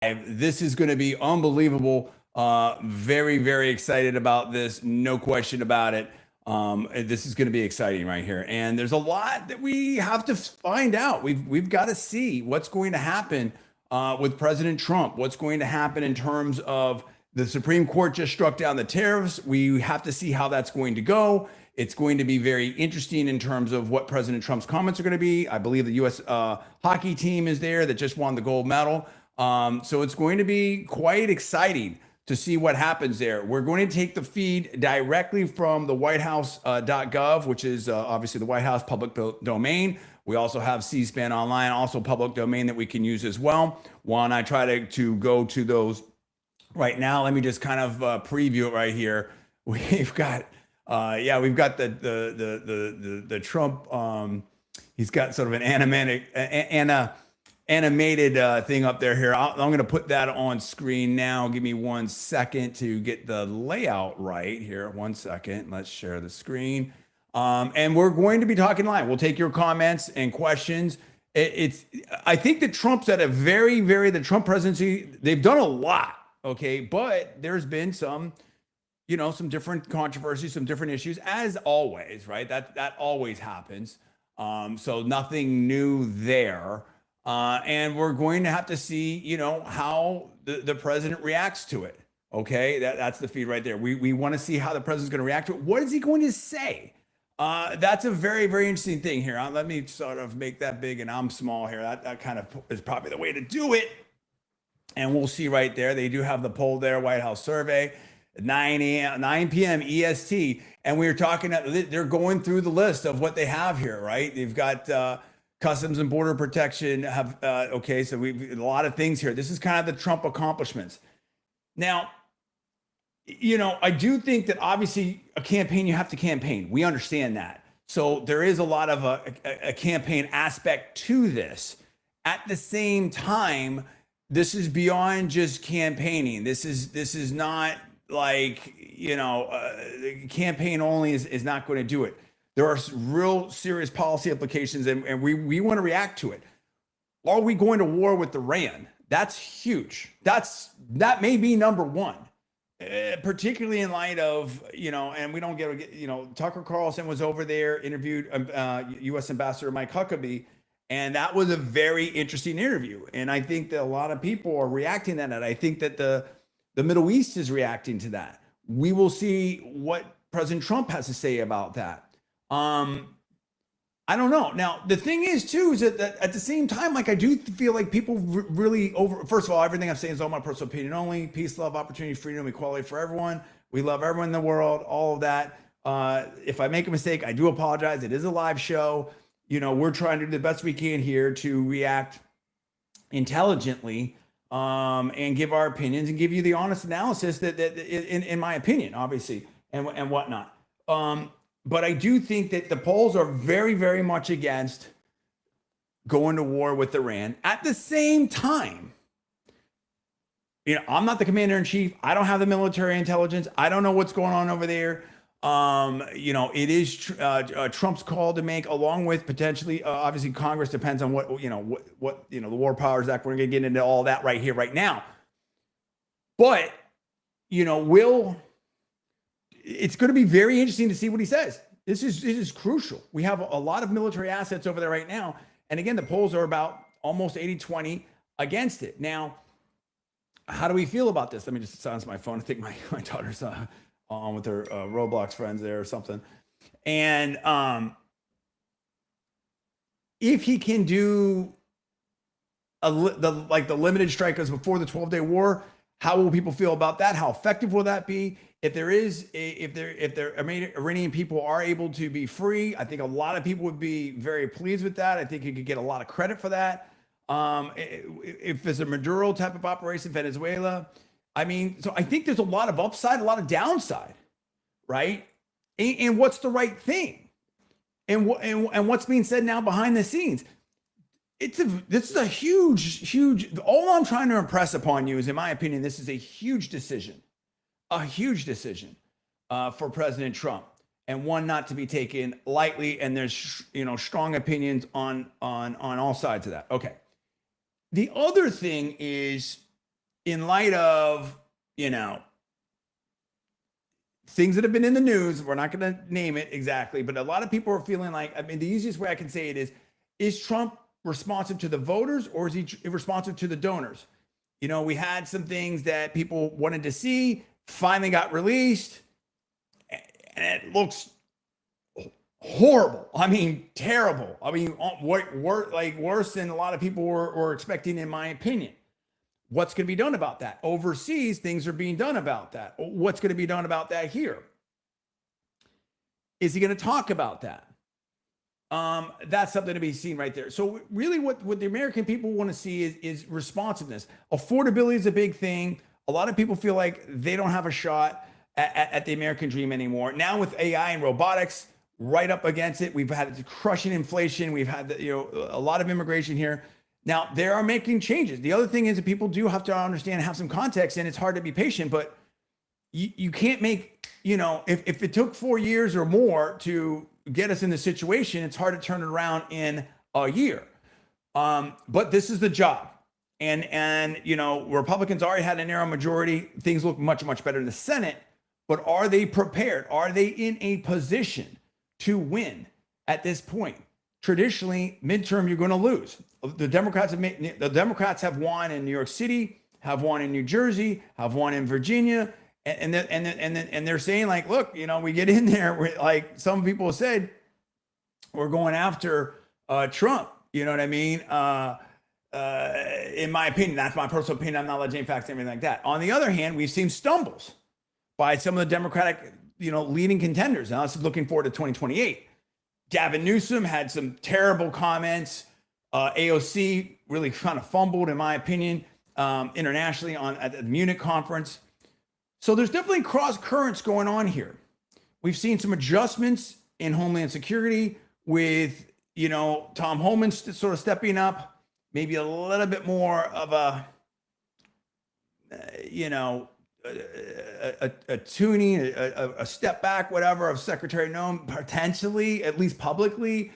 This is going to be unbelievable. Very, very excited about this. No question about it. This is going to be exciting right here. And there's a lot that we have to find out. We've got to see what's going to happen with President Trump. What's going to happen in terms of the Supreme Court just struck down the tariffs. We have to see how that's going to go. It's going to be very interesting in terms of what President Trump's comments are going to be. I believe the U.S. Hockey team is there that just won the gold medal. So it's going to be quite exciting to see what happens there. We're going to take the feed directly from the whitehouse.gov, which is obviously the White House public domain. We also have C-SPAN online, also public domain that we can use as well. Why don't I try to go to those right now? Let me just kind of preview it right here. We've got, we've got the Trump. He's got sort of an animated thing up there here. I'm going to put that on screen now. Give me 1 second to get the layout right here. 1 second. Let's share the screen. And we're going to be talking live. We'll take your comments and questions. I think that Trump's at a the Trump presidency, they've done a lot, okay? But there's been some different controversies, some different issues, as always, right? That always happens. So nothing new there. And we're going to have to see, how the president reacts to it. Okay, that's the feed right there. We want to see how the president's going to react to it. What is he going to say? That's a very, very interesting thing here. Let me sort of make that big and I'm small here. That kind of is probably the way to do it. And we'll see right there. They do have the poll there, White House survey, 9 p.m. EST. And we were talking, they're going through the list of what they have here, right? They've got Customs and Border Protection have, so we've a lot of things here. This is kind of the Trump accomplishments. Now, I do think that obviously a campaign, you have to campaign. We understand that. So there is a lot of a campaign aspect to this. At the same time, this is beyond just campaigning. This is not like, campaign only is not going to do it. There are real serious policy implications, and we want to react to it. Are we going to war with Iran? That's huge. That may be number one, particularly in light of, and we don't get, Tucker Carlson was over there, interviewed U.S. Ambassador Mike Huckabee, and that was a very interesting interview. And I think that a lot of people are reacting to that. I think that the Middle East is reacting to that. We will see what President Trump has to say about that. I don't know. Now, the thing is, too, is that at the same time, like, I do feel like people really first of all, everything I'm saying is all my personal opinion only. Peace, love, opportunity, freedom, equality for everyone. We love everyone in the world, all of that. If I make a mistake, I do apologize. It is a live show. We're trying to do the best we can here to react intelligently, and give our opinions and give you the honest analysis that in my opinion, obviously, and whatnot. But I do think that the polls are very, very much against going to war with Iran. At the same time, I'm not the commander in chief. I don't have the military intelligence. I don't know what's going on over there. It is Trump's call to make, along with potentially, obviously, Congress depends on what the War Powers Act. We're going to get into all that right here, right now. But it's going to be very interesting to see what he says. This is crucial. We have a lot of military assets over there right now. And again, the polls are about almost 80-20 against it. Now, how do we feel about this? Let me just silence my phone. I think my daughter's on with her Roblox friends there or something. And if he can do the limited strikers before the 12-day war, how will people feel about that? How effective will that be? If the Iranian people are able to be free, I think a lot of people would be very pleased with that. I think you could get a lot of credit for that. If it's a Maduro type of operation, Venezuela, so I think there's a lot of upside, a lot of downside, right? And what's the right thing? And what's being said now behind the scenes? This is a huge, all I'm trying to impress upon you is, in my opinion, this is a huge decision for President Trump, and one not to be taken lightly. And there's, strong opinions on all sides of that. Okay. The other thing is, in light of, you know, things that have been in the news, we're not going to name it exactly, but a lot of people are feeling like, I mean, the easiest way I can say it is Trump responsive to the voters or is he responsive to the donors? You know, we had some things that people wanted to see, finally got released, and it looks horrible. I mean, terrible. I mean, like worse than a lot of people were expecting, in my opinion. What's going to be done about that? Overseas, things are being done about that. What's going to be done about that here? Is he going to talk about that? That's something to be seen right there. So really what the American people want to see is responsiveness. Affordability is a big thing. A lot of people feel like they don't have a shot at the American dream anymore. Now with AI and robotics right up against it, we've had crushing inflation. We've had a lot of immigration here. Now they are making changes. The other thing is that people do have to understand and have some context, and it's hard to be patient, but you can't make, if it took 4 years or more to get us in the situation, it's hard to turn it around in a year. But this is the job. And Republicans already had a narrow majority. Things look much, much better in the Senate. But are they prepared? Are they in a position to win at this point? Traditionally, midterm, you're going to lose. The Democrats have won in New York City, have won in New Jersey, have won in Virginia. And they're saying, like, look, we get in there, we're, like some people said, we're going after Trump. You know what I mean? In my opinion, that's my personal opinion. I'm not alleging facts, anything like that. On the other hand, we've seen stumbles by some of the Democratic, leading contenders. Now, this is looking forward to 2028. Gavin Newsom had some terrible comments. AOC really kind of fumbled, in my opinion, internationally at the Munich conference. So there's definitely cross currents going on here. We've seen some adjustments in Homeland Security with, Tom Homan sort of stepping up, maybe a little bit more of a tuning, a step back, whatever, of Secretary Noem, potentially, at least publicly,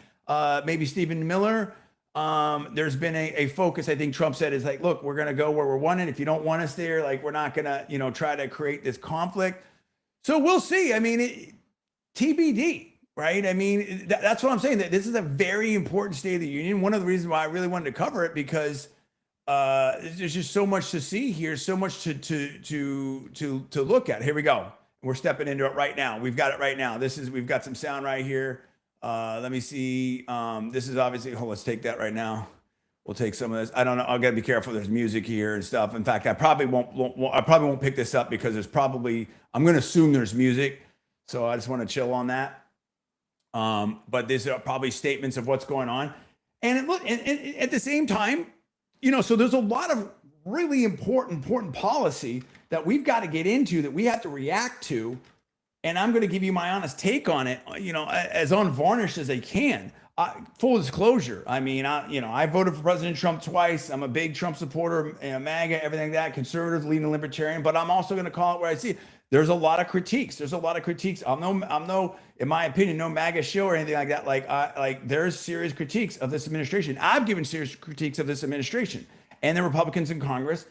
maybe Stephen Miller. There's been a focus, I think Trump said, is like, look, we're going to go where we're wanted. If you don't want us there, like, we're not going to, try to create this conflict. So we'll see. I mean, TBD, right? I mean, that's what I'm saying, that this is a very important State of the Union. One of the reasons why I really wanted to cover it, because there's just so much to see here, so much to look at. Here we go. We're stepping into it right now. We've got it right now. We've got some sound right here. Let me see. This is obviously, let's take that right now. We'll take some of this. I don't know. I got to be careful. There's music here and stuff. In fact, I probably won't pick this up because I'm going to assume there's music. So I just want to chill on that. But these are probably statements of what's going on. And at the same time, so there's a lot of really important policy that we've got to get into, that we have to react to. And I'm going to give you my honest take on it, as unvarnished as I can. Full disclosure. I mean, I voted for President Trump twice. I'm a big Trump supporter, MAGA, everything like that, conservative, leading libertarian. But I'm also going to call it where I see it. There's a lot of critiques. I'm no, in my opinion, no MAGA show or anything like that. Like there's serious critiques of this administration. I've given serious critiques of this administration and the Republicans in Congress.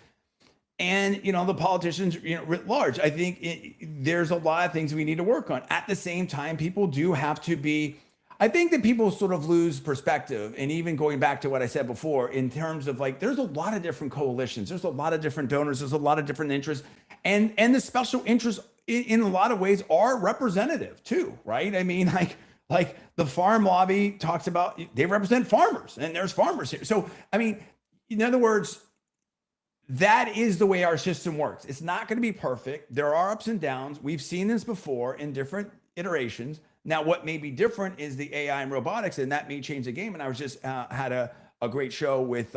And, the politicians, writ large. I think there's a lot of things we need to work on. At the same time, people do have to be, I think that people sort of lose perspective. And even going back to what I said before, in terms of, like, there's a lot of different coalitions. There's a lot of different donors. There's a lot of different interests. And the special interests in a lot of ways are representative too, right? I mean, like the farm lobby talks about, they represent farmers, and there's farmers here. So, I mean, in other words, that is the way our system works. It's not going to be perfect. There are ups and downs. We've seen this before in different iterations. Now, what may be different is the AI and robotics, and that may change the game. And I was just had a great show with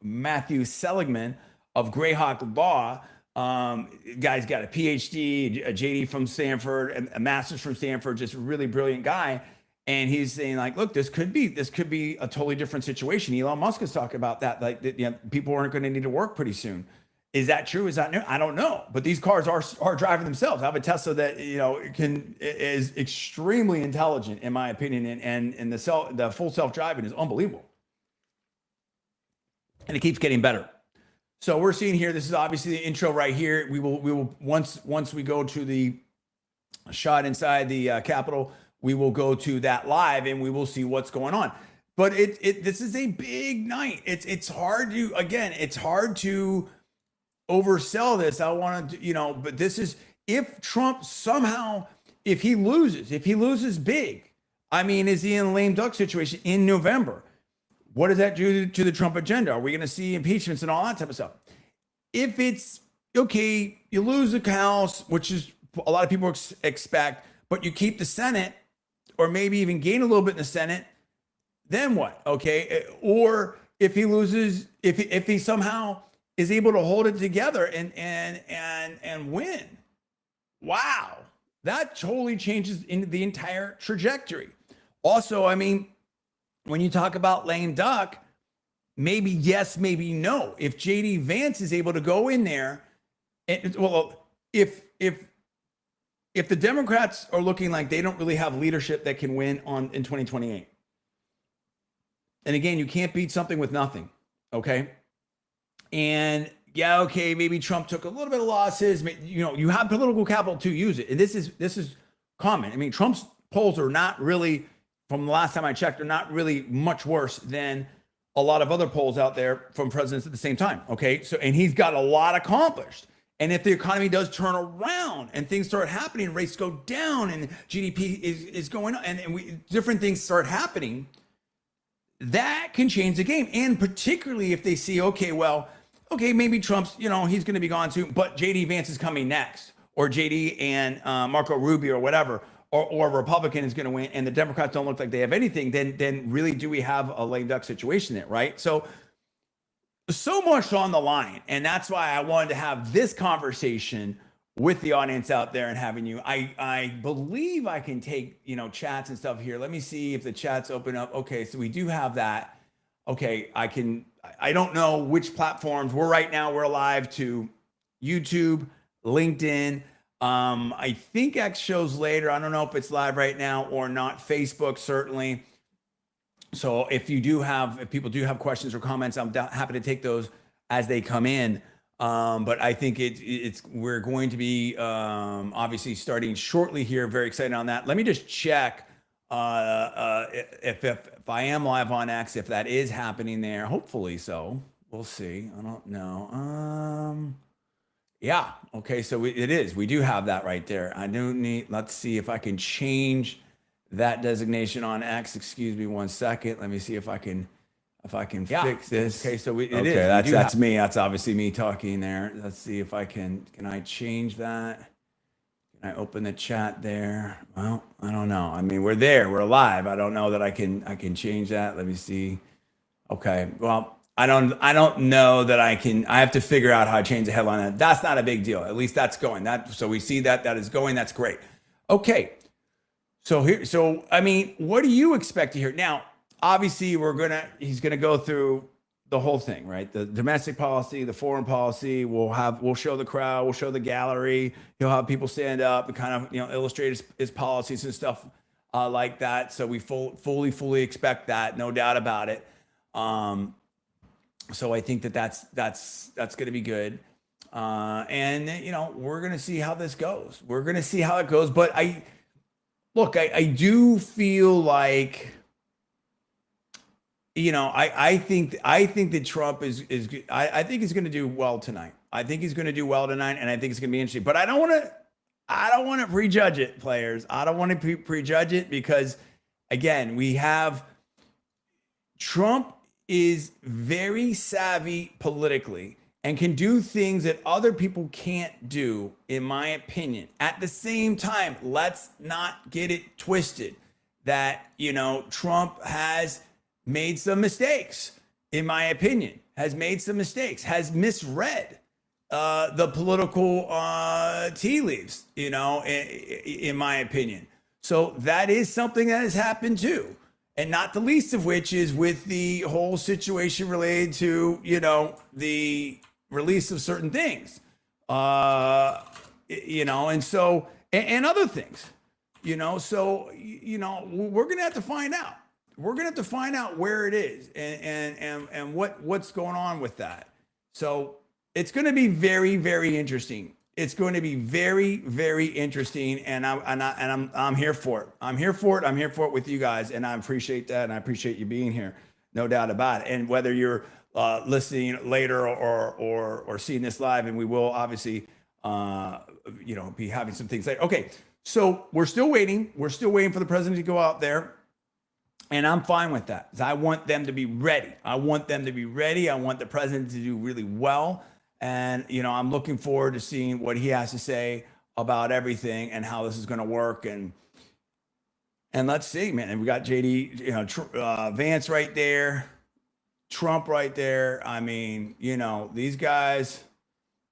Matthew Seligman of Greyhawk Law. Guy's got a PhD, a JD from Stanford, a master's from Stanford, just a really brilliant guy. And he's saying, like, look, this could be a totally different situation. Elon Musk is talking about that, like, people aren't going to need to work pretty soon. Is that true? Is that new? I don't know. But these cars are driving themselves. I have a Tesla that is extremely intelligent, in my opinion, and the full self driving is unbelievable, and it keeps getting better. So we're seeing here, this is obviously the intro right here. We will once we go to the shot inside the Capitol, we will go to that live and we will see what's going on. But this is a big night. It's hard to, again, it's hard to oversell this. I want to, but this is, if Trump somehow, if he loses big, I mean, is he in a lame duck situation in November? What does that do to the Trump agenda? Are we going to see impeachments and all that type of stuff? If it's okay, you lose the House, which is a lot of people expect, but you keep the Senate, or maybe even gain a little bit in the Senate, then what? Okay. Or if he loses, if he somehow is able to hold it together and win, wow, that totally changes in the entire trajectory. Also, I mean, when you talk about lame duck, maybe yes, maybe no. If JD Vance is able to go in there, and well, if the Democrats are looking like they don't really have leadership that can win in 2028, and again, you can't beat something with nothing, okay? And yeah, okay, maybe Trump took a little bit of losses. You have political capital to use it, and this is common. I mean, Trump's polls are not really, from the last time I checked, are not really much worse than a lot of other polls out there from presidents at the same time. Okay, so and he's got a lot accomplished. And if the economy does turn around and things start happening, rates go down, and GDP is going up, and different things start happening, that can change the game. And particularly if they see, okay, maybe Trump's, he's going to be gone soon, but JD Vance is coming next, or JD and Marco Rubio or whatever, or a Republican is going to win, and the Democrats don't look like they have anything, then really do we have a lame duck situation there, right? So much on the line, and that's why I wanted to have this conversation with the audience out there and having you. I believe I can take chats and stuff here. Let me see if the chats open up. Okay, so we do have that. Okay, I don't know which platforms we're live to YouTube, LinkedIn. I think X shows later. I don't know if it's live right now or not. Facebook, certainly. So if people do have questions or comments, I'm happy to take those as they come in. But I think we're going to be obviously starting shortly here. Very excited on that. Let me just check if I am live on X, if that is happening there. Hopefully so. We'll see. I don't know. Yeah. Okay. So it is. We do have that right there. Let's see if I can change that designation on X. Excuse me 1 second. Let me see if I can fix this. Okay. So it is. That's me. That's obviously me talking there. Let's see if can I change that? Can I open the chat there? Well, I don't know. I mean, we're there. We're live. I don't know that I can change that. Let me see. Okay. Well, I don't know that I can. I have to figure out how to change the headline. That's not a big deal. At least that's going. So we see that is going. That's great. Okay. So I mean, what do you expect to hear? Now, obviously he's gonna go through the whole thing, right? The domestic policy, the foreign policy. We'll show the crowd, we'll show the gallery. He'll have people stand up and kind of illustrate his policies and stuff like that. So we fully expect that, no doubt about it. So I think that's going to be good. And we're going to see how this goes. We're going to see how it goes. But I do feel like, I think that Trump is I think he's going to do well tonight. I think he's going to do well tonight, and I think it's going to be interesting. But I don't want to prejudge it, players. I don't want to prejudge it because, again, we have Trump is very savvy politically and can do things that other people can't do, in my opinion. At the same time, let's not get it twisted that, Trump has made some mistakes, in my opinion, has misread the political tea leaves, in my opinion. So that is something that has happened too. And not the least of which is with the whole situation related to, the release of certain things, and so, and other things, so, we're going to have to find out. We're going to have to find out where it is and what's going on with that. So It's going to be very, very interesting. It's going to be very, very interesting, and I'm here for it. I'm here for it. I'm here for it with you guys, and I appreciate that, and I appreciate you being here, no doubt about it. And whether you're listening later or seeing this live, and we will obviously, be having some things later. Okay, so we're still waiting. We're still waiting for the president to go out there. And I'm fine with that. I want them to be ready. I want them to be ready. I want the president to do really well. And, I'm looking forward to seeing what he has to say about everything and how this is going to work. And let's see, man. And we got JD, Vance right there, Trump right there. I mean, these guys,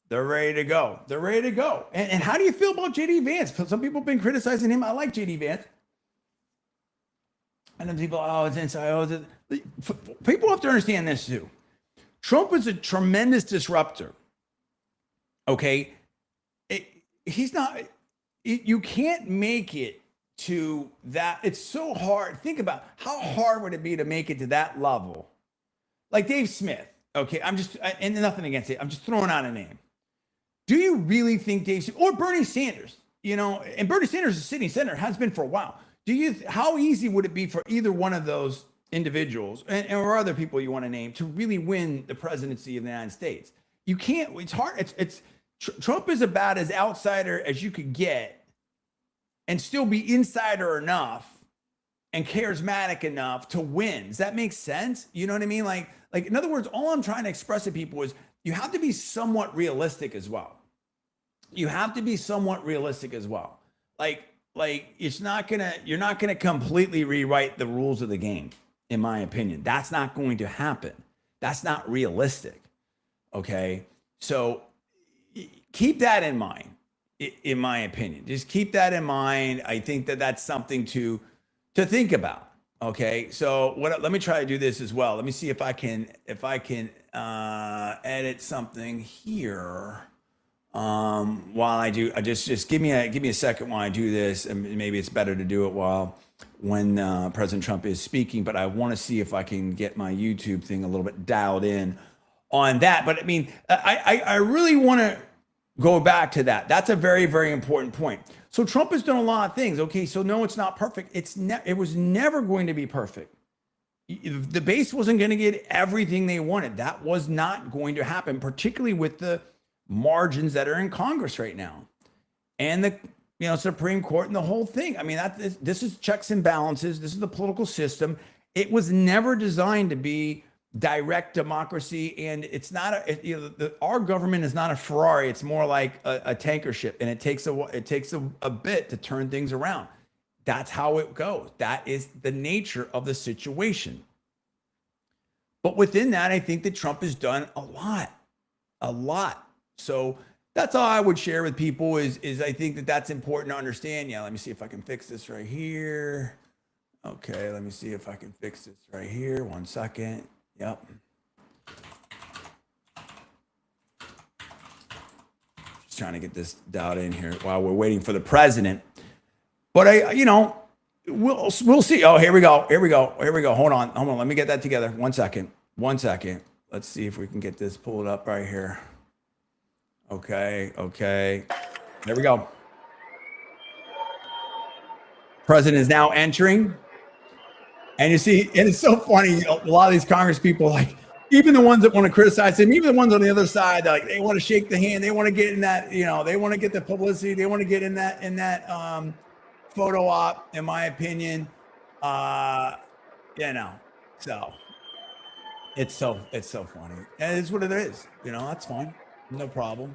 they're ready to go. They're ready to go. And how do you feel about JD Vance? Some people have been criticizing him. I like JD Vance. And then people, it's inside. People have to understand this too. Trump is a tremendous disruptor. Okay. He's not, you can't make it to that. It's so hard. Think about how hard would it be to make it to that level? Like Dave Smith. Okay. And nothing against it. I'm just throwing out a name. Do you really think Dave Smith or Bernie Sanders, and Bernie Sanders is sitting senator, has been for a while. How easy would it be for either one of those individuals or other people you want to name to really win the presidency of the United States? You can't. It's hard. Trump is about as outsider as you could get, and still be insider enough and charismatic enough to win. Does that make sense? You know what I mean? Like in other words, all I'm trying to express to people is you have to be somewhat realistic as well. You have to be somewhat realistic as well. You're not gonna completely rewrite the rules of the game, in my opinion. That's not going to happen. That's not realistic. Okay, so keep that in mind. In my opinion, just keep that in mind. I think that's something to think about. Okay, so let me try to do this as well. Let me see if I can edit something here. While I do, just give me a second while I do this, and maybe it's better to do it when President Trump is speaking. But I want to see if I can get my YouTube thing a little bit dialed in on that. But I mean, I really want to go back to that. That's a very, very important point. So Trump has done a lot of things. Okay, so no, it's not perfect. It was never going to be perfect. The base wasn't going to get everything they wanted. That was not going to happen, particularly with the margins that are in Congress right now, and the Supreme Court and the whole thing. I mean, this is checks and balances. This is the political system. It was never designed to be direct democracy, and it's not our government is not a Ferrari. It's more like a tanker ship, and it takes a bit to turn things around. That's how it goes. That is the nature of the situation. But within that, I think that Trump has done a lot. So that's all I would share with people is I think that's important to understand. Yeah, let me see if I can fix this right here. Okay, let me see if I can fix this right here. 1 second. Yep. Just trying to get this dialed in here while we're waiting for the president. But we'll see. Oh, here we go. Hold on. Let me get that together. 1 second. Let's see if we can get this pulled up right here. Okay. There we go. President is now entering. And you see, and it's so funny, a lot of these Congress people, even the ones that want to criticize him, even the ones on the other side, they want to shake the hand, they want to get in that, they want to get the publicity, they want to get in that photo op, in my opinion. So it's so funny. And it's what it is. That's fine. No problem.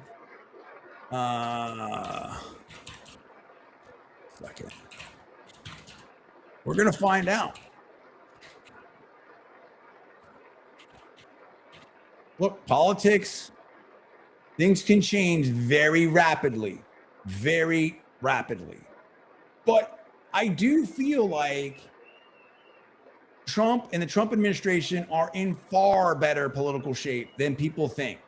Second. We're going to find out. Look, politics, things can change very rapidly. But I do feel like Trump and the Trump administration are in far better political shape than people think.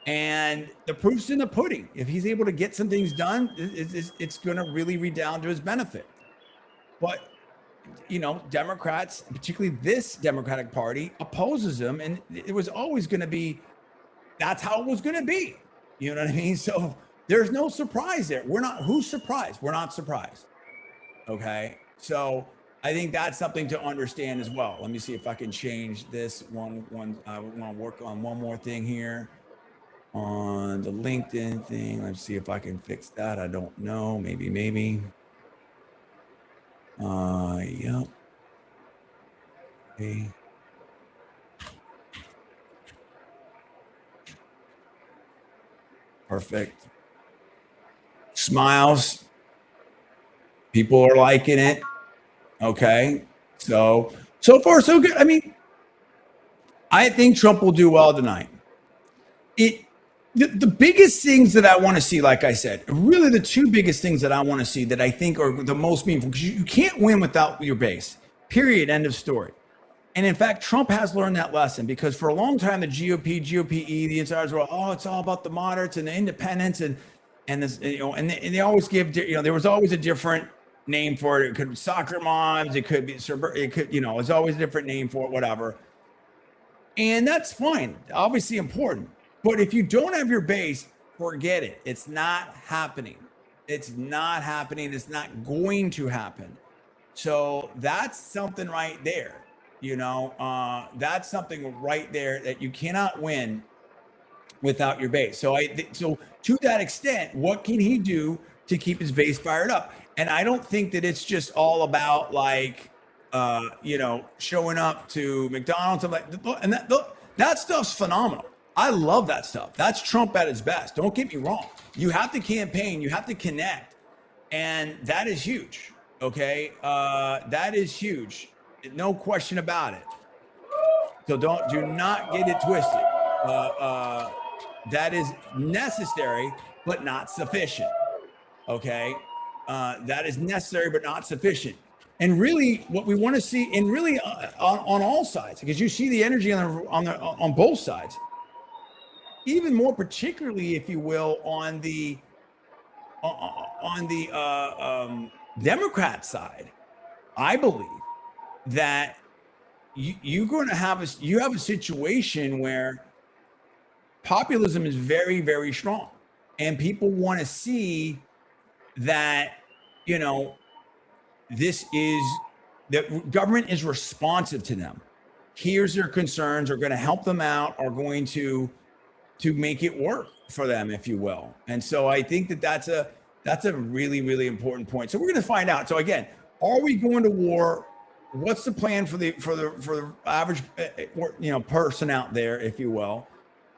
And the proof's in the pudding. If he's able to get some things done, it's going to really redound to his benefit. But, Democrats, particularly this Democratic Party, opposes him. And it was always going to be that's how it was going to be. You know what I mean? So there's no surprise there. Who's surprised? We're not surprised. Okay. So I think that's something to understand as well. Let me see if I can change this one. I want to work on one more thing here on the LinkedIn thing. Let's see if I can fix that. I don't know. Maybe. Yep. Okay. Perfect. Smiles. People are liking it. Okay. So far, so good. I mean, I think Trump will do well tonight. The biggest things that I want to see, like I said, really the two biggest things that I want to see that I think are the most meaningful, because you can't win without your base. Period. End of story. And in fact, Trump has learned that lesson, because for a long time, the GOP, the insiders were, oh, it's all about the moderates and the independents, and this, and they always give, there was always a different name for it. It could be soccer moms, it could be, it's always a different name for it, whatever. And that's fine, obviously important. But if you don't have your base, forget it. It's not happening. It's not happening. It's not going to happen. So that's something right there. That's something right there that you cannot win without your base. So so to that extent, what can he do to keep his base fired up? And I don't think that it's just all about like showing up to McDonald's and that stuff's phenomenal. I love that stuff. That's Trump at his best. Don't get me wrong. You have to campaign, you have to connect, and that is huge. Okay, that is huge. No question about it. So do not get it twisted. That is necessary, but not sufficient. Okay, that is necessary, but not sufficient. And really, what we want to see, and really on all sides, because you see the energy on both sides, even more particularly, if you will, on the Democrat side. I believe that you're going to have a situation where populism is very, very strong, and people want to see that that government is responsive to them, hears their concerns, are going to help them out, are going to make it work for them, if you will. And so I think that's a really, really important point. So we're going to find out. So again, are we going to war? What's the plan for the average person out there, if you will?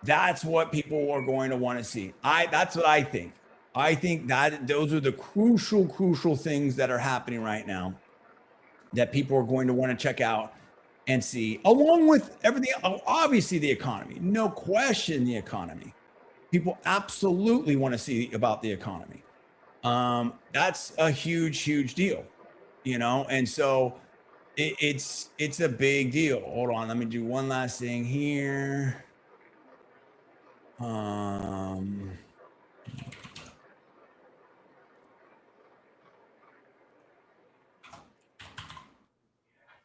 That's what people are going to want to see. That's what I think. I think that those are the crucial things that are happening right now that people are going to want to check out and see, along with everything. Obviously, the economy, no question, the economy. People absolutely want to see about the economy. That's a huge deal, and so it's a big deal. Hold on, let me do one last thing here.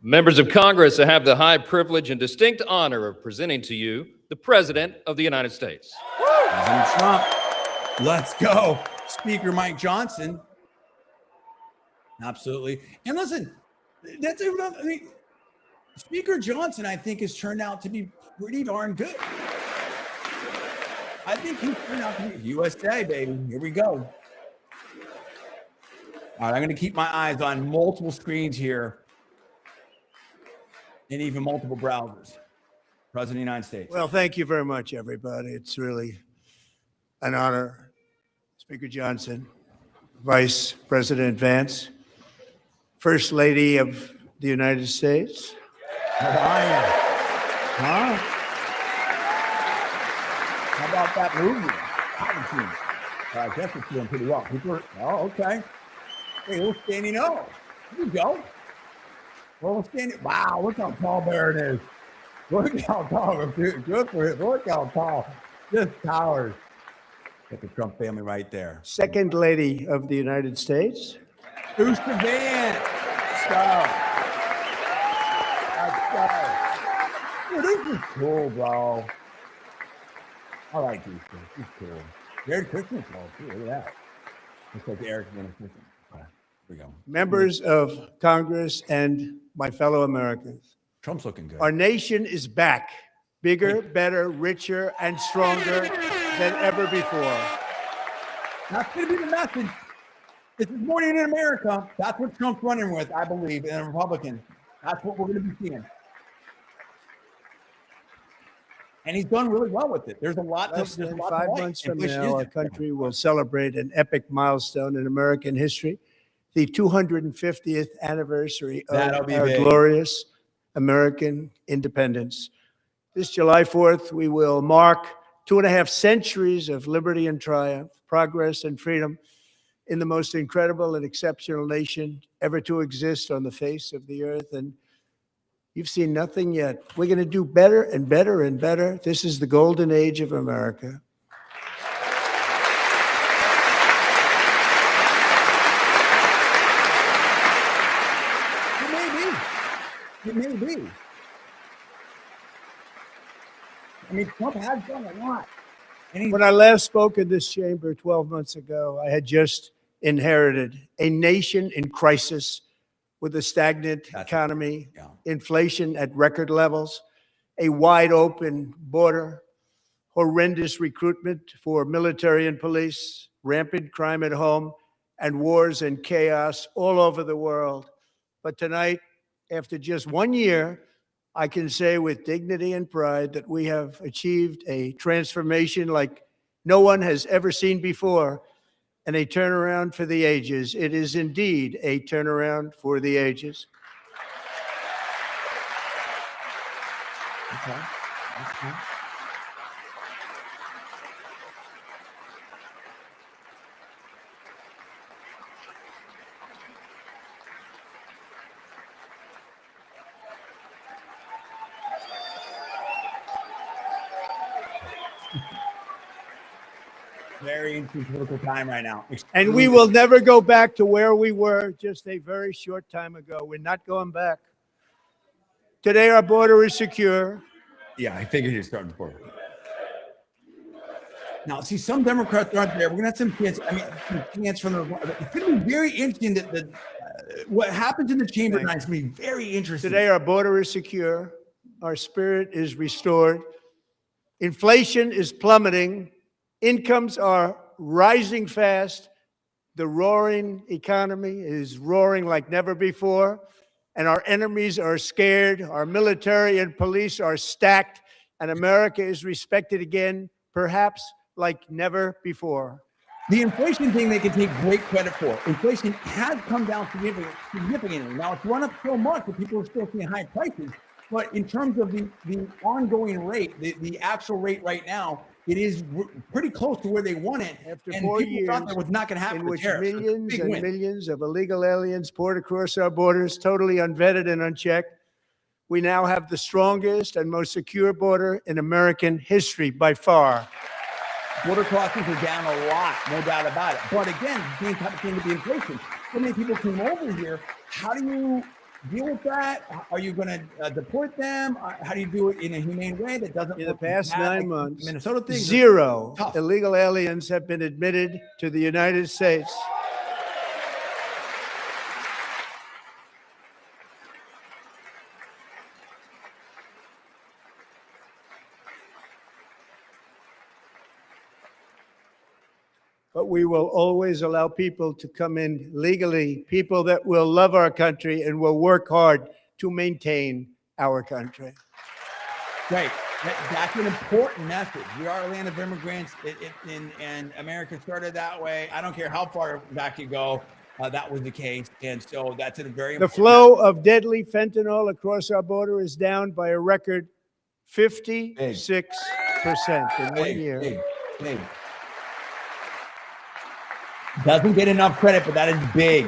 Members of Congress, I have the high privilege and distinct honor of presenting to you the President of the United States. President Trump. Let's go. Speaker Mike Johnson. Absolutely. And listen, Speaker Johnson, I think, has turned out to be pretty darn good. I think he's turned out to be USA, baby. Here we go. All right, I'm going to keep my eyes on multiple screens here and even multiple browsers. President of the United States. Well, thank you very much, everybody. It's really an honor. Speaker Johnson, Vice President Vance, First Lady of the United States. How are you? Huh? How about that movie? I guess it's doing pretty well. Okay. Hey, little standing O. Here you go. Little standing. Wow, look how tall Barron is. Look how tall. Good for it. Look how tall. Just towers. Got the Trump family right there. Second Lady of the United States. Who's the van? Let's go. Dude, this is cool, bro. I like these things. He's cool. Merry Christmas, all too. Look at that. Looks like Eric's going to Christmas. Okay, here we go. Members of Congress and my fellow Americans, Trump's looking good. our nation is back, bigger, better, richer, and stronger than ever before. That's going to be the message. This is morning in America. That's what Trump's running with, I believe, and a Republican. That's what we're going to be seeing. And he's done really well with it. There's a lot. Less There's a than lot to 5 like. months from Inflation now, is our different. country will celebrate an epic milestone in American history, the 250th anniversary That'll of be our big. glorious American independence. This July 4th, we will mark 2.5 centuries of liberty and triumph, progress and freedom in the most incredible and exceptional nation ever to exist on the face of the earth. And you've seen nothing yet. We're going to do better and better and better. This is the golden age of America. It may be. It may be. I mean, Trump has done a lot. And When I last spoke in this chamber 12 months ago, I had just inherited a nation in crisis with a stagnant economy, yeah. inflation at record levels, a wide open border, horrendous recruitment for military and police, rampant crime at home, and wars and chaos all over the world. But tonight, after just 1 year, I can say with dignity and pride that we have achieved a transformation like no one has ever seen before, and a turnaround for the ages. It is indeed a turnaround for the ages. Okay. Okay. Very interesting political time right now. And we will never go back to where we were just a very short time ago. We're not going back. Today, our border is secure. Yeah, I figured you're starting before. Now, see, some Democrats aren't there. We're gonna have some chance. I mean, some chance from the. It's gonna be very interesting that what happens in the chamber tonight is gonna be very interesting. Today, our border is secure. Our spirit is restored. Inflation is plummeting. Incomes are rising fast. The roaring economy is roaring like never before. And our enemies are scared. Our military and police are stacked. And America is respected again, perhaps like never before. The inflation thing they can take great credit for. Inflation has come down significantly. Now, it's run up so much that people are still seeing high prices. But in terms of the ongoing rate, the actual rate right now, it is pretty close to where they want it. After and 4 people years thought that was not going to happen in with which tariffs. So it's a millions big and win. millions of illegal aliens poured across our borders, totally unvetted and unchecked, we now have the strongest and most secure border in American history by far. Border crossings are down a lot, no doubt about it. But again, being type of thing with the inflation, so many people came over here. How do you deal with that? Are you going to deport them? How do you do it in a humane way that doesn't? In the past 9 months, Minnesota thing, zero tough. illegal aliens have been admitted to the United States. But we will always allow people to come in legally, people that will love our country and will work hard to maintain our country. Right. That's an important message. We are a land of immigrants, and America started that way. I don't care how far back you go, that was the case. And so that's a very The important flow of deadly fentanyl across our border is down by a record 56% in 1 year. Big. Doesn't get enough credit, but that is big.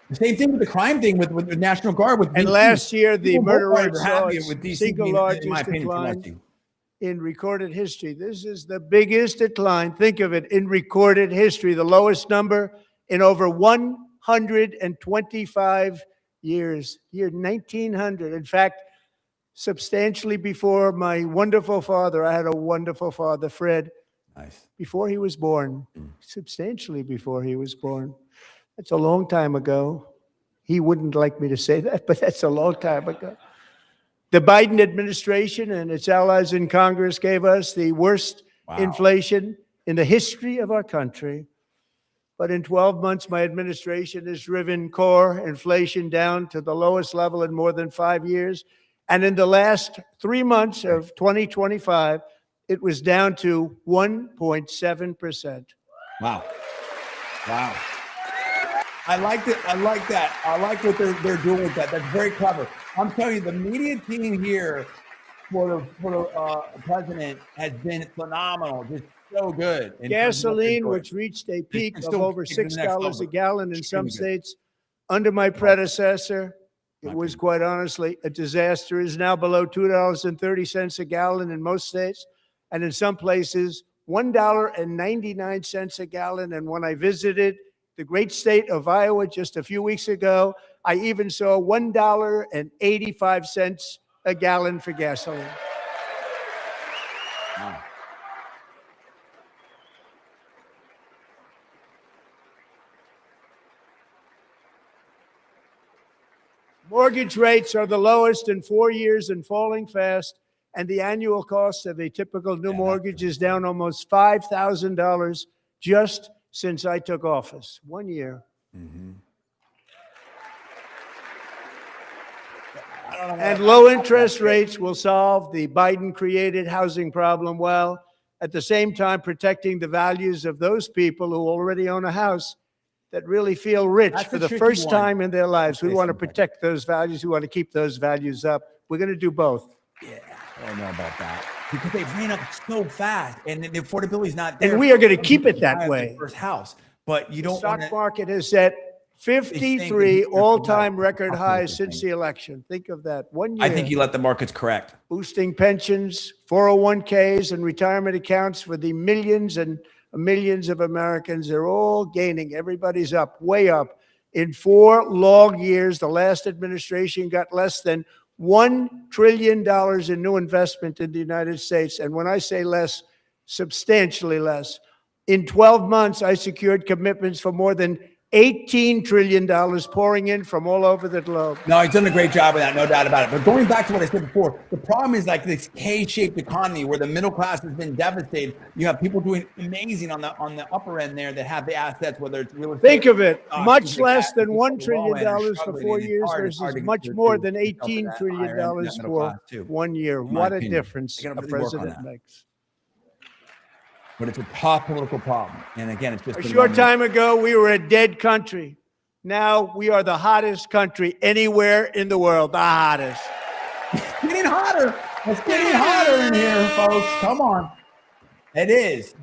The same thing with the crime thing with the National Guard. And last year, the People murder both rate are saw happy its with DC single being, in my largest opinion, decline correcting. in recorded history. This is the biggest decline, think of it, in recorded history, the lowest number in over 125 years, year 1900. In fact, substantially before my wonderful father. I had a wonderful father, Fred, Nice. before he was born, substantially before he was born. That's a long time ago. He wouldn't like me to say that, but that's a long time ago. The Biden administration and its allies in Congress gave us the worst inflation in the history of our country. But in 12 months, my administration has driven core inflation down to the lowest level in more than 5 years. And in the last 3 months of 2025, it was down to 1.7%. Wow. Wow. I like it. I like that. I like what they're doing with that. That's very clever. I'm telling you, the media team here for the president has been phenomenal. Just so good. Gasoline, which reached a peak of over $6 a gallon in some states under my predecessor, it was quite honestly a disaster, is now below $2.30 a gallon in most states, and in some places, $1.99 a gallon. And when I visited the great state of Iowa just a few weeks ago, I even saw $1.85 a gallon for gasoline. Wow. Mortgage rates are the lowest in 4 years and falling fast, and the annual cost of a typical new mortgage is down almost $5,000 just since I took office. 1 year. And low interest rates will solve the Biden-created housing problem while at the same time protecting the values of those people who already own a house that really feel rich for the first time in their lives. We want to protect those values. We want to keep those values up. We're going to do both. Yeah, I don't know about that. Because they ran up so fast and the affordability is not there. And we are going to keep it that way. First house, but you don't. The stock market has set 53 all-time record highs since the election. Think of that. 1 year. I think you let the markets correct. Boosting pensions, 401ks, and retirement accounts for the millions and millions of Americans. They're all gaining. Everybody's up, way up. In 4 long years, the last administration got less than $1 trillion in new investment in the United States. And when I say less, substantially less. In 12 months, I secured commitments for more than $18 trillion pouring in from all over the globe. No, he's done a great job of that, no doubt about it. But going back to what I said before, the problem is like this K-shaped economy where the middle class has been devastated. You have people doing amazing on the upper end there that have the assets, whether it's real estate. Think of it, much less than $1 trillion for 4 years versus much more than $18 trillion for 1 year. What a difference a president makes. But it's a tough political problem. And again, it's just a short time ago, we were a dead country. Now we are the hottest country anywhere in the world. The hottest. It's getting hotter. It's getting hotter in here, folks. Come on. It is.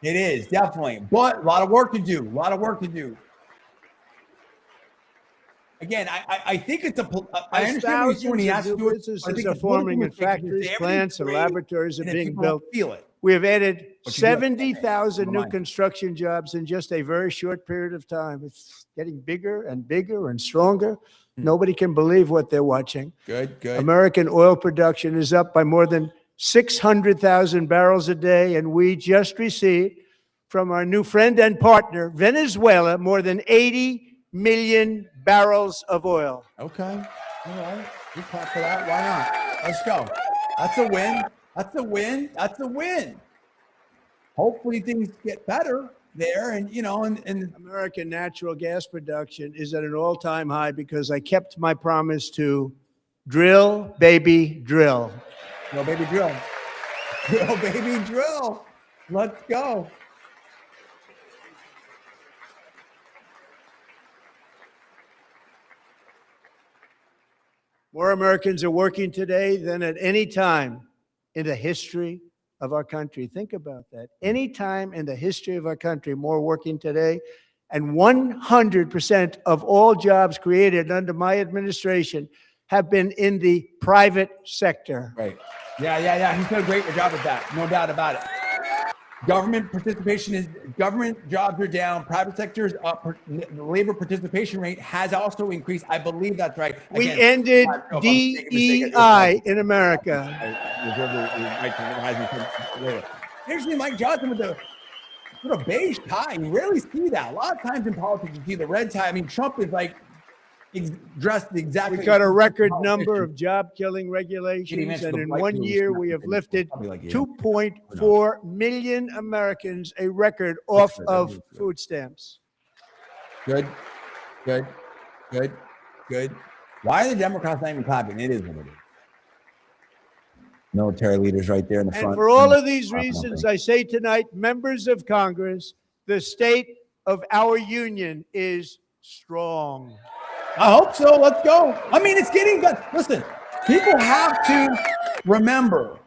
It is, definitely. But a lot of work to do. A lot of work to do. Again, I think it's a. I understand what you're doing. Businesses are forming in factories, plants, and laboratories are being built. Feel it. We have added 70,000 new construction jobs in just a very short period of time. It's getting bigger and bigger and stronger. Nobody can believe what they're watching. Good, good. American oil production is up by more than 600,000 barrels a day, and we just received from our new friend and partner, Venezuela, more than 80 million barrels of oil. Okay. All right. We clap for that. Why not? Let's go. That's a win. That's a win. That's a win. Hopefully things get better there. And, you know, and American natural gas production is at an all-time high because I kept my promise to drill, baby, drill. Drill, baby, drill. Drill, baby, drill. Let's go. More Americans are working today than at any time in the history of our country. Think about that. Any time in the history of our country, more working today. And 100% of all jobs created under my administration have been in the private sector. Right. Yeah. He's done a great job with that. No doubt about it. Government jobs are down. Private sector's up. The labor participation rate has also increased. I believe that's right. We Again, ended I don't know if I'm making a mistake. I do DEI apologize. in America. I reserve the right to recognize me later. Interesting, Mike Johnson with the sort of beige tie. You rarely see that. A lot of times in politics, you see the red tie. I mean, Trump is like dressed exactly. We got a record number of job-killing regulations, and in 1 year, we have lifted 2.4 million Americans, a record off of food stamps. Good. Why are the Democrats not even clapping? It is what it is. Military leaders right there in the front. And for all of these reasons, I say tonight, members of Congress, the state of our union is strong. I hope so. Let's go. I mean, it's getting good. Listen, people have to remember,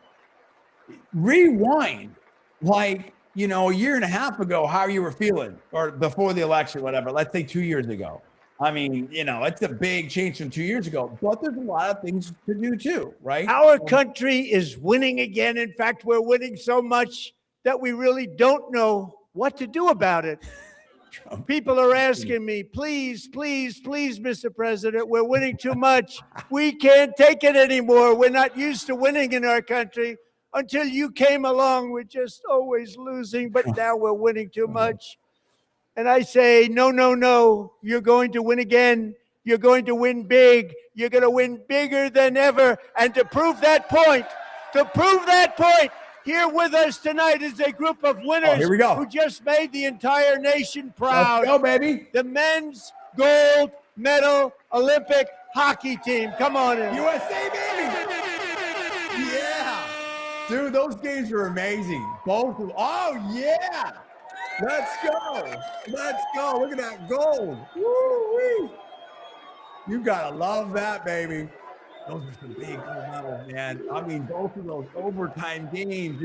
rewind, like, a year and a half ago, how you were feeling, or before the election, whatever, let's say 2 years ago. I mean, it's a big change from 2 years ago, but there's a lot of things to do too, right? Our country is winning again. In fact, we're winning so much that we really don't know what to do about it. People are asking me, please, Mr. President, we're winning too much. We can't take it anymore. We're not used to winning in our country. Until you came along, we're just always losing, but now we're winning too much. And I say, no, you're going to win again. You're going to win big. You're going to win bigger than ever. And to prove that point, here with us tonight is a group of winners here we go. who just made the entire nation proud. Let's go, baby. The men's gold medal Olympic hockey team. Come on in. USA, baby. Yeah. Dude, those games were amazing. Both of oh, yeah. Let's go. Look at that gold. Woo-wee. You got to love that, baby. Those are some big gold medals, man. I mean, both of those overtime games,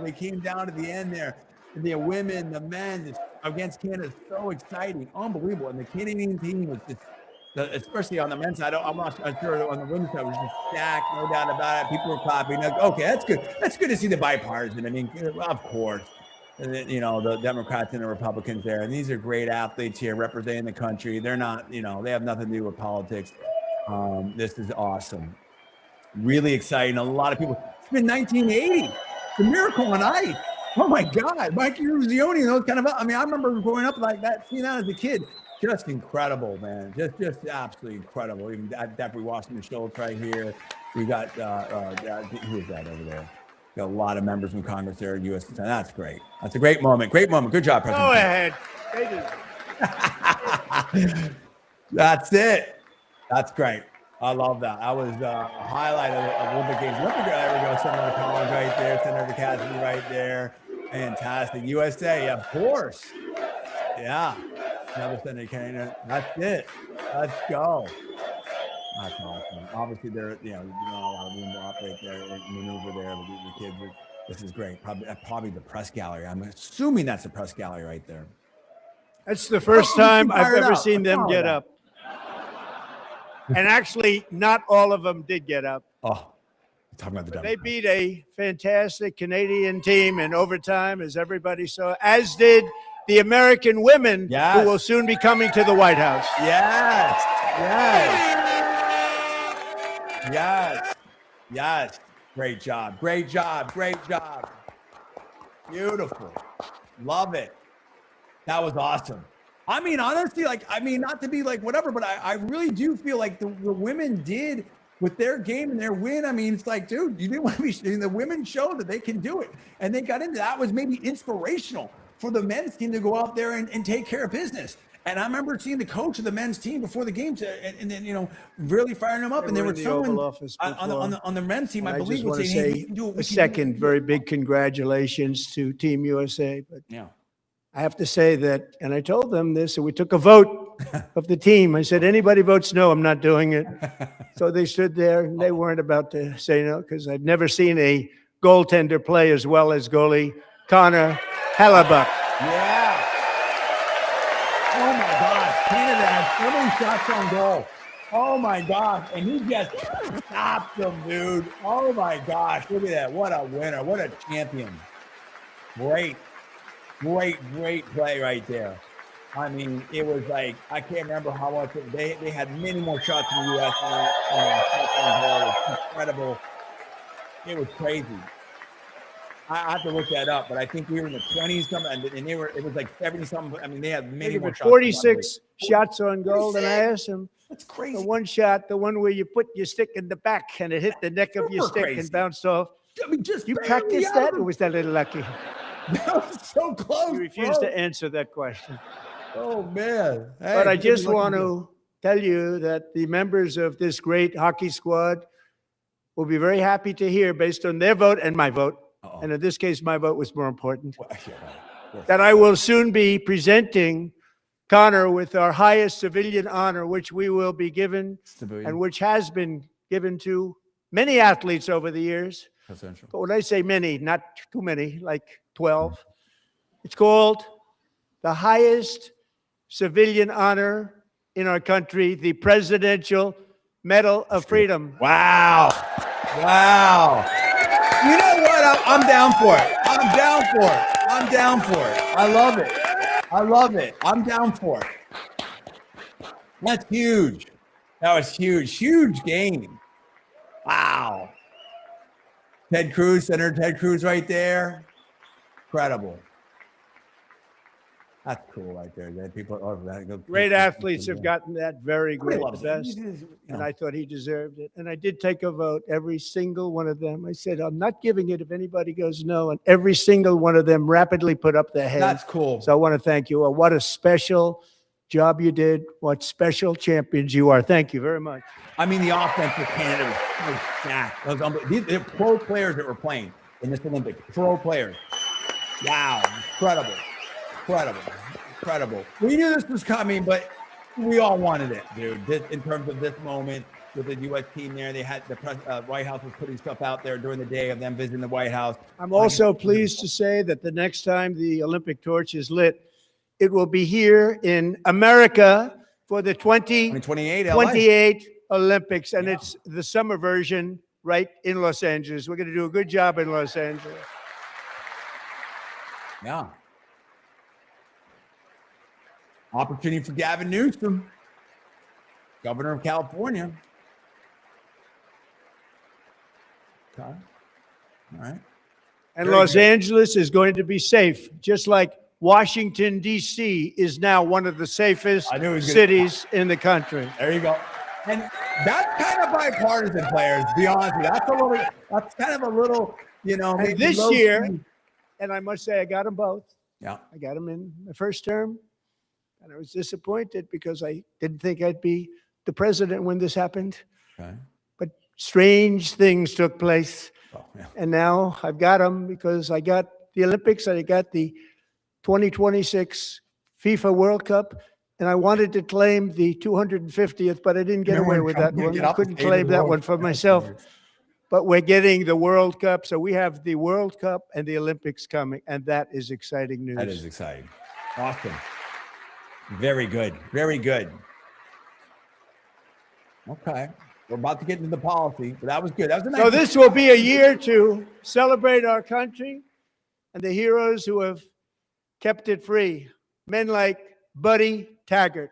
they came down to the end there. The women, the men against Canada, so exciting, unbelievable. And the Canadian team was just, especially on the men's side, I'm not sure on the women's side, was just stacked, no doubt about it. People were clapping. Like, okay, that's good. That's good to see the bipartisan. I mean, of course. And then, the Democrats and the Republicans there. And these are great athletes here representing the country. They're not, they have nothing to do with politics. This is awesome. Really exciting. A lot of people. It's been 1980. The Miracle on Ice. Oh my God. Mikey Ruzioni and those kind of. I mean, I remember growing up like that, seeing that as a kid. Just incredible, man. Just absolutely incredible. Even after we watched the show right here, we got who is that over there? Got a lot of members from Congress there at U.S. That's great. That's a great moment. Good job, President. Go ahead. That's it. That's great. I love that. That was a highlight of Olympic Games. There we go. Senator Collins right there. Senator Cassidy right there. Fantastic. USA, of course. Yeah. Another Senator Canada. That's it. Let's go. That's awesome. Obviously, they're, a lot of room to operate there and maneuver there. The kids, this is great. Probably the press gallery. I'm assuming that's the press gallery right there. That's the first time I've ever seen them get up. And actually, not all of them did get up. Oh, talking about the Democrats. They beat a fantastic Canadian team in overtime, as everybody saw, as did the American women, who will soon be coming to the White House. Yes. Great job. Beautiful. Love it. That was awesome. I mean, honestly, not to be like whatever, but I really do feel like the women did with their game and their win. I mean, it's like, dude, you didn't want to be. The women showed that they can do it, and they got into that. Was maybe inspirational for the men's team to go out there and take care of business. And I remember seeing the coach of the men's team before the game, and then really firing them up. And there was someone on the men's team, I believe, was saying, "Hey, you can do it." A second very big congratulations to Team USA. But yeah. I have to say that, and I told them this, and we took a vote of the team. I said, anybody votes no, I'm not doing it. So they stood there, and they weren't about to say no, because I've never seen a goaltender play as well as goalie Connor Hellebuck. Yeah. Oh, my gosh. Canada had so many shots on goal. Oh, my gosh. And he just stopped them, dude. Oh, my gosh. Look at that. What a winner. What a champion. Great, great play right there. I mean, it was like, I can't remember how much they had many more shots in the U.S. shots on goal. It was incredible. It was crazy. I have to look that up, but I think we were in the 20s something, and it was like 70 something. I mean, they had many more shots. 46 shots on goal, and I asked him, that's crazy. the one shot, the one where you put your stick in the back and it hit the neck of your stick and bounced off. I mean, just You practiced that, or was that a little lucky? That was so close. You refused to answer that question. Oh man! Hey, But I just want to tell you that the members of this great hockey squad will be very happy to hear, based on their vote and my vote, and in this case, my vote was more important, that I will soon be presenting Connor with our highest civilian honor, which we will be given, and which has been given to many athletes over the years. But when I say many, not too many, like 12, it's called the highest civilian honor in our country, the Presidential Medal of Freedom. Wow. Wow. You know what? I'm down for it. I'm down for it. I'm down for it. I love it. I love it. I'm down for it. That's huge. That was huge. Huge game. Wow. Ted Cruz, Senator Ted Cruz right there. Incredible. That's cool right there. People, great athletes have gotten that. Very great. The best. And I thought he deserved it. And I did take a vote, every single one of them. I said, I'm not giving it if anybody goes no. And every single one of them rapidly put up their hands. That's cool. So I want to thank you. What a special job you did. What special champions you are. Thank you very much. I mean, the offense for Canada was so stacked. These are pro players that were playing in this Olympics. Pro players. Wow. Incredible. Incredible. We knew this was coming, but we all wanted it, dude. In terms of this moment with the U.S. team there, they had the White House was putting stuff out there during the day of them visiting the White House. I'm also pleased to say that the next time the Olympic torch is lit, it will be here in America for the 2028 Olympics, and it's the summer version right in Los Angeles. We're going to do a good job in Los Angeles. Yeah. Opportunity for Gavin Newsom, governor of California. Okay. All right. And Los Angeles is going to be safe, just like Washington, D.C. is now one of the safest cities in the country. There you go. And that's kind of bipartisan, players, to be honest with you. That's kind of a little, And this year, and I must say I got them both. Yeah. I got them in the first term. And I was disappointed because I didn't think I'd be the president when this happened. Okay. But strange things took place. Oh, yeah. And now I've got them because I got the Olympics and I got the 2026 FIFA World Cup. And I wanted to claim the 250th, but I didn't get away with that one. I couldn't claim that one for myself. But we're getting the World Cup. So we have the World Cup and the Olympics coming. And that is exciting news. That is exciting. Awesome. Very good. Very good. Okay. We're about to get into the policy, but that was good. That was a nice. So this will be a year to celebrate our country and the heroes who have kept it free. Men like Buddy Taggart.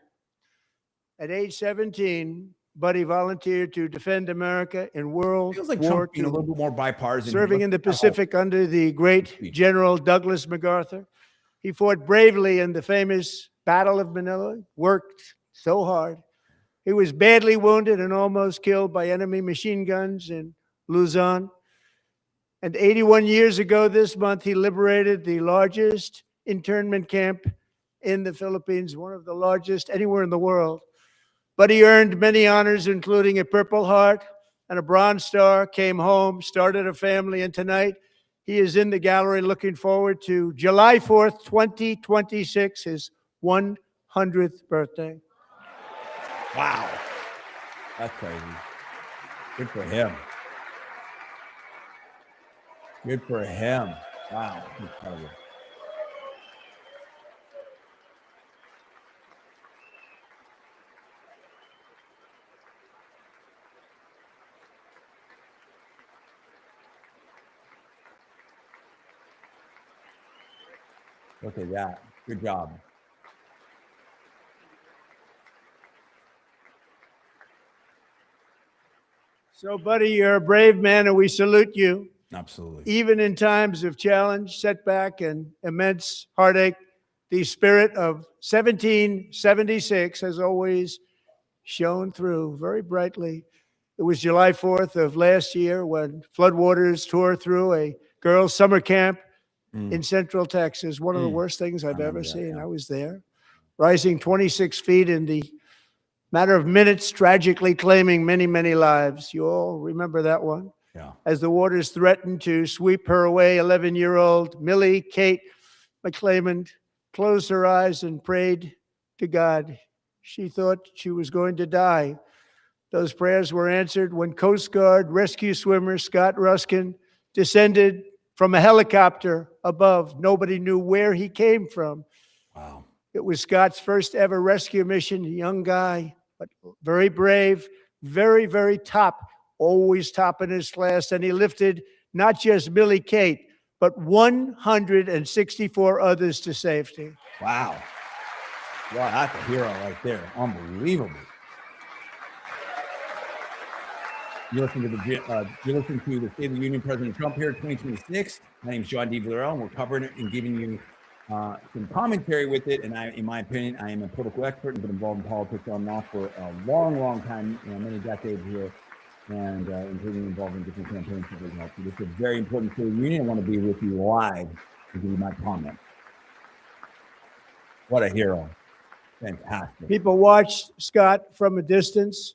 At age 17, Buddy volunteered to defend America in World Feels like War II. A little bit more bipartisan. Serving in the Pacific under the great General Douglas MacArthur. He fought bravely in the famous Battle of Manila, worked so hard. He was badly wounded and almost killed by enemy machine guns in Luzon. And 81 years ago this month, he liberated the largest internment camp in the Philippines, one of the largest anywhere in the world. But he earned many honors, including a Purple Heart and a Bronze Star, came home, started a family, and tonight he is in the gallery looking forward to July 4th, 2026, his 100th birthday. Wow. That's crazy. Good for him. Good for him. Wow. Incredible. Look at that. Good job. So, buddy, you're a brave man, and we salute you. Absolutely. Even in times of challenge, setback, and immense heartache, the spirit of 1776 has always shone through very brightly. It was July 4th of last year when floodwaters tore through a girls' summer camp in Central Texas. One of the worst things I've ever seen. I was there, rising 26 feet in the matter of minutes, tragically claiming many, many lives. You all remember that one? Yeah. As the waters threatened to sweep her away, 11-year-old Millie Kate McClelland closed her eyes and prayed to God. She thought she was going to die. Those prayers were answered when Coast Guard rescue swimmer Scott Ruskin descended from a helicopter above. Nobody knew where he came from. Wow. It was Scott's first ever rescue mission. A young guy, but very brave, very, very top, always top in his class. And he lifted not just Millie Kate, but 164 others to safety. Wow. Wow, that's a hero right there. Unbelievable. You're listening to the State of the Union, President Trump here, 2026. My name is John D. Villarreal, and we're covering it and giving you some commentary with it. And in my opinion, I am a political expert and been involved in politics on and off for a long, long time, many decades here, and including involved in different campaigns. So this is a very important State of the Union. I want to be with you live and give you my comment. What a hero. Fantastic. People watched Scott from a distance,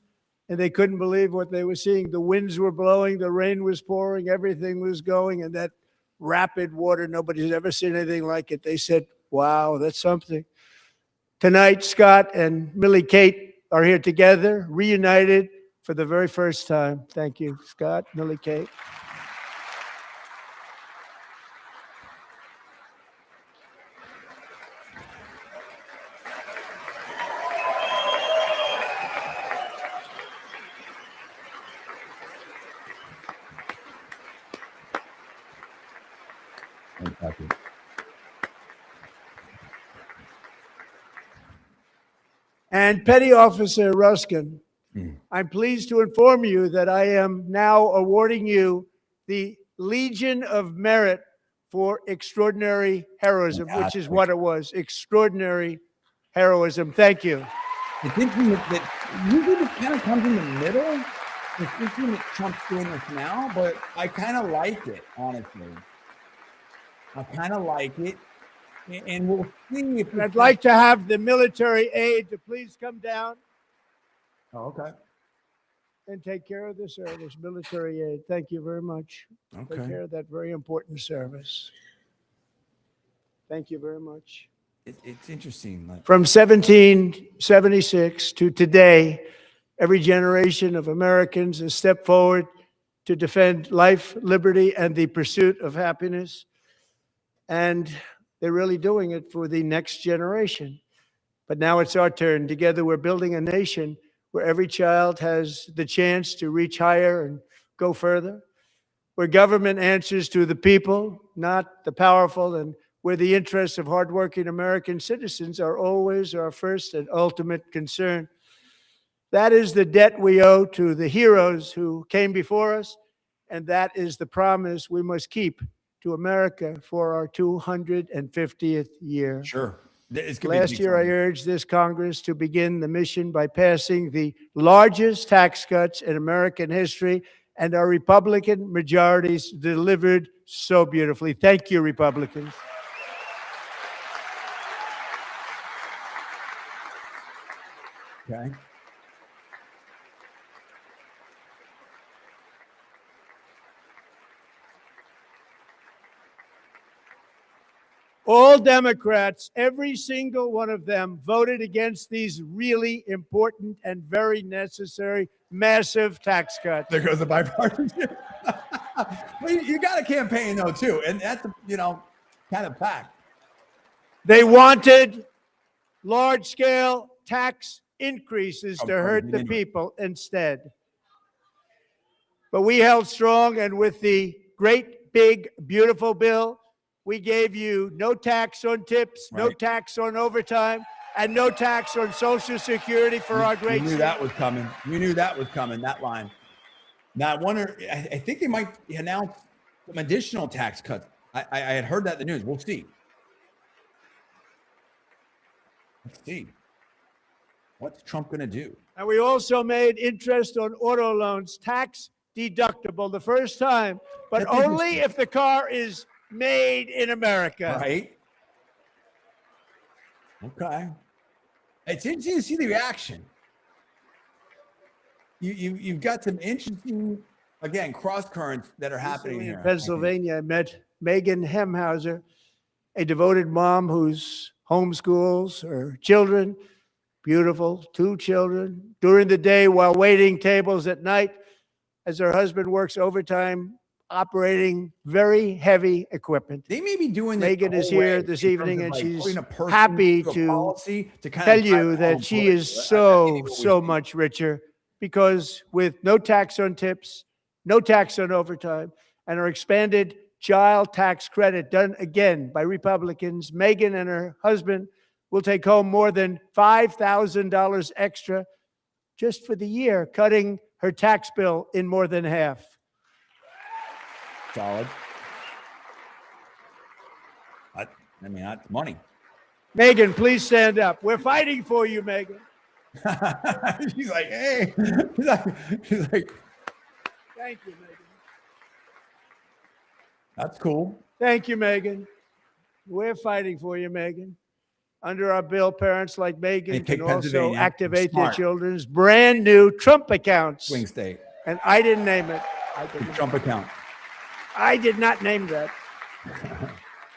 and they couldn't believe what they were seeing. The winds were blowing, the rain was pouring, everything was going, and that rapid water, nobody's ever seen anything like it. They said, wow, that's something. Tonight, Scott and Millie Kate are here together, reunited for the very first time. Thank you, Scott, Millie Kate. Fantastic. And Petty Officer Ruskin, I'm pleased to inform you that I am now awarding you the Legion of Merit for extraordinary heroism, which is what it was, extraordinary heroism. Thank you. It's interesting that usually it kind of comes in the middle. It's interesting that Trump's doing this now, but I kind of like it, honestly. I kind of like it. And we'll see if I'd like to have the military aide to please come down. Oh, okay. And take care of the service, military aid. Thank you very much. Okay. Take care of that very important service. Thank you very much. It's interesting. From 1776 to today, every generation of Americans has stepped forward to defend life, liberty, and the pursuit of happiness. And they're really doing it for the next generation. But now it's our turn. Together, we're building a nation where every child has the chance to reach higher and go further, where government answers to the people, not the powerful, and where the interests of hardworking American citizens are always our first and ultimate concern. That is the debt we owe to the heroes who came before us, and that is the promise we must keep to America for our 250th year. Sure. Last year, I urged this Congress to begin the mission by passing the largest tax cuts in American history, and our Republican majorities delivered so beautifully. Thank you, Republicans. Okay. All Democrats, every single one of them, voted against these really important and very necessary, massive tax cuts. There goes the bipartisanship. Well, you got a campaign, though, too. And that's, kind of fact. They wanted large-scale tax increases to hurt the people instead. But we held strong, and with the great, big, beautiful bill, we gave you no tax on tips, no Right. tax on overtime, and no tax on Social Security for our great You knew that was coming. You knew that was coming, that line. Now, I wonder, I think they might announce some additional tax cuts. I had heard that in the news. We'll see. Let's see. What's Trump going to do? And we also made interest on auto loans tax deductible the first time, but That's only interesting. if the car is made in America. Right? Okay. It's interesting to see the reaction. You've got some interesting, again, cross currents that are happening Recently here. in Pennsylvania, I met Megan Hemhauser, a devoted mom who's homeschools her children, beautiful, 2 children, during the day while waiting tables at night as her husband works overtime operating very heavy equipment. They may be doing this Megan the is whole way here this in terms evening, of, and like, she's putting a person happy through a to policy to kind tell of you drive their that own she is political. I think so we much richer because with no tax on tips, no tax on overtime, and her expanded child tax credit done again by Republicans, Megan and her husband will take home more than $5,000 extra just for the year, cutting her tax bill in more than half. Solid. I mean, that's money. Megan, please stand up. We're fighting for you, Megan. She's like, hey. She's like, Thank you, Megan. that's cool. Thank you, Megan. We're fighting for you, Megan. Under our bill, parents like Megan pick can also Pennsylvania. activate their Smart. children's brand new Trump accounts. Swing state. And I didn't name it. The Trump account. I did not name that.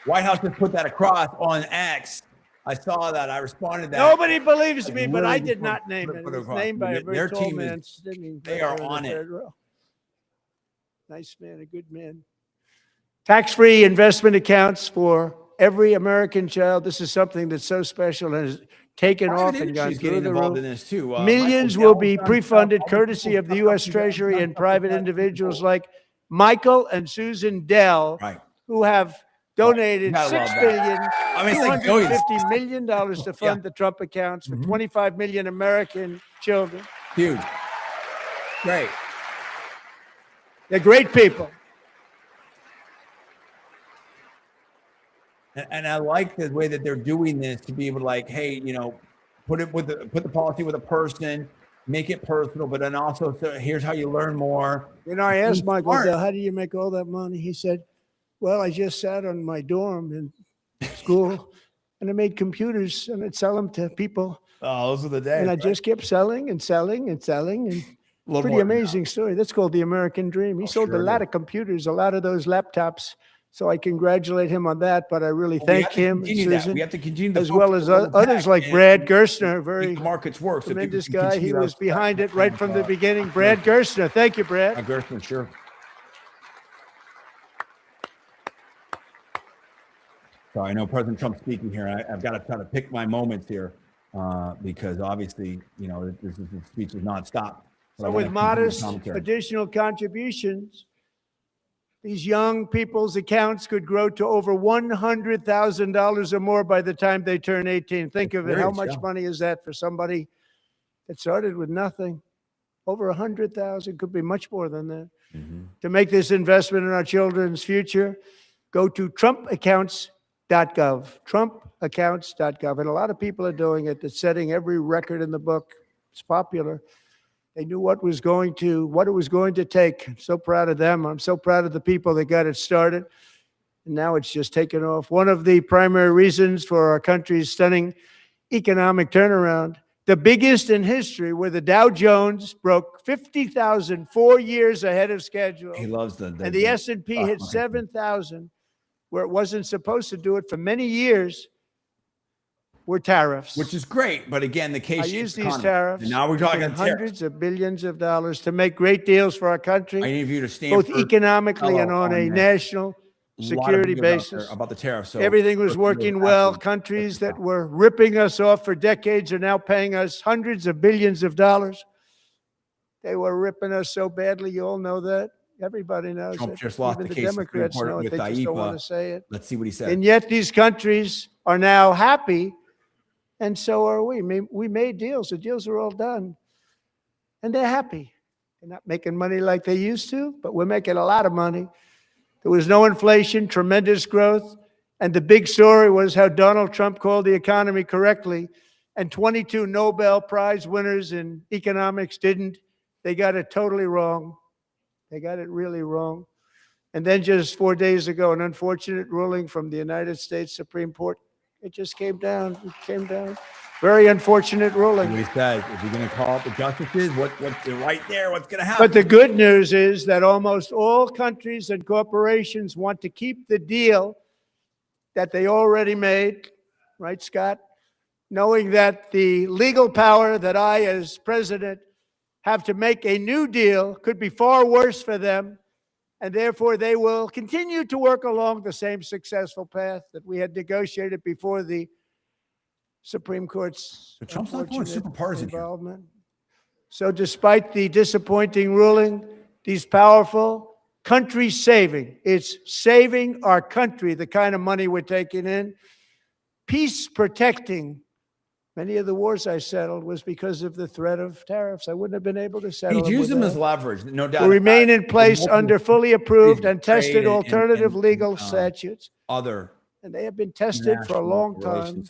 White House just put that across on X. I saw that. I responded to that. Nobody believes me, but Really I just did put- not name put it. It it was across. named by a Their very tall team is- man sitting they right are there in on the it. third row. Nice man, a good man. Tax-free investment accounts for every American child. This is something that's so special and has taken Private off and industry gone is through getting the involved roof. in this too. Millions Michael will Dell's be done pre-funded stuff. All these courtesy people of the stuff U.S. up. Treasury Done and stuff private like that. individuals like Michael and Susan Dell, Right. who have donated Gotta love $6 that. billion, I mean, it's like billions. $250 million to fund the Trump accounts for 25 million American children. Huge. Great. They're great people. And I like the way that they're doing this to be able to, like, hey, you know, put the policy with a person, make it personal, but then also so here's how you learn more. You know, I asked Michael Smart. Dell, how do you make all that money? He said, well, I just sat on my dorm in school and I made computers and I'd sell them to people. Oh, those are the days. And I right? just kept selling and selling and selling. And A little pretty more than amazing story. That's called the American dream. He sold sure a it lot is. of computers, a lot of those laptops. So I congratulate him on that, but I really We thank have to him and continue that. Susan, We have to continue to as well focus as a little others back like and Brad Gerstner, make very the markets work. So people tremendous can guy. He continue was that behind it right from the and, beginning. Brad Gerstner. Thank you, Brad. Gerstner, sure. So I know President Trump's speaking here. I've got to try to pick my moments here because obviously, you know, this speech is nonstop. But I So wanna with continue the modest commentary. additional contributions, these young people's accounts could grow to over $100,000 or more by the time they turn 18. Think of it. How Serious, much yeah. money is that for somebody that started with nothing? Over 100,000, could be much more than that. Mm-hmm. To make this investment in our children's future, go to trumpaccounts.gov, trumpaccounts.gov. And a lot of people are doing it. It's setting every record in the book. It's popular. They knew what it was going to take. I'm so proud of them. I'm so proud of the people that got it started. And now it's just taken off. One of the primary reasons for our country's stunning economic turnaround, the biggest in history, where the Dow Jones broke 50,000 4 years ahead of schedule. He loves the And the S&P hit okay. 7,000, where it wasn't supposed to do it for many years, were tariffs. Which is great, but again, the case I use these tariffs. And now we're talking in tariffs. hundreds of billions of dollars to make great deals for our I country, need you to stand both economically and on a this. national security basis. About the tariffs. So Everything was working well. Absolutely. Countries that were ripping us off for decades are now paying us hundreds of billions of dollars. They were ripping us so badly, you all know that. Everybody knows Trump it. just lost Even the the case in Supreme Democrats Court know it. with They just don't want IEPA. to say it. Let's see what he said. And yet these countries are now happy, and so are we. We made deals. The deals are all done, and they're happy. They're not making money like they used to, but we're making a lot of money. There was no inflation, tremendous growth, and the big story was how Donald Trump called the economy correctly, and 22 Nobel Prize winners in economics didn't. They got it totally wrong. They got it really wrong. And then just 4 days ago, an unfortunate ruling from the United States Supreme Court. It just came down. It came down. Very unfortunate ruling. He says, if you're going to call up the justices, what's right there? What's going to happen? But the good news is that almost all countries and corporations want to keep the deal that they already made, right, Scott? Knowing that the legal power that I, as president, have to make a new deal could be far worse for them, and therefore they will continue to work along the same successful path that we had negotiated before the Supreme Court's But Trump's not going super partisan here. involvement. So despite the disappointing ruling, these powerful countries saving, it's saving our country, the kind of money we're taking in, peace protecting. Many of the wars I settled was because of the threat of tariffs. I wouldn't have been able to settle He'd use them as without. leverage, no doubt. Will remain in place multiple under fully approved trade and tested and- alternative and, legal statutes. Other And they have been tested for a international long time. relations,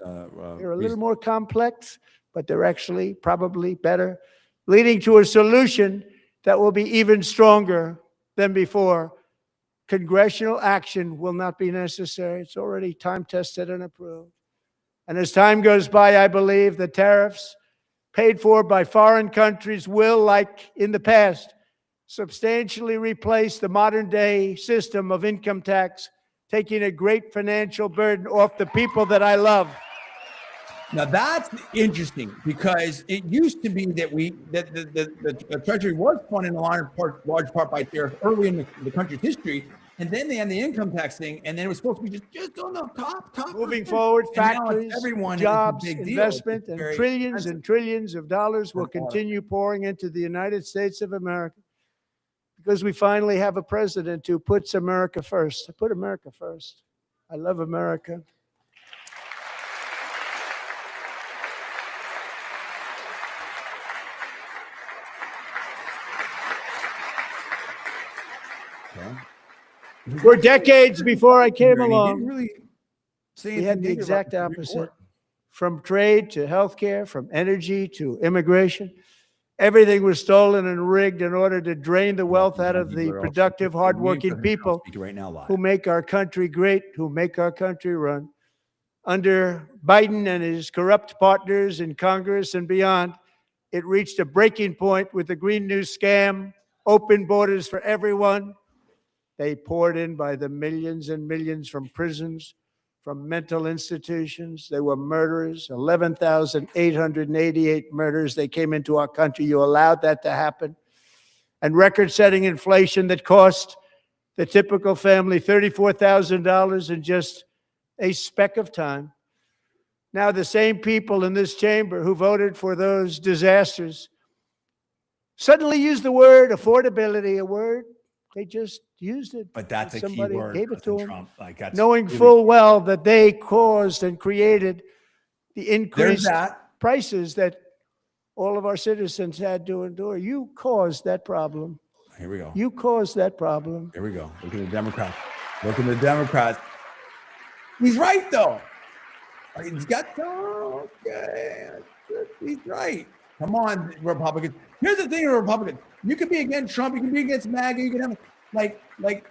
They're a little more complex, but they're actually probably better, leading to a solution that will be even stronger than before. Congressional action will not be necessary. It's already time tested and approved. And as time goes by, I believe the tariffs paid for by foreign countries will, like in the past, substantially replace the modern day system of income tax, taking a great financial burden off the people that I love. Now that's interesting because it used to be that the Treasury was funded in large part by tariffs early in the country's history, and then they had the income tax thing, and then it was supposed to be just on the top. Moving forward, And now it's factories, everyone, it's a jobs, big deal. investment, It's and very trillions expensive. and trillions of dollars will For water. continue pouring into the United States of America because we finally have a president who puts America first. I put America first. I love America. For decades before I came He didn't along, really say we had anything the negative about exact the Supreme opposite. Court. From trade to healthcare, from energy to immigration, everything was stolen and rigged in order to drain the wealth out of the productive, hardworking people Right now, live. who make our country great, who make our country run. Under Biden and his corrupt partners in Congress and beyond, it reached a breaking point with the Green New scam, open borders for everyone. They poured in by the millions and millions from prisons, from mental institutions. They were murderers, 11,888 murders. They came into our country. You allowed that to happen. And record-setting inflation that cost the typical family $34,000 in just a speck of time. Now the same people in this chamber who voted for those disasters suddenly use the word affordability, a word they just used it. But that's a key Somebody word. gave it to President them, Trump. Like that's knowing really- full well that they caused and created the There's increased that. prices that all of our citizens had to endure. You caused that problem. Here we go. You caused that problem. Here we go. Look at the Democrats. Look at the Democrats. He's right though. He's got okay. He's right. Come on, Republicans. Here's the thing, Republicans. You can be against Trump. You can be against MAGA. You can have like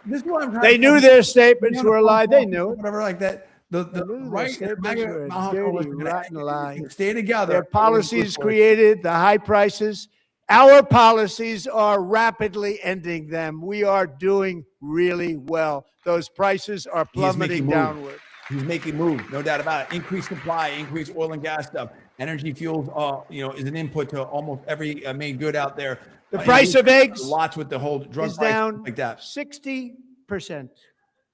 this is what I'm trying. They to knew their statements were a lie. They knew knew it. whatever like that. The They knew their right statements MAGA were a Mount dirty, Coalition rotten lie. stay together. Their policies created the high prices. Our policies are rapidly ending them. We are doing really well. Those prices are plummeting downward. He's making moves, no doubt about it. Increased supply, increased oil and gas stuff. Energy fuels, is an input to almost every main good out there. The price of eggs lots with the whole drug is price, down like that. 60%.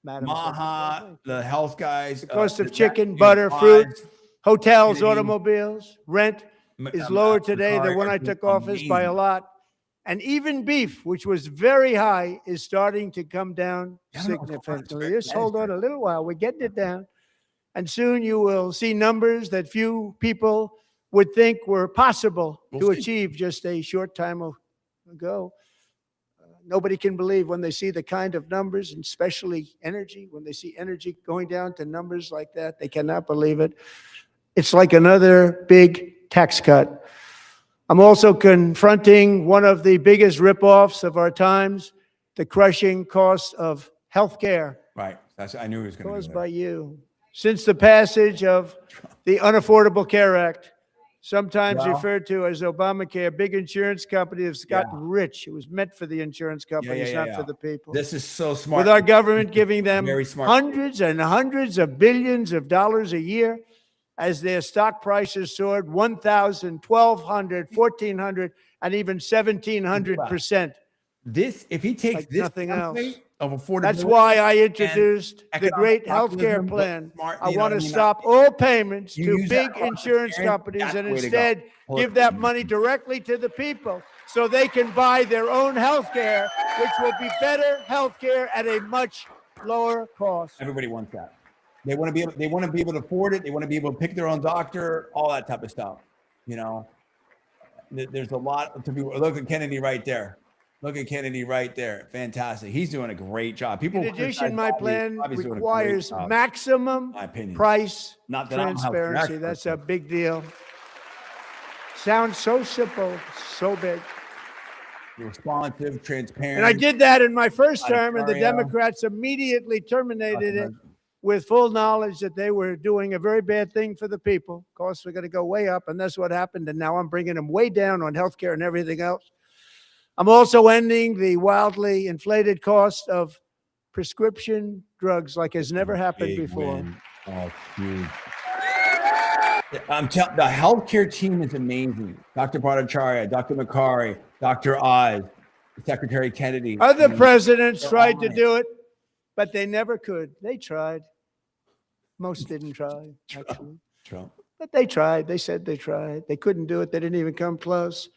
Madam Maha, Secretary. the health guys. The cost of that, chicken, butter, fruit, hotels, Kennedy, automobiles, rent is lower today than when I took office by a lot. And even beef, which was very high, is starting to come down Yeah, I don't know what's going on. It's significantly. very- Just that is hold on very- a little while. We're getting it down. And soon you will see numbers that few people would think were possible We'll to see. achieve just a short time ago. Nobody can believe when they see the kind of numbers, and especially energy, when they see energy going down to numbers like that, they cannot believe it. It's like another big tax cut. I'm also confronting one of the biggest ripoffs of our times, the crushing cost of health care Right. I knew he was going to caused go by there. you. Since the passage of the Unaffordable Care Act, sometimes Well- referred to as Obamacare, big insurance companies gotten rich. It was meant for the insurance companies, not for the people. This is so smart. With our government giving them Very smart. hundreds and hundreds of billions of dollars a year as their stock prices soared 1,000, 1,200, 1,400, and even 1,700%. This, if he takes Like this nothing else. template of affordability, That's why I introduced the economic great health care populism, plan. smart, I you know want what I to mean? stop all payments You to use that big cost insurance sharing, companies that's and the way to go. instead give that money directly to the people so they can buy their own health care, which will be better health care at a much lower cost. Everybody wants that. They want to be able. They want to be able to afford it. They want to be able to pick their own doctor. All that type of stuff. You know, there's a lot to be. Look at Kennedy right there. Look at Kennedy right there. Fantastic. He's doing a great job. People. In addition, my plan Bobby's doing a great requires job, maximum my opinion. price Not that I'm a healthcare transparency. expert, That's a but- big deal. Sounds so simple, so big. Responsive, transparent. And I did that in my first Lot of term, and the scenario. Democrats immediately terminated it with full knowledge that they were doing a very bad thing for the people. Costs were going to go way up, and that's what happened. And now I'm bringing them way down on healthcare and everything else. I'm also ending the wildly inflated cost of prescription drugs like has never happened Big before. win. Oh, huge. I'm telling the healthcare team is amazing. Dr. Bhattacharya, Dr. Makari, Dr. Oz, Secretary Kennedy. Other presidents they're tried on to it. do it, but they never could. They tried. Most didn't try, actually. Trump. But they tried. They said they tried. They couldn't do it. They didn't even come close.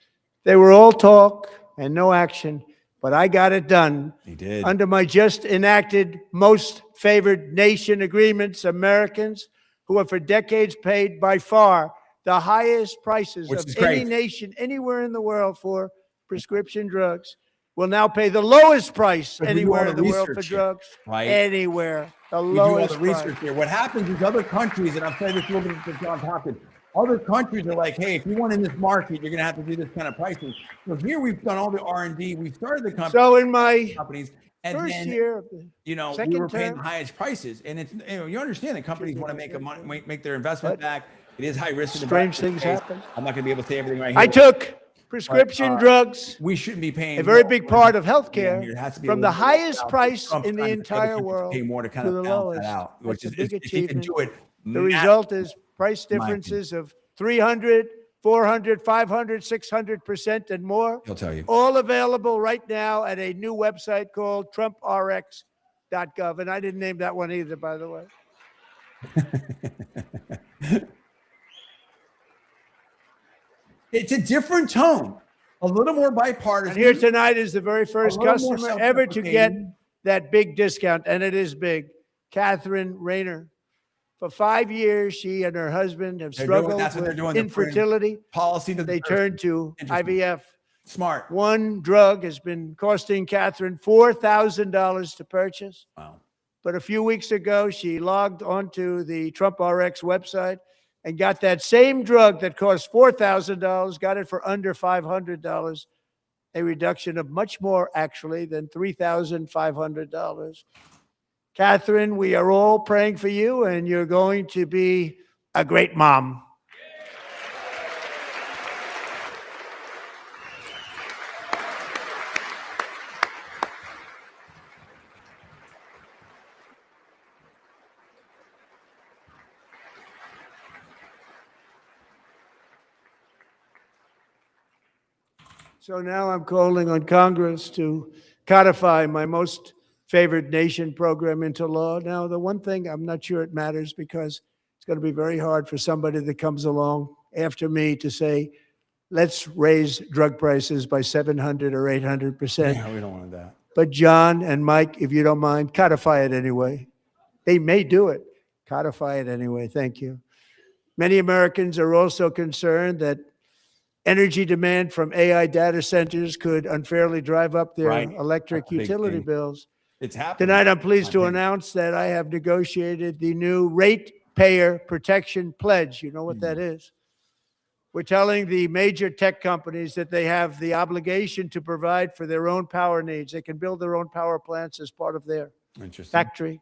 They were all talk and no action. But I got it done. He did. Under my just enacted most favored nation agreements, Americans who have for decades paid by far the highest prices Which of is any great. nation anywhere in the world for prescription drugs will now pay the lowest price Because we do all anywhere the in the world for research here, drugs. right? Anywhere. The We do all lowest the research price. here. What happens is other countries, and I've said this a little bit to John Hopkins, other countries are like, hey, if you want in this market, you're going to have to do this kind of pricing. So here we've done all the R&D. We've started the company, So in my companies. And first then, year of the you know, we second were paying term, the highest prices. And it's, you know, you understand that companies want to make their investment But back. It is high risk. in the strange investment things case. happen. I'm not going to be able to say everything right here. I took prescription But, drugs, we shouldn't be paying a very more. big part of Yeah, healthcare, it has to be a from the little bit highest about price Trump in the trying to get other entire countries to world pay more to kind to of the balance lowest. that out, which That's is a big if he can do it. The result is price my opinion. differences of 300, 400, 500, 600% and more. He'll tell you. All available right now at a new website called TrumpRx.gov. And I didn't name that one either, by the way. It's a different tone, a little more bipartisan. And here tonight is the very first little more customer ever to get self-deprecating. that big discount, and it is big. Catherine Rayner. For 5 years, she and her husband have They're doing- struggled that's what they're with doing. They're putting infertility. policy to the They person. turned to Interesting. IVF. Smart. One drug has been costing Catherine $4,000 to purchase. Wow. But a few weeks ago, she logged onto the Trump RX website and got that same drug that cost $4,000, got it for under $500, a reduction of much more, actually, than $3,500. Catherine, we are all praying for you, and you're going to be a great mom. So now I'm calling on Congress to codify my most favored nation program into law. Now, the one thing I'm not sure it matters because it's going to be very hard for somebody that comes along after me to say, let's raise drug prices by 700 or 800%. Yeah, we don't want that. But John and Mike, if you don't mind, codify it anyway. They may do it. Codify it anyway. Thank you. Many Americans are also concerned that energy demand from AI data centers could unfairly drive up their Right. electric That's a big utility thing. bills. It's happening. Tonight, I'm pleased I to think. announce that I have negotiated the new Ratepayer Protection Pledge. You know what that is? We're telling the major tech companies that they have the obligation to provide for their own power needs. They can build their own power plants as part of their Interesting. factory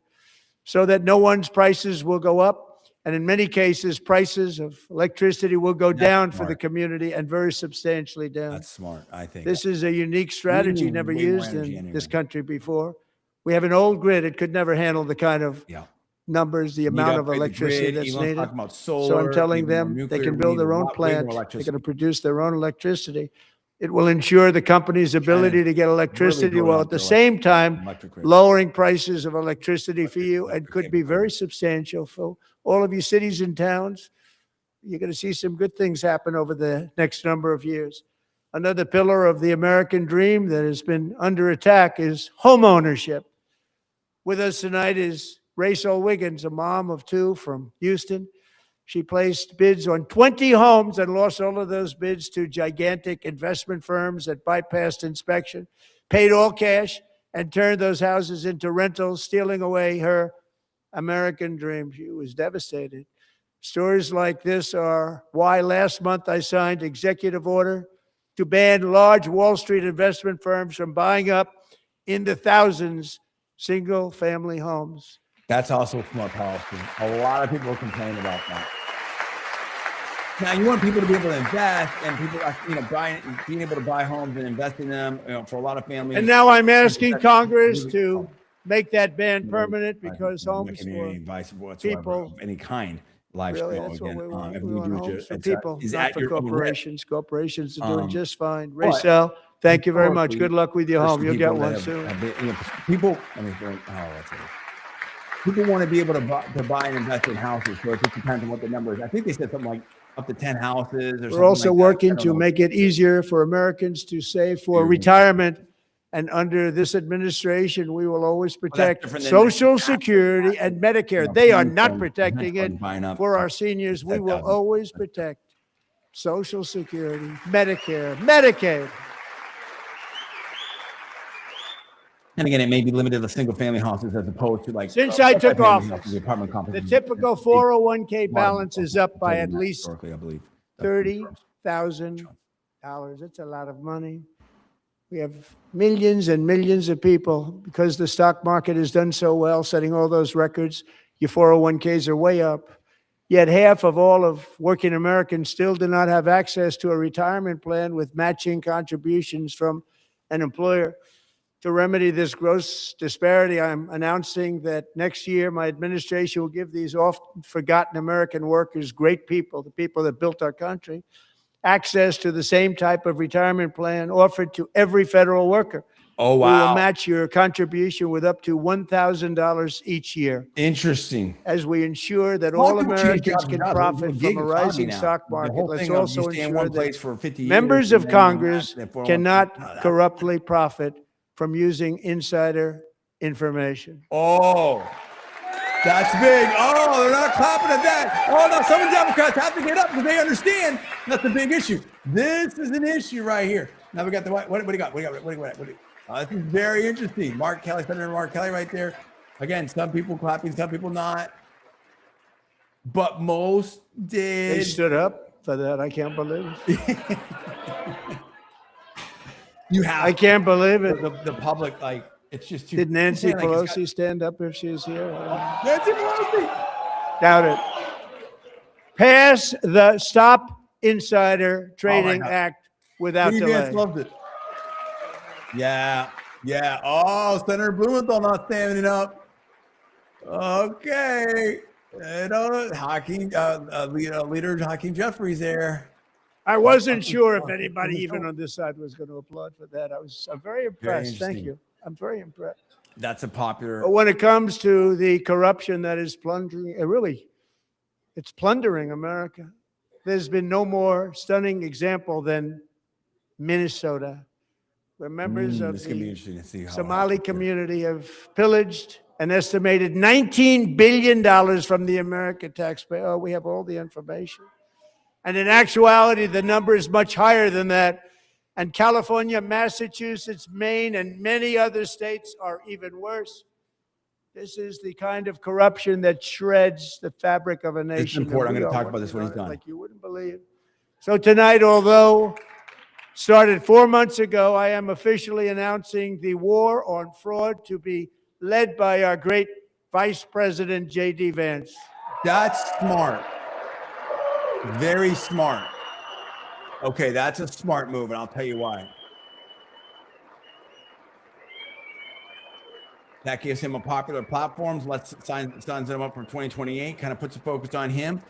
so that no one's prices will go up. And in many cases, prices of electricity will go down for the smart. community and very substantially down. That's smart, I think. This is a unique strategy need never way more used energy in anyway. this country before. We have an old grid. It could never handle the kind of Yeah. numbers, the Need to amount of upgrade the electricity grid. that's Elon's needed. talking about So solar, I'm telling even more them they nuclear. can We build need their a own lot- way more plant. They're electricity. going to produce their own electricity. It will ensure the company's ability to get electricity build while out at the their same time electric grid. lowering prices of electricity for you and electric could be very capability. substantial for all of you cities and towns. You're going to see some good things happen over the next number of years. Another pillar of the American dream that has been under attack is home ownership. With us tonight is Rachel Wiggins, a mom of two from Houston. She placed bids on 20 homes and lost all of those bids to gigantic investment firms that bypassed inspection, paid all cash, and turned those houses into rentals, stealing away her American dream. She was devastated. Stories like this are why last month I signed executive order to ban large Wall Street investment firms from buying up in the thousands single-family homes. That's also smart policy. A lot of people complain about that. Now you want people to be able to invest, and people, being able to buy homes and invest in them. For a lot of families. And now I'm asking Congress to make that ban permanent because homes for people of any kind. Lives really, go that's what again. we want. Everything We want you do is homes for it's, people, is not at for your own risk. corporations. Corporations are doing just fine. but Rachel, thank you very much. historically, Good luck with your home. especially You'll get people one that soon. have been, people. People want to be able to buy and invest in houses. So it just depends on what the number is. I think they said something like up to 10 houses or something. We're also like that. working I don't to know. make it easier for Americans to save for retirement. And under this administration, we will always protect different than Social Security and Medicare. They are not from protecting it buying up for our seniors. We will 10,000. always protect Social Security, Medicare, Medicaid. And again, it may be limited to single-family houses as opposed to like. Since I took multi-family office, houses, apartment The complexes. typical 401k balance is up by at Historically, least I believe. $30,000. It's a lot of money. We have millions and millions of people, because the stock market has done so well, setting all those records. Your 401ks are way up. Yet half of all of working Americans still do not have access to a retirement plan with matching contributions from an employer. To remedy this gross disparity, I'm announcing that next year my administration will give these often forgotten American workers, great people, the people that built our country, access to the same type of retirement plan offered to every federal worker. Oh, We will wow. match your contribution with up to $1,000 each year Interesting. as we ensure that Well, all people change Americans jobs and can jobs. We're profit doing from gig a economy rising now. stock The market. whole Let's thing of also you stay in ensure one place that for 50 years. members and of then you're not Congress there for a long cannot time. corruptly profit from using insider information. Oh, that's big. Oh, they're not clapping at that. Oh, no, some of the Democrats have to get up because they understand that's a big issue. This is an issue right here. Now we got the, what do you got? What do you got? This is very interesting. Mark Kelly, Senator Mark Kelly right there. Again, some people clapping, some people not. But most They did. stood up for that. I can't believe it. You have I can't believe it. the public, like, it's just too. Did Nancy like, it's Pelosi stand up if she was here? got- Nancy Pelosi. Doubt it. Pass the Stop Insider Trading God. Act without Lee delay. Vance loved it. Yeah. Oh, Senator Blumenthal not standing up. Okay. Leader Hakeem Jeffries there. I wasn't sure if anybody even on this side was going to applaud for that. I'm very impressed. Thank interesting. you. I'm very impressed. That's a popular. But when it comes to the corruption that is plundering, it's plundering America. there's been no more stunning example than Minnesota, where members of This is gonna be the interesting to see how it Somali happens here. community have pillaged an estimated $19 billion from the American taxpayer. Oh, we have all the information. And in actuality, the number is much higher than that. And California, Massachusetts, Maine, and many other states are even worse. This is the kind of corruption that shreds the fabric of a nation. It's important. I'm And we going to are talk about this when he's working on it done. like you wouldn't believe. So tonight, although started 4 months ago, I am officially announcing the war on fraud to be led by our great Vice President, J.D. Vance. That's smart. Very smart. Okay, that's a smart move, and I'll tell you why. That gives him a popular platform, signs him up for 2028, kind of puts a focus on him,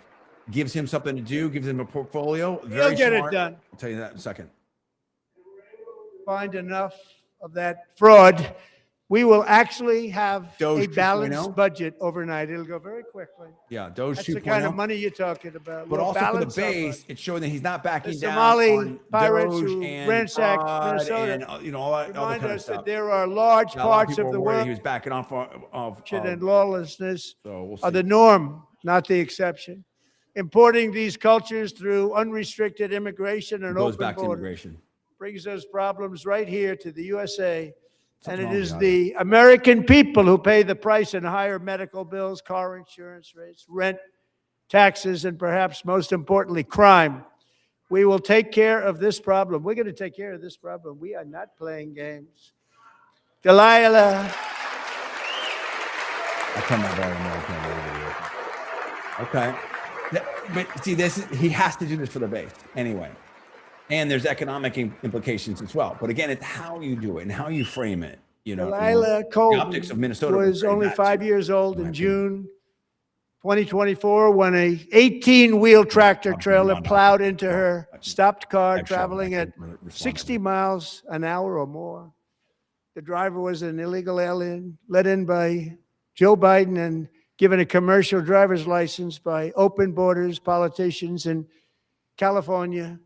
gives him something to do, gives him a portfolio. Very He'll get smart. it done. I'll tell you that in a second. Find enough of that fraud, we will actually have Doge a balanced 2.0. budget overnight. It'll go very quickly. Yeah, Doge That's 2.0. the kind of money you're talking about. But We'll also for the balance our base, budget. it's showing that he's not backing The down Somali on pirates Doge who and ransacked fraud Minnesota and all that other remind kind of us stuff. that there are large Now, a lot of parts people of the were worried world he was backing off and lawlessness so we'll are see. the norm, not the exception. Importing these cultures through unrestricted immigration and It goes open back to borders immigration. brings us problems right here to the USA. Something And it wrong is with the American people who pay the price in higher medical bills, car insurance rates, rent, taxes, and perhaps most importantly, crime. We will take care of this problem. We're going to take care of this problem. We are not playing games. Delilah. I'll turn my volume down. I can't believe it. Okay. But see, he has to do this for the base anyway. And there's economic implications as well. But again, it's how you do it and how you frame it. Delilah the Colton optics of Minnesota was portray only that 5 too, years old in my in opinion. June 2024 when a 18-wheel tractor Obviously, trailer not plowed optics. into No, her I can- stopped car I've shown traveling that. I at can respond to 60 that. miles an hour or more. The driver was an illegal alien let in by Joe Biden and given a commercial driver's license by open borders politicians in California.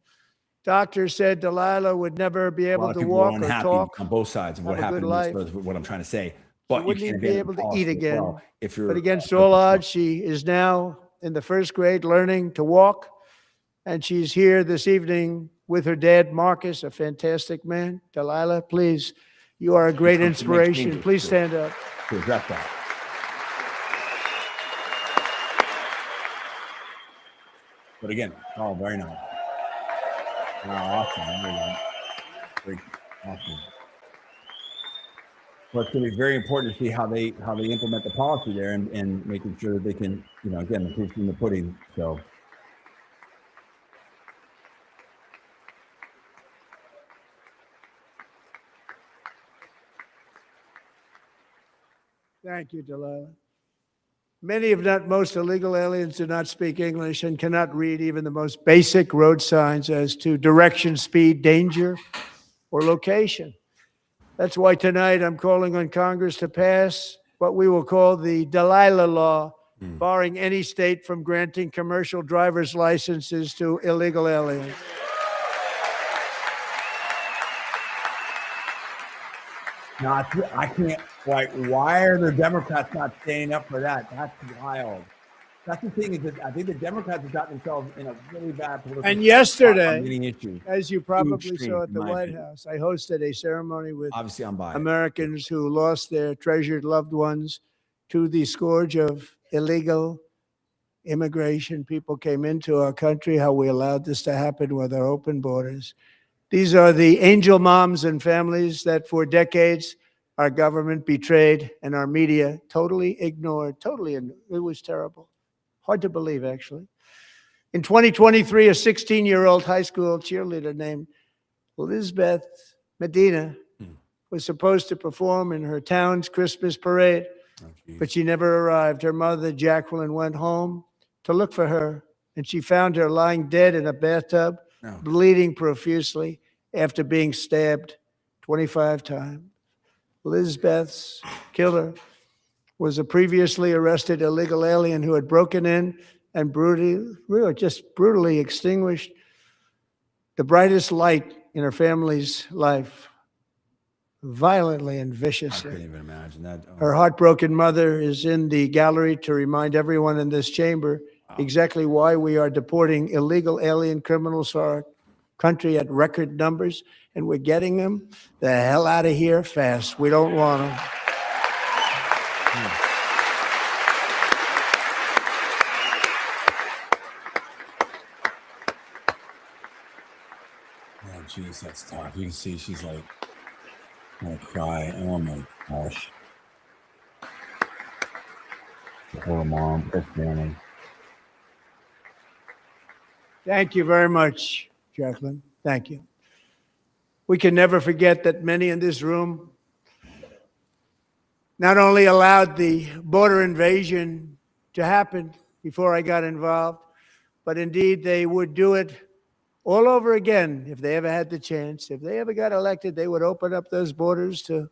Doctors said Delilah would never be A lot able of to people are walk or unhappy talk. on both sides of what have a happened good in life. Minnesota, is what I'm trying to say. She But you wouldn't can't even be abandon able to policy eat as again. well if you're But against all odds, she is now in the first grade learning to walk. And she's here this evening with her dad, Marcus, a fantastic man. Delilah, please, you are a great comes to make inspiration. changes, Please too. stand up. to address that. But again, oh, very nice. Wow, awesome. There you go. Great. Awesome. Well, it's going to be very important to see how they implement the policy there and making sure that they can, again, the proof in the pudding. So. Thank you, Delilah. Many, if not most, illegal aliens do not speak English and cannot read even the most basic road signs as to direction, speed, danger, or location. That's why tonight I'm calling on Congress to pass what we will call the Delilah Law, barring any state from granting commercial driver's licenses to illegal aliens. No, I can't. Why are the Democrats not standing up for that? That's wild. That's the thing, is that I think the Democrats have gotten themselves in a really bad political And spot yesterday, on many issues. as you probably extreme, saw at in the my White opinion. House, I hosted a ceremony with Obviously, I'm biased. Americans who lost their treasured loved ones to the scourge of illegal immigration. People came into our country, how we allowed this to happen with our open borders. These are the angel moms and families that for decades our government betrayed and our media totally ignored. It was terrible. Hard to believe, actually. In 2023, a 16-year-old high school cheerleader named Elizabeth Medina was supposed to perform in her town's Christmas parade, but she never arrived. Her mother, Jacqueline, went home to look for her, and she found her lying dead in a bathtub, bleeding profusely after being stabbed 25 times. Elizabeth's killer was a previously arrested illegal alien who had broken in and really just brutally extinguished the brightest light in her family's life, violently and I viciously. couldn't even imagine that. Oh, Her heartbroken mother is in the gallery to remind everyone in this chamber exactly why we are deporting illegal alien criminals to our country at record numbers, and we're getting them the hell out of here fast. We don't want them. oh, geez, that's tough. You can see she's like gonna cry. Oh my gosh. Poor mom, poor family. Thank you very much, Jacqueline. Thank you. We can never forget that many in this room not only allowed the border invasion to happen before I got involved, but indeed they would do it all over again if they ever had the chance. If they ever got elected, they would open up those borders to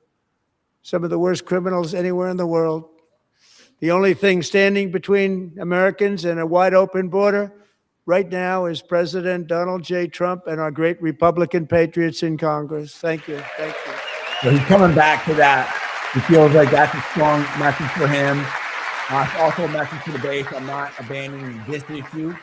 some of the worst criminals anywhere in the world. The only thing standing between Americans and a wide open border right now is President Donald J. Trump and our great Republican patriots in Congress. Thank you. Thank you. So he's coming back to that. He feels like that's a strong message for him. It's also a message to the base. I'm not abandoning this issue.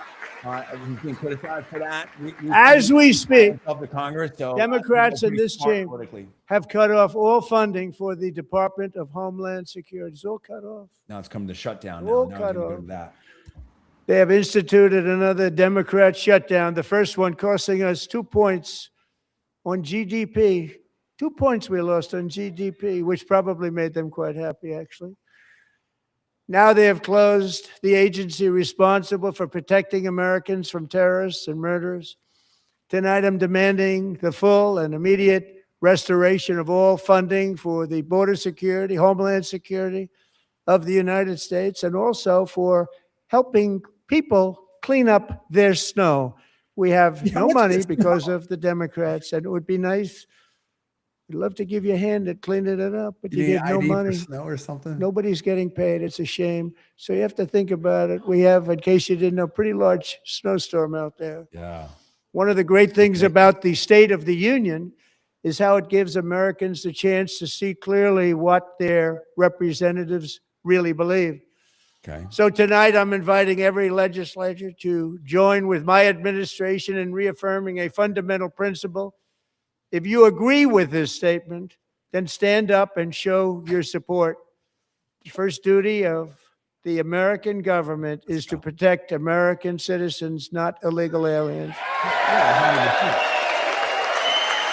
He's being criticized for that. As we speak, of the Congress, so Democrats in this chamber politically. have cut off all funding for the Department of Homeland Security. It's all cut off. Now it's coming to shutdown. Now, All now cut it's gonna go off. to that. They have instituted another Democrat shutdown, the first one costing us 2 points on GDP. 2 points we lost on GDP, which probably made them quite happy, actually. Now they have closed the agency responsible for protecting Americans from terrorists and murderers. Tonight, I'm demanding the full and immediate restoration of all funding for the border security, homeland security of the United States, and also for helping people clean up their snow. We have no money because of the Democrats, and it would be nice. We'd love to give you a hand at cleaning it up, but you need give no ID for money. snow or something? Nobody's getting paid. It's a shame. So you have to think about it. We have, in case you didn't know, a pretty large snowstorm out there. Yeah. One of the great things about the State of the Union is how it gives Americans the chance to see clearly what their representatives really believe. Okay. So tonight, I'm inviting every legislator to join with my administration in reaffirming a fundamental principle. If you agree with this statement, then stand up and show your support. The first duty of the American government is to protect American citizens, not illegal aliens. Yeah,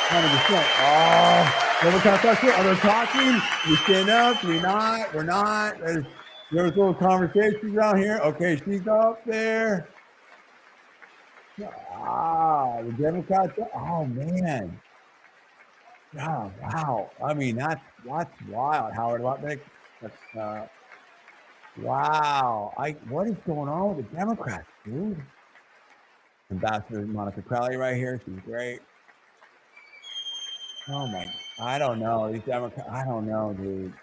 100%. 100%. Oh, are they talking? We stand up? We not? We're not? There's little conversations around here. Okay, she's up there. The Democrats. Oh man. Oh, wow. I mean, that's wild, Howard Lutnick. That's wow. What is going on with the Democrats, dude? Ambassador Monica Crowley right here. She's great. Oh my, I don't know. These Democrats, I don't know, dude.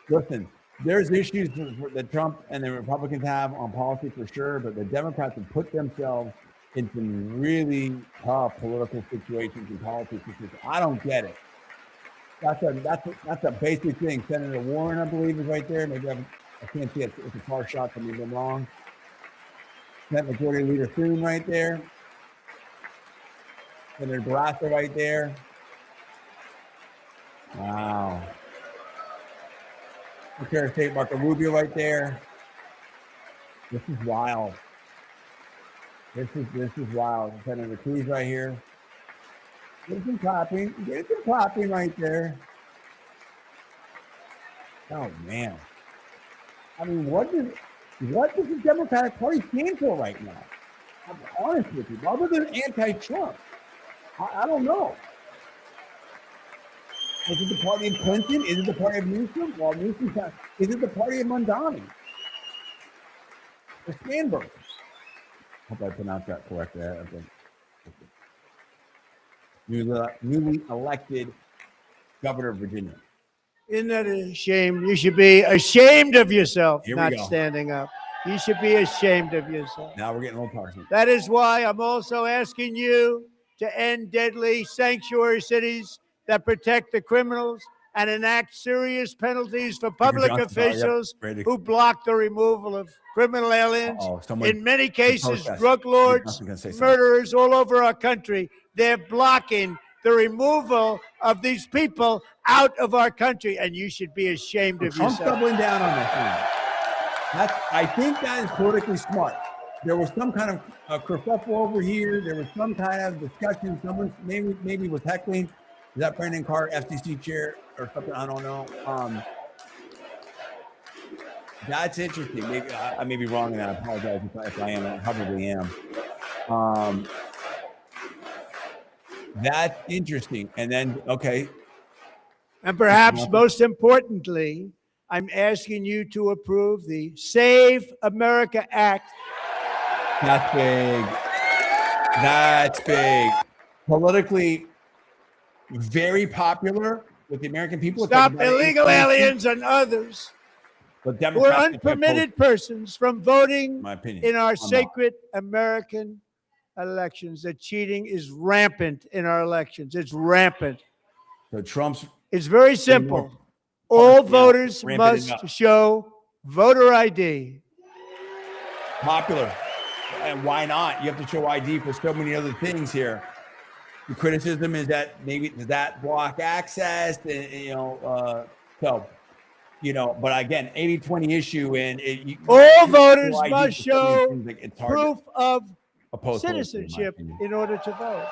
Listen, there's issues that Trump and the Republicans have on policy for sure, but the Democrats have put themselves in some really tough political situations and politics. I don't get it. That's a basic thing. Senator Warren, I believe, is right there. Maybe I can't see it. It's a far shot from me, if I'm wrong. Senate Majority Leader Thune right there. Senator Barrasso right there. Wow. Secretary of State Marco Rubio right there. This is wild. This is wild. Senator Cruz right here. Get some clapping right there. Oh man. I mean, what does the Democratic Party stand for right now? I'm honest with you. Other than anti-Trump, I don't know. Is it the party of Clinton? Is it the party of Newsom? Well, Newsom. Is it the party of Mondani? Or Sandberg? Hope I pronounced that correctly. Newly elected governor of Virginia. Isn't that a shame? You should be ashamed of yourself, Here we not go. standing up. You should be ashamed of yourself. Now we're getting a little partial. That is why I'm also asking you to end deadly sanctuary cities that protect the criminals and enact serious penalties for public Johnson, officials ready. who block the removal of criminal aliens. In many cases, protest. drug lords, Johnson gonna say something. murderers all over our country, they're blocking the removal of these people out of our country, and you should be ashamed of Trump's yourself. doubling down on this now. I think that is politically smart. There was some kind of kerfuffle over here. There was some kind of discussion. Someone maybe was heckling. Is that Brandon Carr, FCC chair or something? I don't know. That's interesting. Maybe I may be wrong, and I apologize if I am. I probably am. That's interesting. And then, okay. And perhaps most importantly, I'm asking you to approve the Save America Act. That's big. That's big. Politically very popular with the American people. Stop illegal aliens and others but who are unpermitted persons from voting my opinion, in our sacred American elections. The cheating is rampant in our elections. It's rampant. So Trump's. It's very simple. All voters must show voter ID. Popular. And why not? You have to show ID for so many other things here. The criticism is that maybe does that block access, and, but again, 80-20 issue, and all voters must show proof of citizenship in order to vote.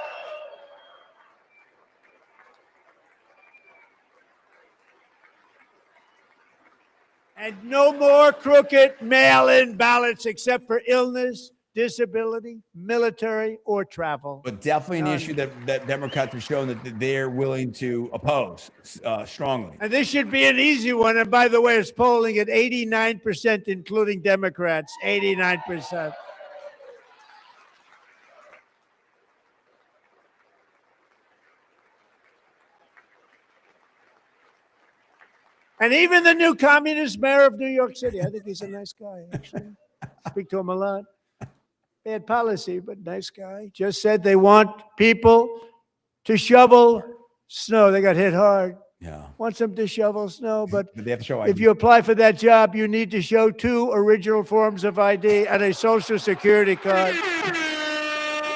And no more crooked mail-in ballots except for illness, disability, military, or travel. But definitely an issue that Democrats have shown that they're willing to oppose strongly. And this should be an easy one. And by the way, it's polling at 89%, including Democrats, 89%. And even the new communist mayor of New York City, I think he's a nice guy, actually. Speak to him a lot. Bad policy, but nice guy. Just said they want people to shovel snow. They got hit hard. Yeah. Wants them to shovel snow, but they have to show ID. If you apply for that job, you need to show 2 original forms of ID and a Social Security card.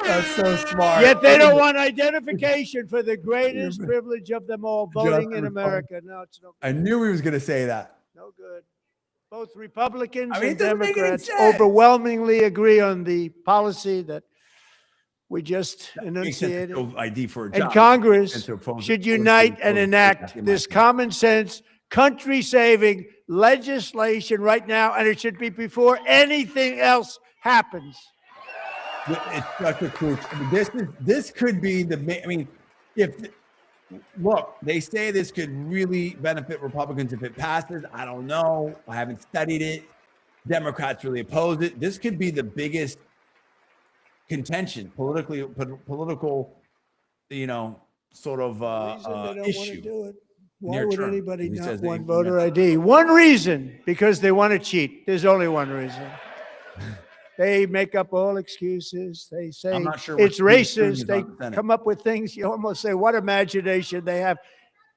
That's so smart. Yet they don't want identification for the greatest privilege of them all, voting in America. No, it's no good. I knew he was going to say that. No good. Both Republicans and Democrats overwhelmingly agree on the policy that we just enunciated. ID for a job. And Congress should unite and enact this common sense, country-saving legislation right now, and it should be before anything else happens. It's such a crucial. This could be look, they say this could really benefit Republicans if it passes. I don't know. I haven't studied it. Democrats really oppose it. This could be the biggest contention, political, sort of issue. Do it. Why would anybody not want voter ID? One reason, because they want to cheat. There's only one reason. They make up all excuses. They say it's racist. They come up with things. You almost say, what imagination they have.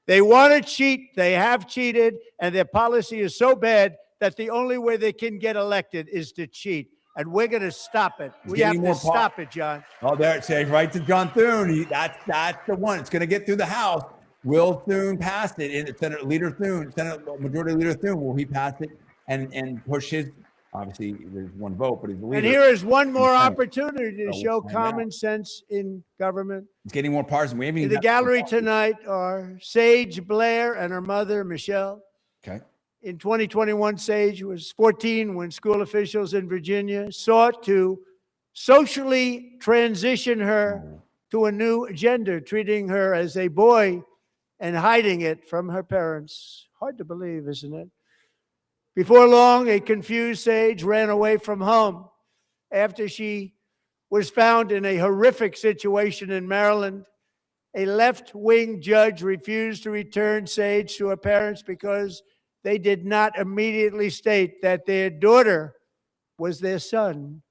They want to cheat. They have cheated. And their policy is so bad that the only way they can get elected is to cheat. And we're going to stop it. We have to stop it, John. Oh, there it says right to John Thune. That's the one. It's going to get through the House. Will Thune pass it? And Senate Majority Leader Thune, will he pass it and push his? Obviously, there's one vote, but he's the leader. And here is one more opportunity to show common sense in government. It's getting more partisan. In the gallery tonight are Sage Blair and her mother, Michelle. Okay. In 2021, Sage was 14 when school officials in Virginia sought to socially transition her to a new gender, treating her as a boy and hiding it from her parents. Hard to believe, isn't it? Before long, a confused Sage ran away from home after she was found in a horrific situation in Maryland. A left-wing judge refused to return Sage to her parents because they did not immediately state that their daughter was their son.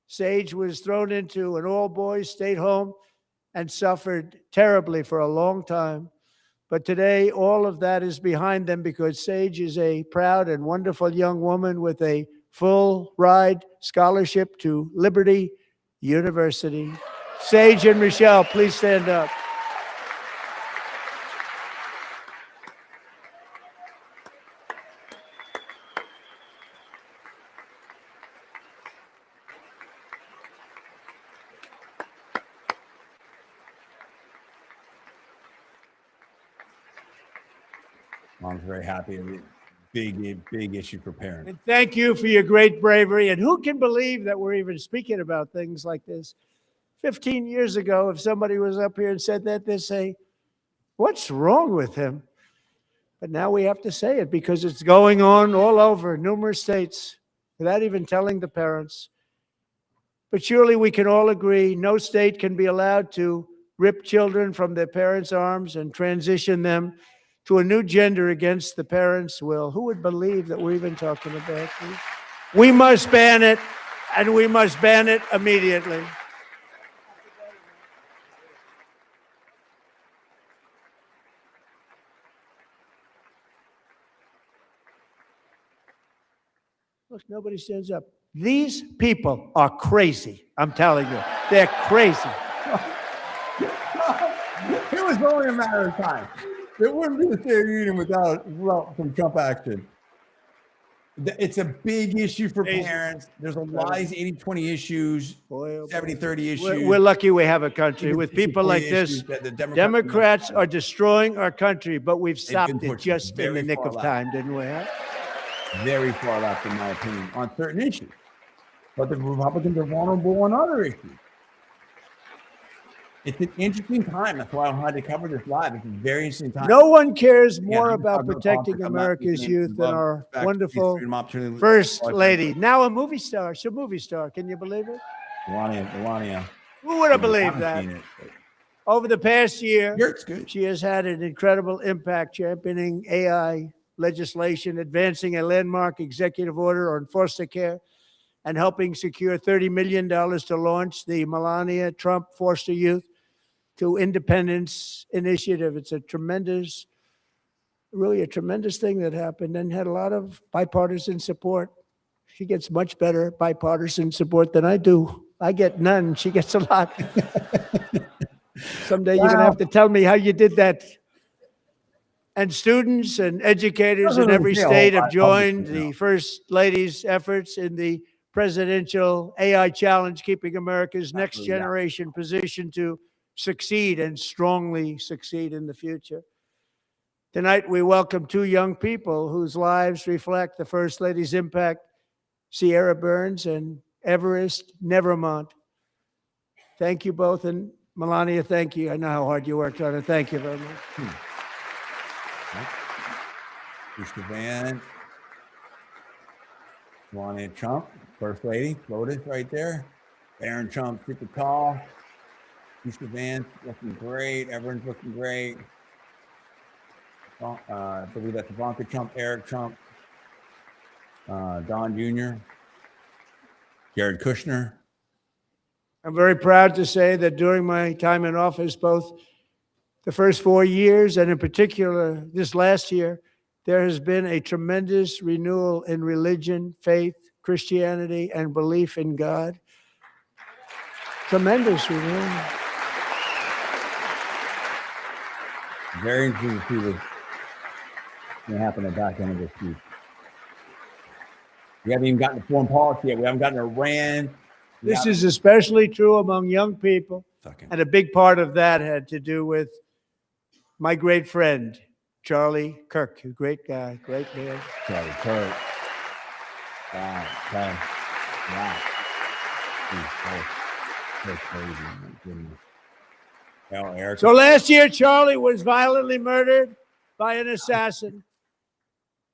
Sage was thrown into an all-boys state home and suffered terribly for a long time. But today, all of that is behind them because Sage is a proud and wonderful young woman with a full ride scholarship to Liberty University. Sage and Michelle, please stand up. Mom's very happy. Big issue for parents. And thank you for your great bravery. And who can believe that we're even speaking about things like this? 15 years ago, if somebody was up here and said that, they'd say, what's wrong with him? But now we have to say it because it's going on all over numerous states without even telling the parents. But surely we can all agree no state can be allowed to rip children from their parents' arms and transition them to a new gender against the parents' will. Who would believe that we're even talking about this? We must ban it, and we must ban it immediately. Look, nobody stands up. These people are crazy. I'm telling you, they're crazy. It was only a matter of time. It wouldn't be the State of the Union without some Trump action. It's a big issue for parents. There's a lot of these 80-20 issues, 70-30 issues. We're lucky we have a country with people like this. The Democrats are destroying our country, but we've stopped it just in the nick of time, didn't we? Huh? Very far left, in my opinion, on certain issues. But the Republicans are vulnerable on other issues. It's an interesting time. That's why I wanted to cover this live. It's a very interesting time. No one cares more about protecting America's youth than our wonderful First Lady. Now a movie star. She's a movie star. Can you believe it? Melania. Who would have believed that? Over the past year, good. She has had an incredible impact championing AI legislation, advancing a landmark executive order on foster care, and helping secure $30 million to launch the Melania Trump Foster Youth to Independence Initiative. It's a tremendous, really a tremendous thing that happened and had a lot of bipartisan support. She gets much better bipartisan support than I do. I get none. She gets a lot. Someday you're going to have to tell me how you did that. And students and educators in every state have joined the First Lady's efforts in the presidential AI challenge, keeping America's next generation positioned to succeed and strongly succeed in the future. Tonight, we welcome two young people whose lives reflect the First Lady's impact, Sierra Burns and Everest Nevermont. Thank you both. And Melania, thank you. I know how hard you worked on it. Thank you very much. Mr. Van, Melania Trump, First Lady, Lotus right there. Barron Trump, super tall. Mr. Van looking great. Everyone's looking great. I believe that's Ivanka Trump, Eric Trump, Don Jr., Jared Kushner. I'm very proud to say that during my time in office, both the first 4 years and in particular this last year, there has been a tremendous renewal in religion, faith, Christianity, and belief in God. Tremendous renewal. Very interesting to see what's going to happen at the back end of this week. We haven't even gotten to foreign policy yet. We haven't gotten to Iran. This is especially true among young people. And a big part of that had to do with my great friend, Charlie Kirk, a great guy, great man. Charlie Kirk. Wow. Okay. Wow. That's crazy. My goodness. Hell, Eric. So last year, Charlie was violently murdered by an assassin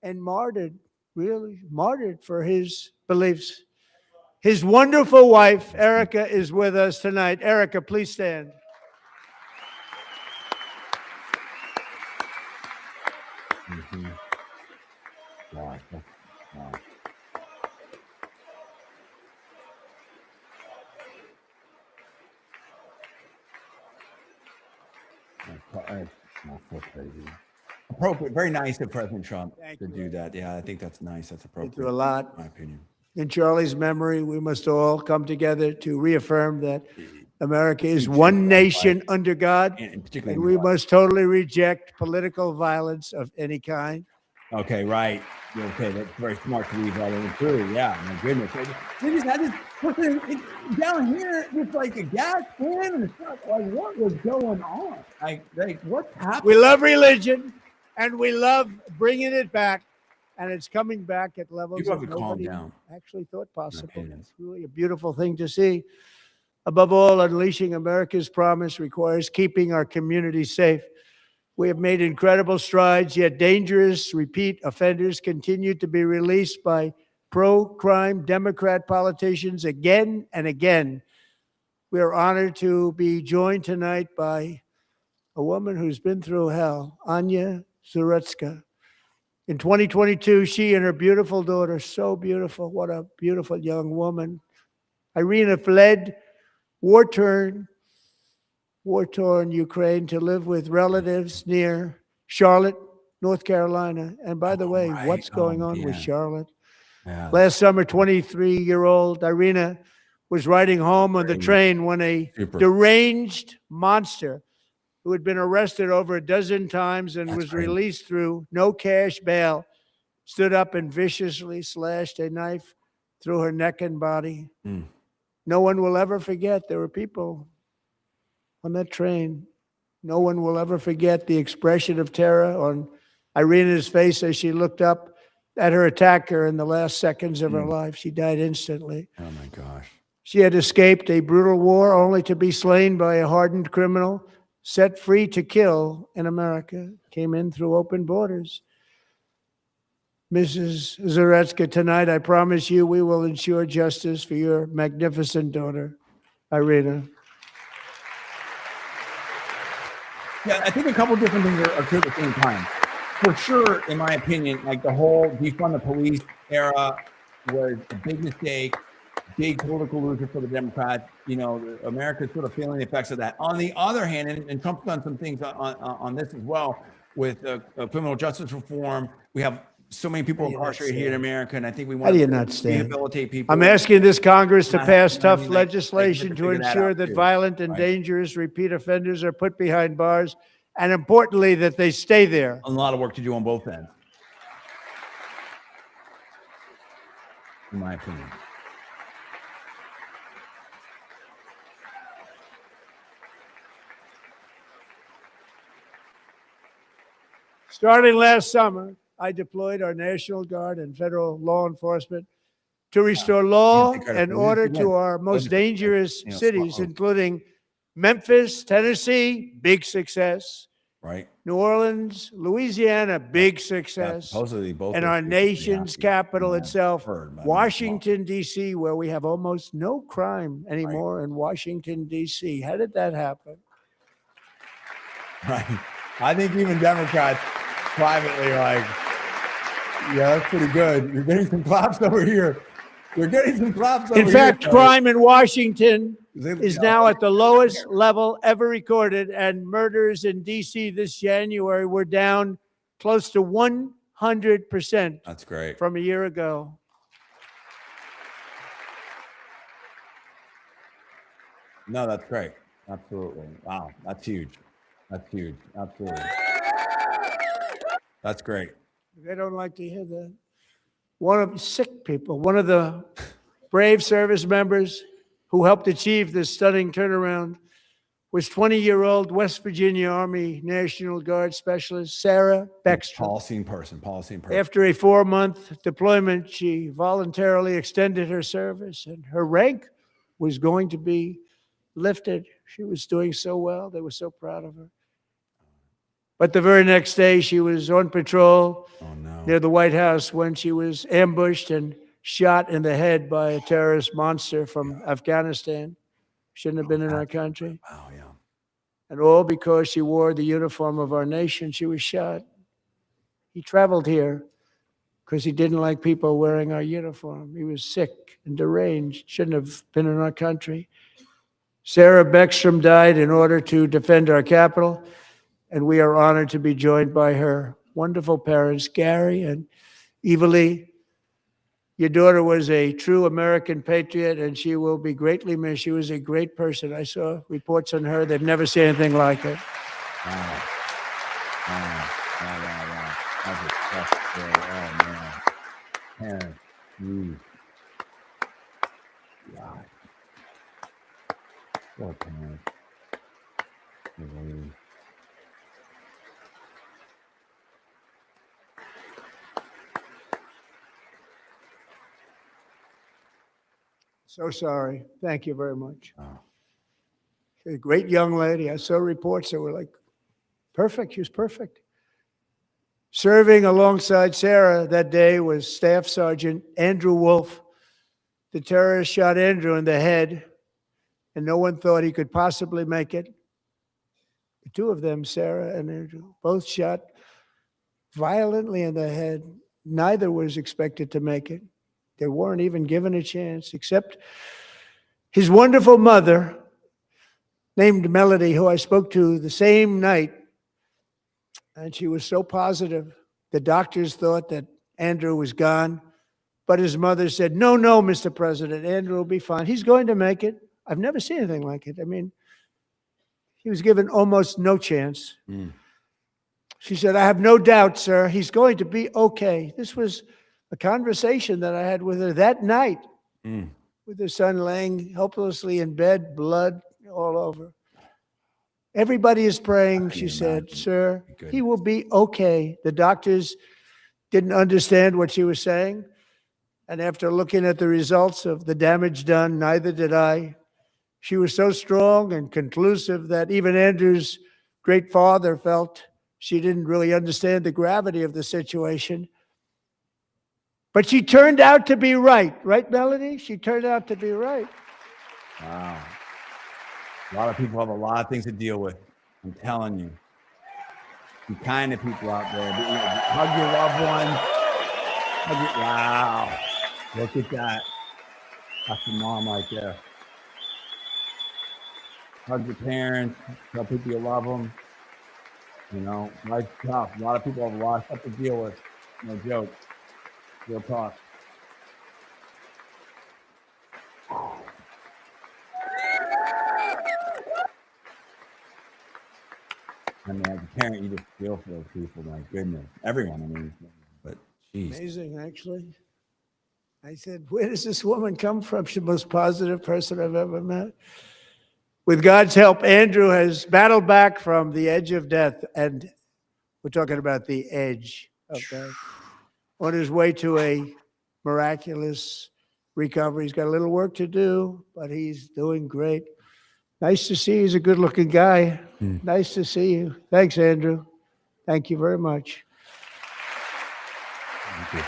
and martyred, really martyred for his beliefs. His wonderful wife, Erica, is with us tonight. Erica, please stand. Mm-hmm. Wow. Wow. not so crazy. Appropriate. Very nice of President Trump Thank to you. do that. Yeah, I think that's nice. That's Been appropriate. through a lot. In my opinion. In Charlie's memory, we must all come together to reaffirm that America is Huge one thing, nation under God, and particularly and in we blood. must totally reject political violence of any kind. Okay, right. Okay, that's very smart to leave that in too. Yeah, my goodness. They just had this person down here with like a gas can and stuff. Like, what was going on? Like what's happening? We love religion, and we love bringing it back, and it's coming back at levels You have that to calm nobody down. actually thought possible. opinion. It's really a beautiful thing to see. Above all, unleashing America's promise requires keeping our communities safe. We have made incredible strides, yet dangerous repeat offenders continue to be released by pro-crime Democrat politicians again and again. We are honored to be joined tonight by a woman who's been through hell, Anya Zuretska. In 2022, she and her beautiful daughter, so beautiful, what a beautiful young woman, Irina, fled war-torn Ukraine to live with relatives near Charlotte, North Carolina. And by the way, right. what's going on with man. Charlotte? Yeah. Last summer, 23-year-old Irina was riding home on the train when a Super. deranged monster who had been arrested over a dozen times and That's was crazy. released through no cash bail stood up and viciously slashed a knife through her neck and body. No one will ever forget. There were people on that train. No one will ever forget the expression of terror on Irina's face as she looked up at her attacker in the last seconds of her life. She died instantly. Oh my gosh. She had escaped a brutal war only to be slain by a hardened criminal, set free to kill in America. Came in through open borders. Mrs. Zuretska, tonight I promise you we will ensure justice for your magnificent daughter, Irina. Yeah, I think a couple different things are true at the same time. For sure, in my opinion, like the whole defund the police era was a big mistake, big political loser for the Democrats. You know, America's sort of feeling the effects of that. On the other hand, and Trump's done some things on this as well with criminal justice reform. We have so many people incarcerated here in America, and I think we want to rehabilitate people. I'm asking this Congress to pass tough like, legislation to ensure that violent and dangerous repeat offenders are put behind bars, and importantly, that they stay there. A lot of work to do on both ends, in my opinion. Starting last summer, I deployed our National Guard and federal law enforcement to restore law and order to our most dangerous cities, including Memphis, Tennessee, big success. Right. New Orleans, Louisiana, big success. Supposedly both. And our nation's capital itself, Washington, D.C., where we have almost no crime anymore in Washington, D.C. How did that happen? Right. I think even Democrats privately are like, yeah, that's pretty good. You're getting some claps over here. You're getting some claps over here. In fact, crime in Washington is now at the lowest level ever recorded, and murders in D.C. this January were down close to 100%. That's great. From a year ago. No, that's great. Absolutely. Wow, that's huge. That's huge. Absolutely. That's great. They don't like to hear that. One of the brave service members who helped achieve this stunning turnaround was 20-year-old West Virginia Army National Guard specialist Sarah Beckstrom. Policy in person. After a 4-month deployment, she voluntarily extended her service, and her rank was going to be lifted. She was doing so well. They were so proud of her. But the very next day, she was on patrol near the White House when she was ambushed and shot in the head by a terrorist monster from Afghanistan. Shouldn't have been in our country. Wow, yeah. And all because she wore the uniform of our nation. She was shot. He traveled here because he didn't like people wearing our uniform. He was sick and deranged. Shouldn't have been in our country. Sarah Beckstrom died in order to defend our capital. and we are honored to be joined by her wonderful parents, Gary and Eva Lee. Your daughter was a true American patriot, and she will be greatly missed. She was a great person. I saw reports on her. They've never seen anything like her. Wow. Wow. Wow. Wow. Wow. That's a tough story. Oh, man. Parents. Jeez. God. Poor parents. Really. So sorry. Thank you very much. Oh. A great young lady. I saw reports that were like, perfect. She was perfect. Serving alongside Sarah that day was Staff Sergeant Andrew Wolf. The terrorist shot Andrew in the head, and no one thought he could possibly make it. The two of them, Sarah and Andrew, both shot violently in the head. Neither was expected to make it. They weren't even given a chance, except his wonderful mother, named Melody, who I spoke to the same night. And she was so positive. The doctors thought that Andrew was gone, but his mother said, no, Mr. President, Andrew will be fine. He's going to make it. I've never seen anything like it. I mean, he was given almost no chance. Mm. She said, I have no doubt, sir, he's going to be okay. This was a conversation that I had with her that night, with her son laying helplessly in bed, blood all over. Everybody is praying, she said, sir, he will be okay. The doctors didn't understand what she was saying. And after looking at the results of the damage done, neither did I. She was so strong and conclusive that even Andrew's great father felt she didn't really understand the gravity of the situation. But she turned out to be right. Right, Melody? She turned out to be right. Wow. A lot of people have a lot of things to deal with. I'm telling you. Be kind to people out there. Hug your loved ones. Wow. Look at that. That's your mom right there. Hug your parents. Tell people you love them. You know, life's tough. A lot of people have a lot of stuff to deal with. No joke. Real talk. I mean, as a parent, you just feel for those people. My goodness. Everyone, I mean. But, geez. Amazing, actually. I said, where does this woman come from? She's the most positive person I've ever met. With God's help, Andrew has battled back from the edge of death. And we're talking about the edge of death. On his way to a miraculous recovery. He's got a little work to do, but he's doing great. Nice to see you. He's a good-looking guy. Nice to see you. Thanks, Andrew. Thank you very much. Thank you.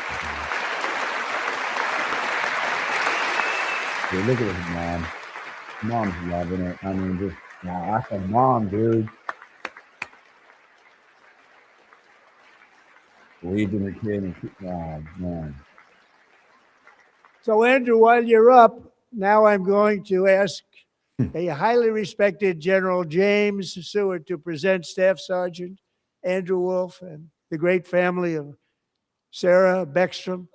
Hey, look at his mom. Mom's loving it. I mean, just, wow, that's a mom, dude. Believed in her kid. And, oh, man. So, Andrew, while you're up, now I'm going to ask a highly respected General James Seward to present Staff Sergeant Andrew Wolf and the great family of Sarah Beckstrom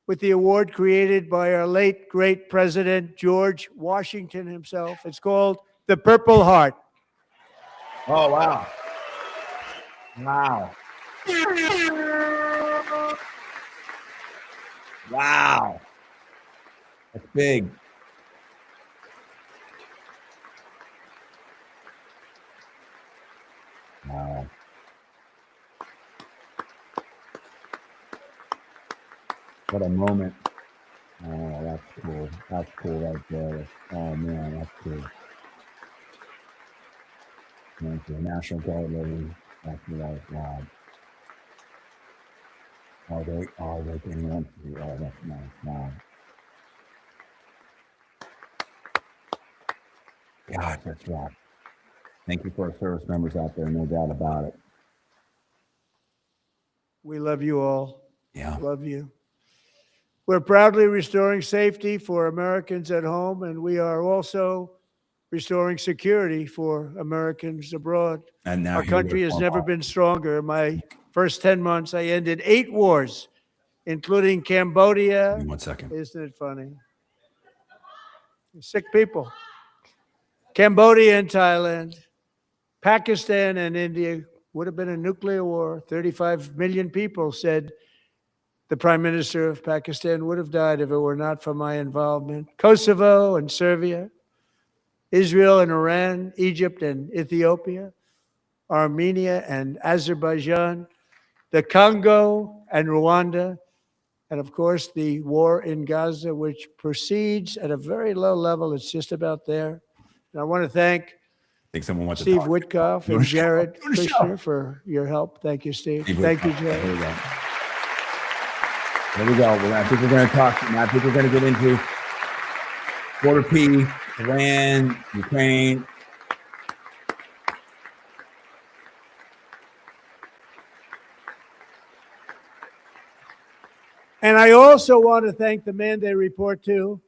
with the award created by our late, great President George Washington himself. It's called the Purple Heart. Oh, wow. Wow. Wow. That's big. Wow. What a moment. Oh, that's cool. That's cool right there. Oh, man, that's cool. Thank you. National Guard lady. That's right. Wow. Oh, they can want to. Oh, that's nice. Wow. God, that's right. Thank you for our service members out there, no doubt about it. We love you all. Yeah. Love you. We're proudly restoring safety for Americans at home, and we are also restoring security for Americans abroad. And now Our here we country are. has never been stronger. In my first 10 months, I ended 8 wars, including Cambodia. Give me 1 second. Isn't it funny? Sick people. Cambodia and Thailand, Pakistan and India would have been a nuclear war. 35 million people, said the Prime Minister of Pakistan, would have died if it were not for my involvement. Kosovo and Serbia, Israel and Iran, Egypt and Ethiopia, Armenia and Azerbaijan, the Congo and Rwanda, and of course the war in Gaza, which proceeds at a very low level. It's just about there. And I want to thank I think someone wants Steve to talk. Witkoff Doing and a show. Jared Doing a show. Kushner for your help. Thank you, Steve. Steve Thank you, Witkoff. Jared. Here we go. There we go. I think we're going to talk. I think we're going to get into border P, Iran, Ukraine. And I also want to thank the man they report to,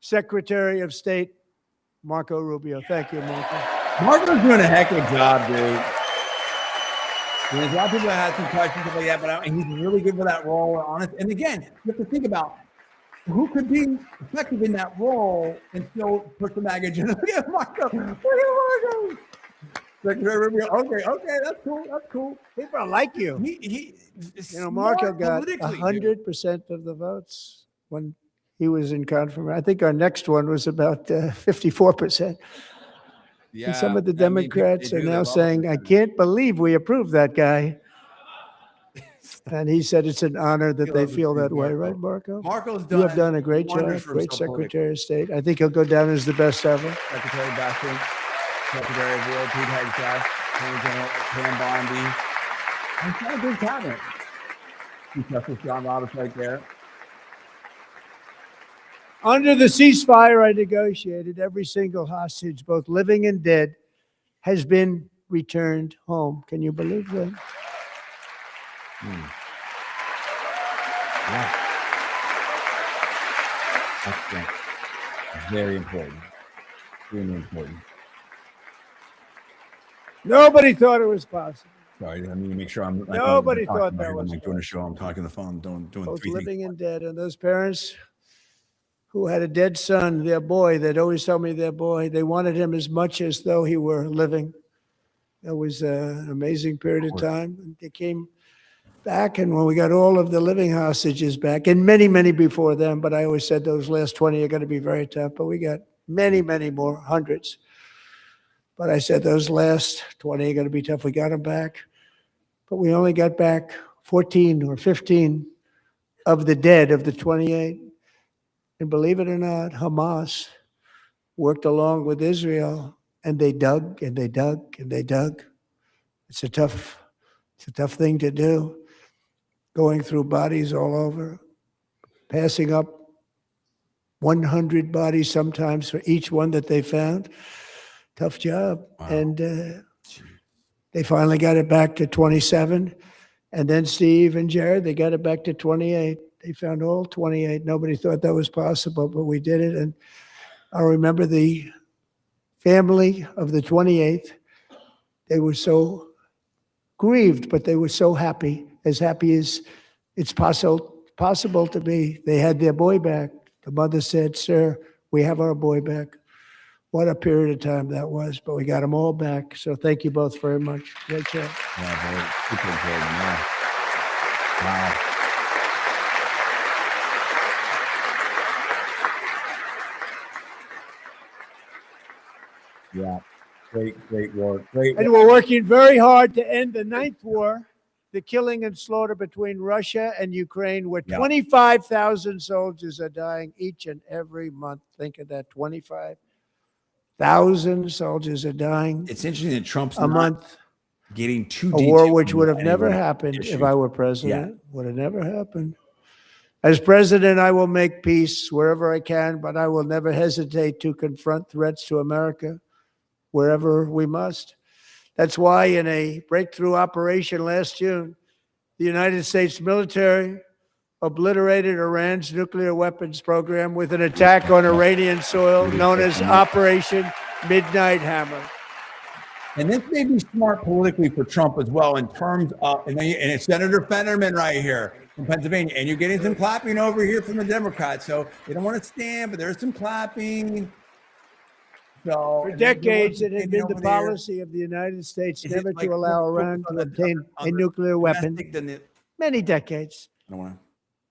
Secretary of State Marco Rubio. Thank you, Marco. Marco's doing a heck of a job, dude. There's a lot of people that have some questions about that, but he's really good for that role. Honest, and again, you have to think about who could be effective in that role and still push the baggage. Look at Marco. Look at Marco. Secretary Rubio. Okay, that's cool. That's cool. People like you. He Marco smart got politically, dude. 100% of the votes when he was in confirmation. I think our next one was about 54%. Yeah, And some of the I mean, people- Democrats they are do, they now love saying, it. I can't believe we approved that guy. And he said it's an honor that He they loves feel Steve that way, Marco. right, Marco? Marco's You have done a great wonders job, for great himself politically. Secretary of State. I think he'll go down as the best ever. Secretary Basham, Secretary of War, Pete Hegseth, Attorney General Pam Bondi. He's got a good cabinet. Chief Justice John Roberts right there. Under the ceasefire I negotiated, every single hostage, both living and dead, has been returned home. Can you believe that? Yeah. That's very important. Extremely important. Nobody thought it was possible. Sorry, I mean, make sure I'm. Nobody I'm thought talking that here. I'm was like doing a show. I'm talking on the phone, doing Both three things. living and dead. And those parents who had a dead son, their boy, they'd always tell me their boy, they wanted him as much as though he were living. That was an amazing period of time. They came back, and when we got all of the living hostages back, and many, many before them, but I always said those last 20 are going to be very tough, but we got many, many more, hundreds. But I said those last 20 are going to be tough. We got them back, but we only got back 14 or 15 of the dead of the 28. And believe it or not, Hamas worked along with Israel, and they dug and they dug and they dug. It's a tough thing to do, going through bodies all over, passing up 100 bodies sometimes for each one that they found. Tough job. Wow. And they finally got it back to 27. And then Steve and Jared, they got it back to 28. They found all 28. Nobody thought that was possible, but we did it. And I remember the family of the 28th. They were so grieved, but they were so happy as it's possible to be. They had their boy back. The mother said, "Sir, we have our boy back." What a period of time that was, but we got them all back. So thank you both very much. Great job. Yeah, very super important. Yeah. Wow. Yeah. Great work. Great And work. we're working very hard to end the 9th war, the killing and slaughter between Russia and Ukraine, where Yeah. 25,000 soldiers are dying each and every month. Think of that, 25,000 soldiers are dying It's interesting that Trump's a not month. getting too A detailed war which on would have any never of the happened issues. if I were president. Would have never happened. As president, I will make peace wherever I can, but I will never hesitate to confront threats to America wherever we must. That's why in a breakthrough operation last June, the United States military obliterated Iran's nuclear weapons program with an attack on Iranian soil known as Operation midnight hammer. And this may be smart politically for Trump as well in terms of, and it's Senator Fetterman right here from Pennsylvania. And you're getting some clapping over here from the Democrats. So they don't want to stand, but there's some clapping. So For decades, it had been the policy of the United States never to allow Iran to obtain a nuclear weapon. Many decades. I don't want to.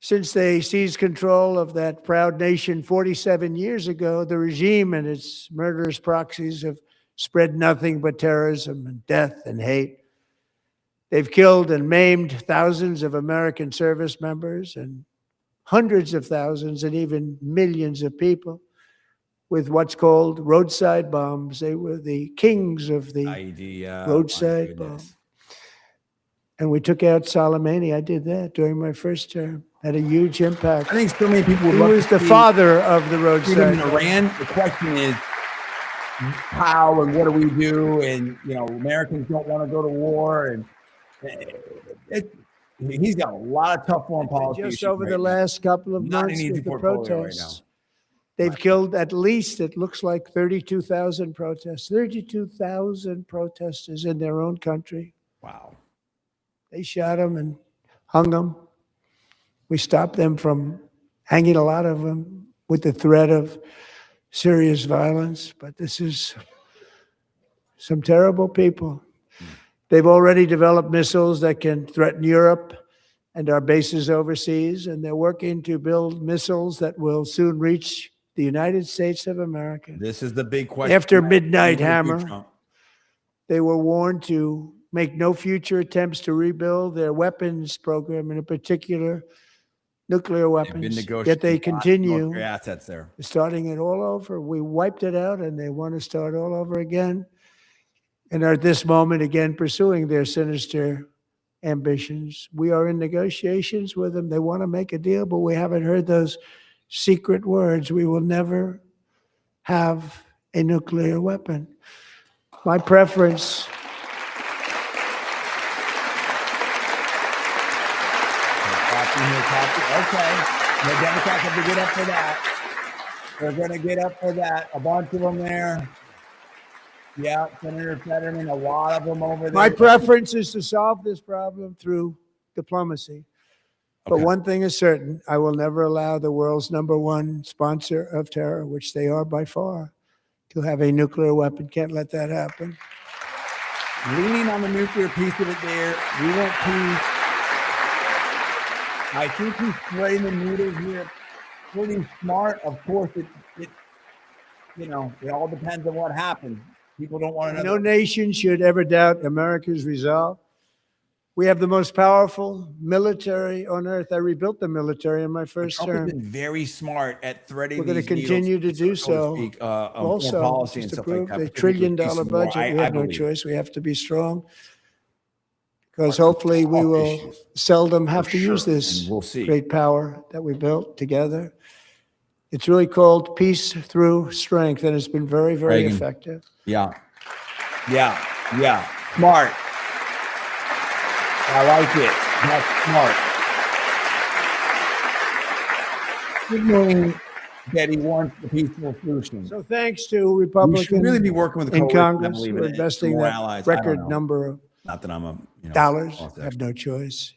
Since they seized control of that proud nation 47 years ago, the regime and its murderous proxies have spread nothing but terrorism and death and hate. They've killed and maimed thousands of American service members and hundreds of thousands and even millions of people with what's called roadside bombs. They were the kings of the roadside bomb. And we took out Soleimani. I did that during my first term. Had a huge impact. I think so many people would He love was to the see father of the roadside freedom in bomb. Iran. The question is how and what do we do? And, you know, Americans don't want to go to war. And he's got a lot of tough foreign policy Just issues over right the now. last couple of Not an months easy with the portfolio right protests, they've killed at least, it looks like 32,000 protests, 32,000 protesters in their own country. Wow. They shot them and hung them. We stopped them from hanging a lot of them with the threat of serious violence. But this is some terrible people. They've already developed missiles that can threaten Europe and our bases overseas, and they're working to build missiles that will soon reach the United States of America. This is the big question. After Midnight Hammer, Trump. they were warned to make no future attempts to rebuild their weapons program, and in particular, nuclear They've weapons. been Yet negotiating they a lot of continue military assets there. starting it all over. We wiped it out, and they want to start all over again, and are at this moment again pursuing their sinister ambitions. We are in negotiations with them. They want to make a deal, but we haven't heard those secret words. We will never have a nuclear weapon. My preference. Okay. The Democrats have to get up for that. They're going to get up for that. A bunch of them there. Yeah, Senator Fetterman, a lot of them over there. My preference is to solve this problem through diplomacy. But Okay. one thing is certain, I will never allow the world's #1 sponsor of terror, which they are by far, to have a nuclear weapon. Can't let that happen. Leaning on the nuclear piece of it there. We want peace. I think he's spreading the needle here pretty smart. Of course, it all depends on what happens. People don't want to know. No nation should ever doubt America's resolve. We have the most powerful military on earth. I rebuilt the military in my first Trump has term. been very smart at threading. We're going to these continue to needles, do so so. to speak, on foreign Also, policy and just to stuff like prove that. the $1 particularly trillion peace and war, budget, we have no believe. choice. We have to be strong. Because hopefully we will seldom have to use sure, this and we'll see. great power that we built together. It's really called peace through strength, and it's been very, very Reagan. effective. Yeah. Smart. I like it. That's smart. Signaling that he wants the peaceful solution. So thanks to We Republicans should really be working with the in coalition, I Congress believe, for and investing more that allies. I don't record know. number of Not that I'm a dollars, politics. have no choice,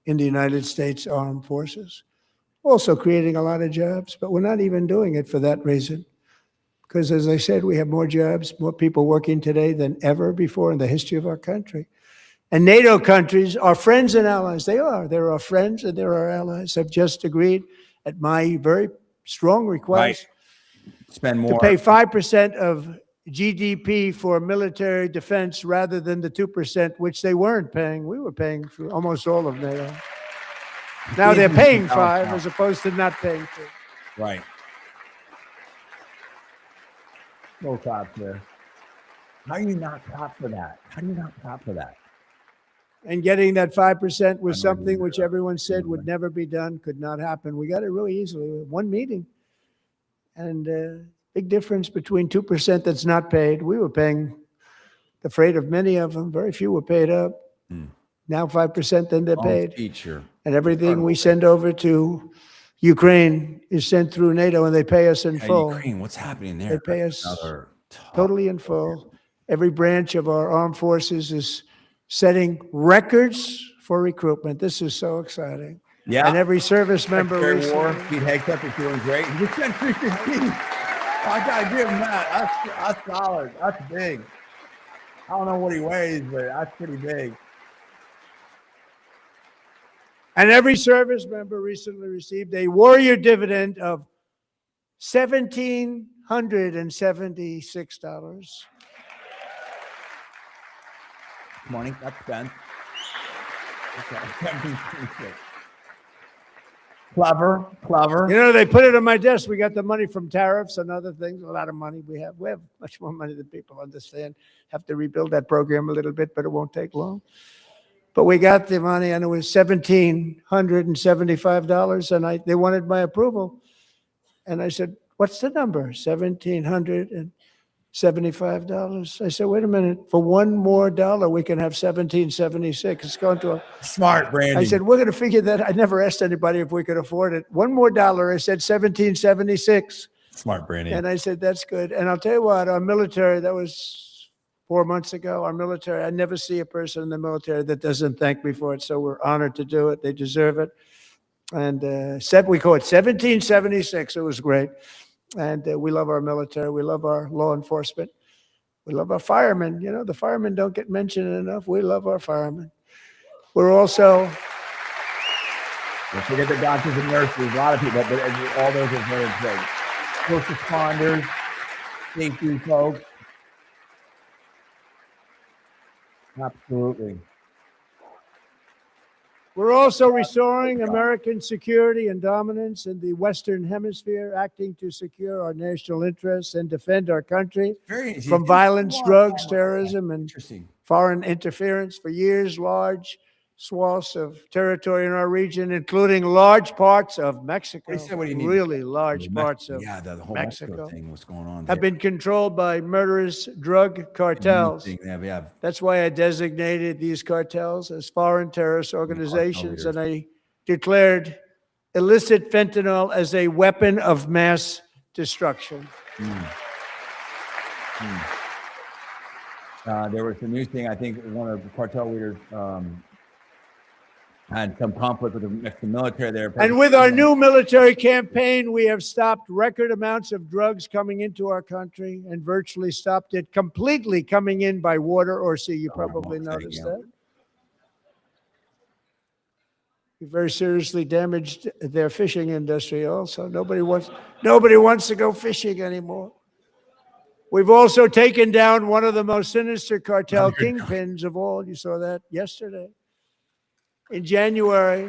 in the United States Armed Forces. Also creating a lot of jobs, but we're not even doing it for that reason. Because as I said, we have more jobs, more people working today than ever before in the history of our country. And NATO countries are friends and allies. They are. They're our friends and they're our allies. Have just agreed at my very strong request Spend to more. pay 5% of GDP for military defense rather than the 2%, which they weren't paying. We were paying for almost all of NATO. Now they're paying 5 as opposed to not paying 2. Right. No clap there. How do you not clap for that? How do you not clap for that? And getting that 5% was I know you something did which that. everyone said would never be done, could not happen. We got it really easily. One meeting. And big difference between 2% that's not paid. We were paying the freight of many of them. Very few were paid up. Now 5%, then they're paid. Feature. And everything we send over to Ukraine is sent through NATO, and they pay us in full. Ukraine, what's happening there? They pay us totally in full. Every branch of our armed forces is setting records for recruitment. This is so exciting. Yeah. And every service member Secretary War, recently. Pete Hegseth is doing great. He just sent 315. I gotta give him that. That's solid. That's big. I don't know what he weighs, but that's pretty big. And every service member recently received a warrior dividend of $1,776. Money, that's spent. Okay. 1726. Clever. You know, they put it on my desk. We got the money from tariffs and other things. A lot of money we have. We have much more money than people understand. Have to rebuild that program a little bit, but it won't take long. But we got the money, and it was $1,775, and they wanted my approval. And I said, "What's the number?" $1,775. I said, "Wait a minute. For one more dollar, we can have $1,776. It's going to a..." Smart, Brandon. I said, "We're going to figure that." I never asked anybody if we could afford it. One more dollar. I said $1,776. Smart, Brandon. And I said, "That's good." And I'll tell you what, our military, that was 4 months ago, our military, I never see a person in the military that doesn't thank me for it. So we're honored to do it. They deserve it. And we call it 1776. It was great. And we love our military. We love our law enforcement. We love our firemen. You know, the firemen don't get mentioned enough. We love our firemen. We're also... Don't forget the doctors and nurses, a lot of people, but all those are very important. First responders, safety folks. Absolutely. We're also restoring American security and dominance in the Western Hemisphere, acting to secure our national interests and defend our country from violence, drugs, terrorism, and foreign interference. For years, large swaths of territory in our region, including large parts of Mexico, really large parts of the whole Mexico thing, what's going on there. have been controlled by murderous drug cartels. That's why I designated these cartels as foreign terrorist organizations, and I declared illicit fentanyl as a weapon of mass destruction. There was a news thing, I think one of the cartel leaders had some conflict with the Mexican military there. And with our new military campaign, we have stopped record amounts of drugs coming into our country and virtually stopped it completely coming in by water or sea. You probably noticed that. We very seriously damaged their fishing industry also. Nobody wants to go fishing anymore. We've also taken down one of the most sinister cartel kingpins of all. You saw that yesterday. In January,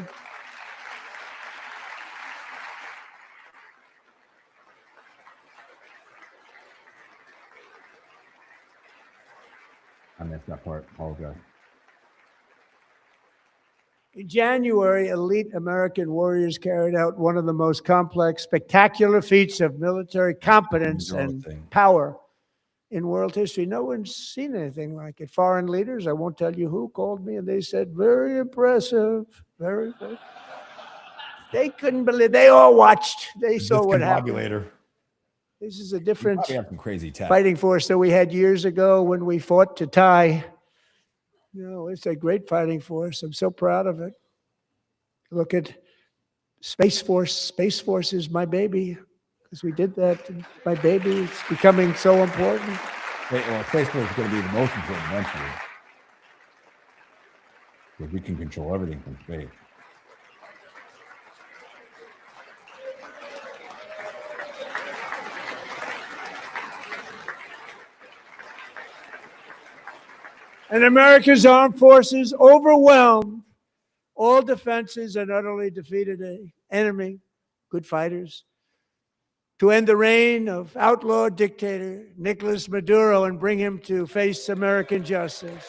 I missed that part. Apologize. In January, elite American warriors carried out one of the most complex, spectacular feats of military competence and power in world history. No one's seen anything like it. Foreign leaders, I won't tell you who, called me and they said, "Very impressive, very good." They couldn't believe, they all watched. They saw what happened. This is a different fighting force that we had years ago when we fought to tie. You know, it's a great fighting force. I'm so proud of it. Look at Space Force. Space Force is my baby. Because we did that, my baby is becoming so important. Well, Space Force is going to be the most important eventually. Because we can control everything from space. And America's armed forces overwhelmed all defenses and utterly defeated an enemy, good fighters, to end the reign of outlaw dictator Nicolas Maduro and bring him to face American justice.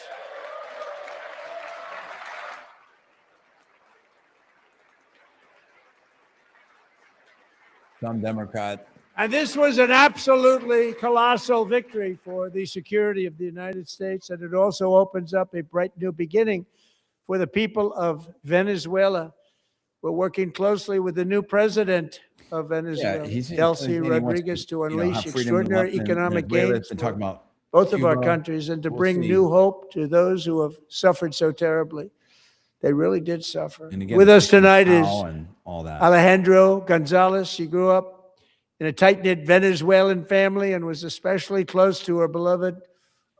Some Democrats. And this was an absolutely colossal victory for the security of the United States, and it also opens up a bright new beginning for the people of Venezuela. We're working closely with the new president of Venezuela, he's Delcy saying he wants Rodriguez, to unleash have freedom and extraordinary weapon in economic Venezuela. He's gains been for talking about both of our Cuba. countries and to We'll bring see. new hope to those who have suffered so terribly. They really did suffer. And again, With the us tonight is Al and all that. Alejandro Gonzalez. She grew up in a tight-knit Venezuelan family and was especially close to her beloved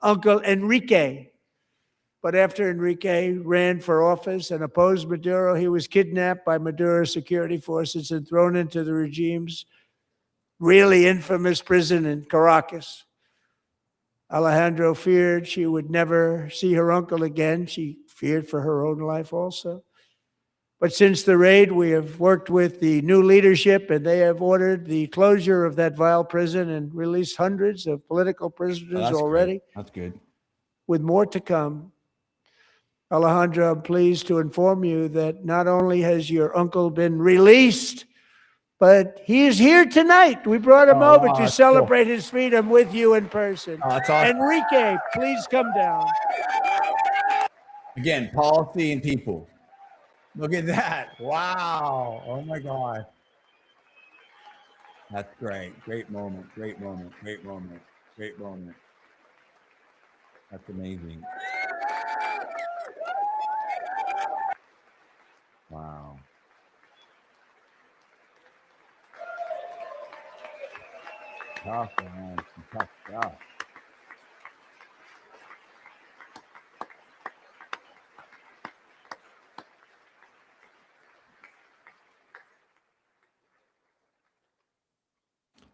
uncle Enrique. But after Enrique ran for office and opposed Maduro, he was kidnapped by Maduro's security forces and thrown into the regime's really infamous prison in Caracas. Alejandro feared she would never see her uncle again. She feared for her own life also. But since the raid, we have worked with the new leadership, and they have ordered the closure of that vile prison and released hundreds of political prisoners That's already, great. That's good. with more to come. Alejandro, I'm pleased to inform you that not only has your uncle been released, but he is here tonight. We brought him over to that's celebrate his freedom with you in person. Oh, that's awesome. Enrique, please come down. Again, policy and people. Look at that. Wow. Oh my God. That's great. Great moment. Great moment. Great moment. Great moment. That's amazing. Wow. Tough, man. Some tough stuff.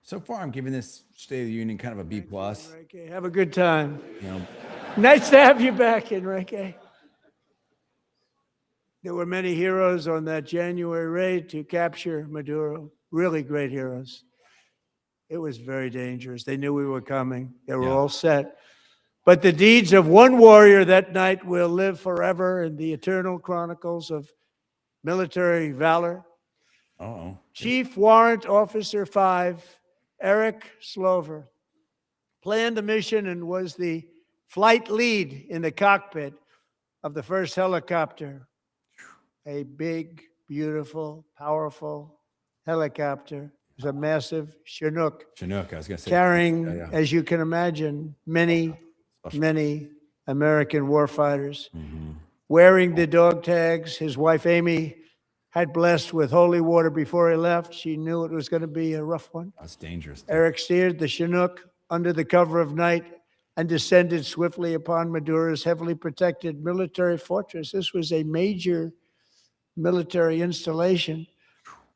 So far, I'm giving this State of the Union kind of a B plus. Enrique, have a good time. You know, Nice to have you back, Enrique. There were many heroes on that January raid to capture Maduro. Really great heroes. It was very dangerous. They knew we were coming. They were all set. But the deeds of one warrior that night will live forever in the eternal chronicles of military valor. uh-oh. Chief Warrant Officer 5, Eric Slover, planned the mission and was the flight lead in the cockpit of the first helicopter. A big, beautiful, powerful helicopter. It was a massive Chinook. Chinook, I was going to say. Carrying, as you can imagine, many American warfighters. Wearing the dog tags, his wife Amy had blessed with holy water before he left. She knew it was going to be a rough one. That's dangerous. Eric steered the Chinook under the cover of night and descended swiftly upon Maduro's heavily protected military fortress. This was a major military installation,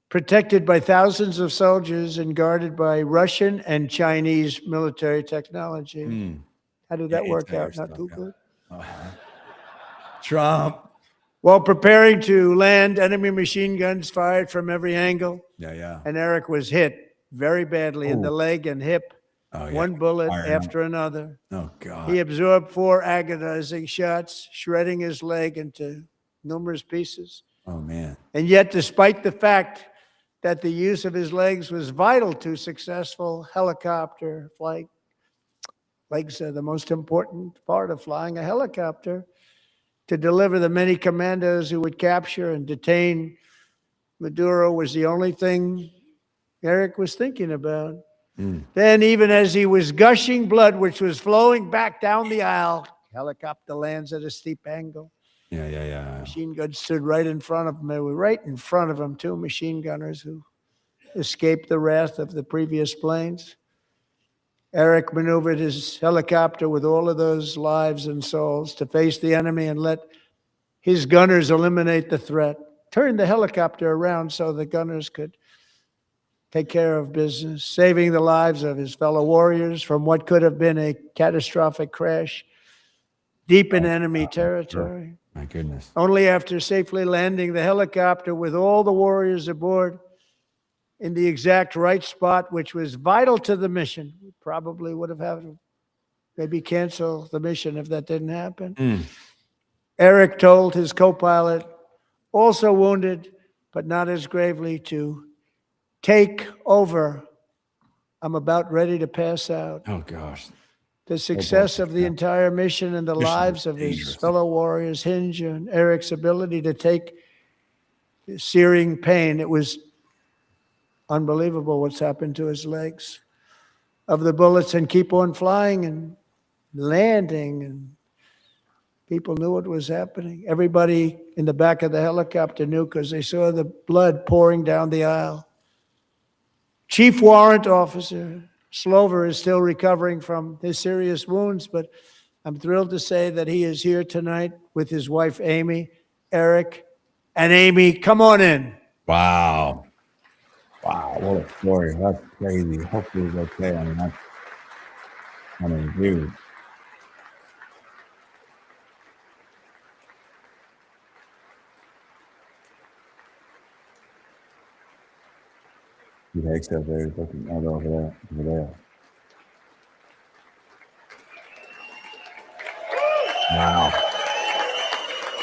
protected by thousands of soldiers and guarded by Russian and Chinese military technology. How did that work out? Not too good. Trump. While preparing to land, enemy machine guns fired from every angle. And Eric was hit very badly in the leg and hip. One bullet after another. Oh, God. He absorbed 4 agonizing shots, shredding his leg into numerous pieces. Oh, man. And yet, despite the fact that the use of his legs was vital to successful helicopter flight, legs are the most important part of flying a helicopter, to deliver the many commandos who would capture and detain Maduro was the only thing Eric was thinking about. Then, even as he was gushing blood, which was flowing back down the aisle, helicopter lands at a steep angle. Machine guns stood right in front of him. They were right in front of him, 2 machine gunners who escaped the wrath of the previous planes. Eric maneuvered his helicopter with all of those lives and souls to face the enemy and let his gunners eliminate the threat. Turned the helicopter around so the gunners could take care of business, saving the lives of his fellow warriors from what could have been a catastrophic crash deep in enemy territory. My goodness. Only after safely landing the helicopter with all the warriors aboard in the exact right spot, which was vital to the mission. We probably would have had to maybe cancel the mission if that didn't happen. Eric told his co-pilot, also wounded, but not as gravely, to take over. I'm about ready to pass out. Oh, gosh. The success of the entire mission and the lives of his fellow warriors hinge on Eric's ability to take searing pain. It was unbelievable what's happened to his legs of the bullets, and keep on flying and landing, and people knew what was happening. Everybody in the back of the helicopter knew because they saw the blood pouring down the aisle. Chief Warrant Officer Slover is still recovering from his serious wounds, but I'm thrilled to say that he is here tonight with his wife, Amy, Eric, and Amy. Come on in. Wow. Wow, what a story. That's crazy. Hopefully it's okay. Dude. He takes up there, he's looking over there. Wow.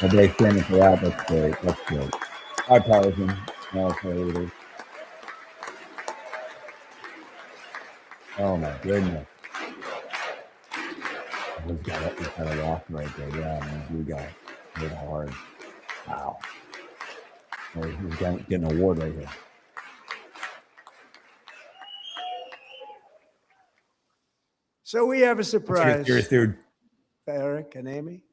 Everybody's standing for that. That's great. That's great. Bipartisan military leaders. Oh my goodness. He's got a walk right there. Yeah, man. You got it. Hit hard. Wow. Oh, he's getting an award right here. So we have a surprise. Cheers, dude. For Eric and Amy.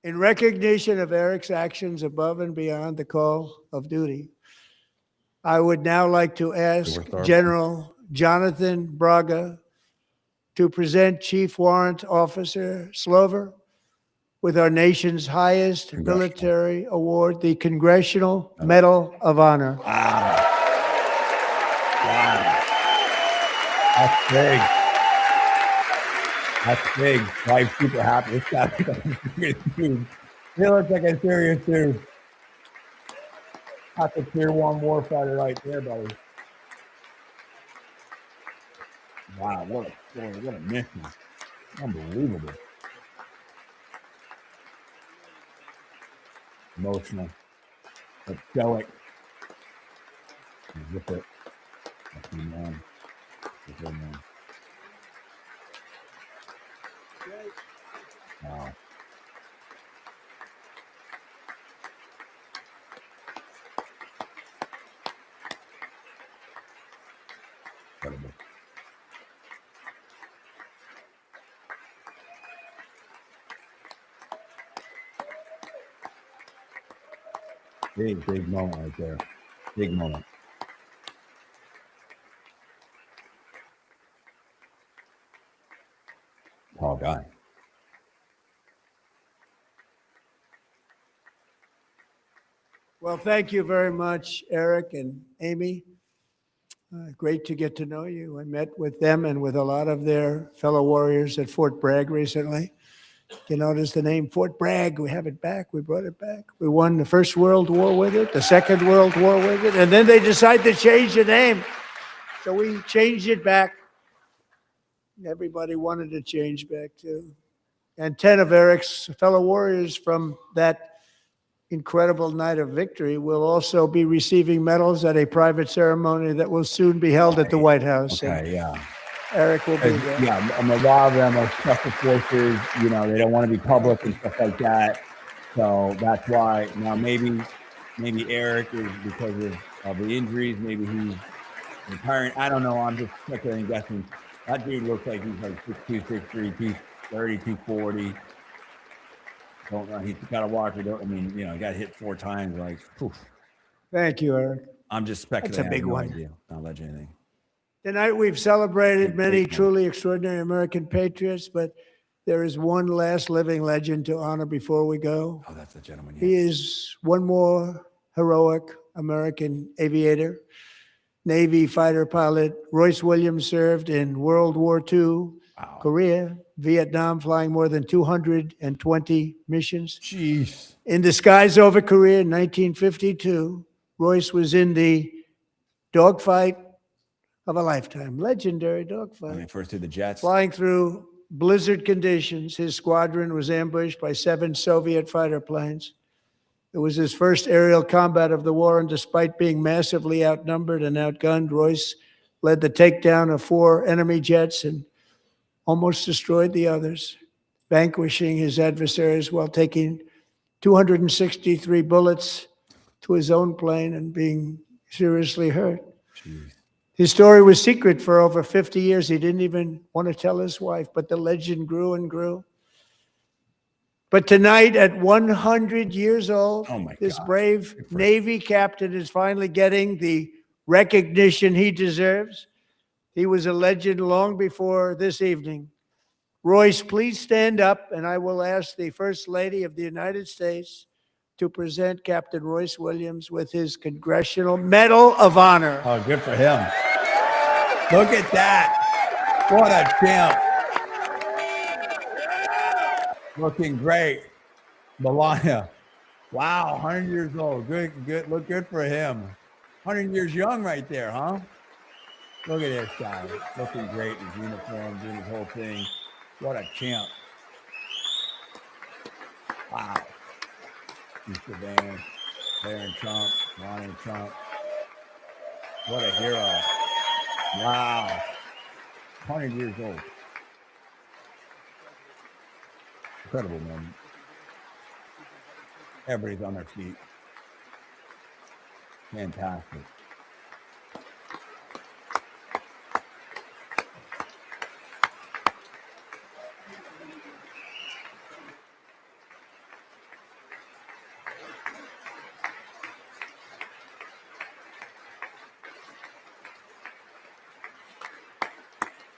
In recognition of Eric's actions above and beyond the call of duty, I would now like to ask General Jonathan Braga to present Chief Warrant Officer Slover with our nation's highest military award, the Congressional Medal of Honor. Wow. Wow. That's big. That's big. I'm super happy. This guy's like a serious dude. He looks like a serious dude. That's a tier 1 warfighter right there, buddy. Wow, what a story. What a mission. Unbelievable. Emotional. But stoic. Zip it. That's me, man. That's good, man. Wow. Incredible. Big moment right there. Big moment. Tall guy. Well, thank you very much, Eric and Amy. Great to get to know you. I met with them and with a lot of their fellow warriors at Fort Bragg recently. You notice the name Fort Bragg, we have it back, we brought it back. We won the First World War with it, the Second World War with it, and then they decided to change the name. So we changed it back. Everybody wanted to change back too. And 10 of Eric's fellow warriors from that incredible night of victory will also be receiving medals at a private ceremony that will soon be held at the White House. Okay, yeah. Eric will be there. Yeah, a lot of them are special forces. You know, they don't want to be public and stuff like that. So that's why now maybe Eric is because of the injuries. Maybe he's retiring. I don't know. I'm just speculating, guessing. That dude looks like he's like 6'2", 6'3", 230, 240. Don't know. He's got to watch. He got hit 4 times. Like, poof. Thank you, Eric. I'm just speculating. That's a big one. Idea. Not let you anything. Tonight we've celebrated many truly extraordinary American patriots, but there is one last living legend to honor before we go. Oh, that's the gentleman. Yes. He is one more heroic American aviator, Navy fighter pilot. Royce Williams served in World War II, Wow. Korea, Vietnam, flying more than 220 missions. Jeez. In the skies over Korea in 1952, Royce was in the dogfight of a lifetime, legendary dogfight. When they first did the jets. Flying through blizzard conditions, his squadron was ambushed by 7 Soviet fighter planes. It was his first aerial combat of the war, and despite being massively outnumbered and outgunned, Royce led the takedown of 4 enemy jets and almost destroyed the others, vanquishing his adversaries while taking 263 bullets to his own plane and being seriously hurt. Jeez. His story was secret for over 50 years. He didn't even want to tell his wife, but the legend grew and grew. But tonight, at 100 years old, Oh my this God. brave Good for him. Navy captain is finally getting the recognition he deserves. He was a legend long before this evening. Royce, please stand up, and I will ask the First Lady of the United States to present Captain Royce Williams with his Congressional Medal of Honor. Oh, good for him. Look at that. What a champ. Looking great. Melania. Wow, 100 years old. Good. Look good for him. 100 years young right there, huh? Look at this guy. Looking great in his uniform, doing his whole thing. What a champ. Wow. Mr. Van, Barron Trump, Melania Trump. What a hero. Wow. 100 years old. Incredible moment. Everybody's on their feet. Fantastic.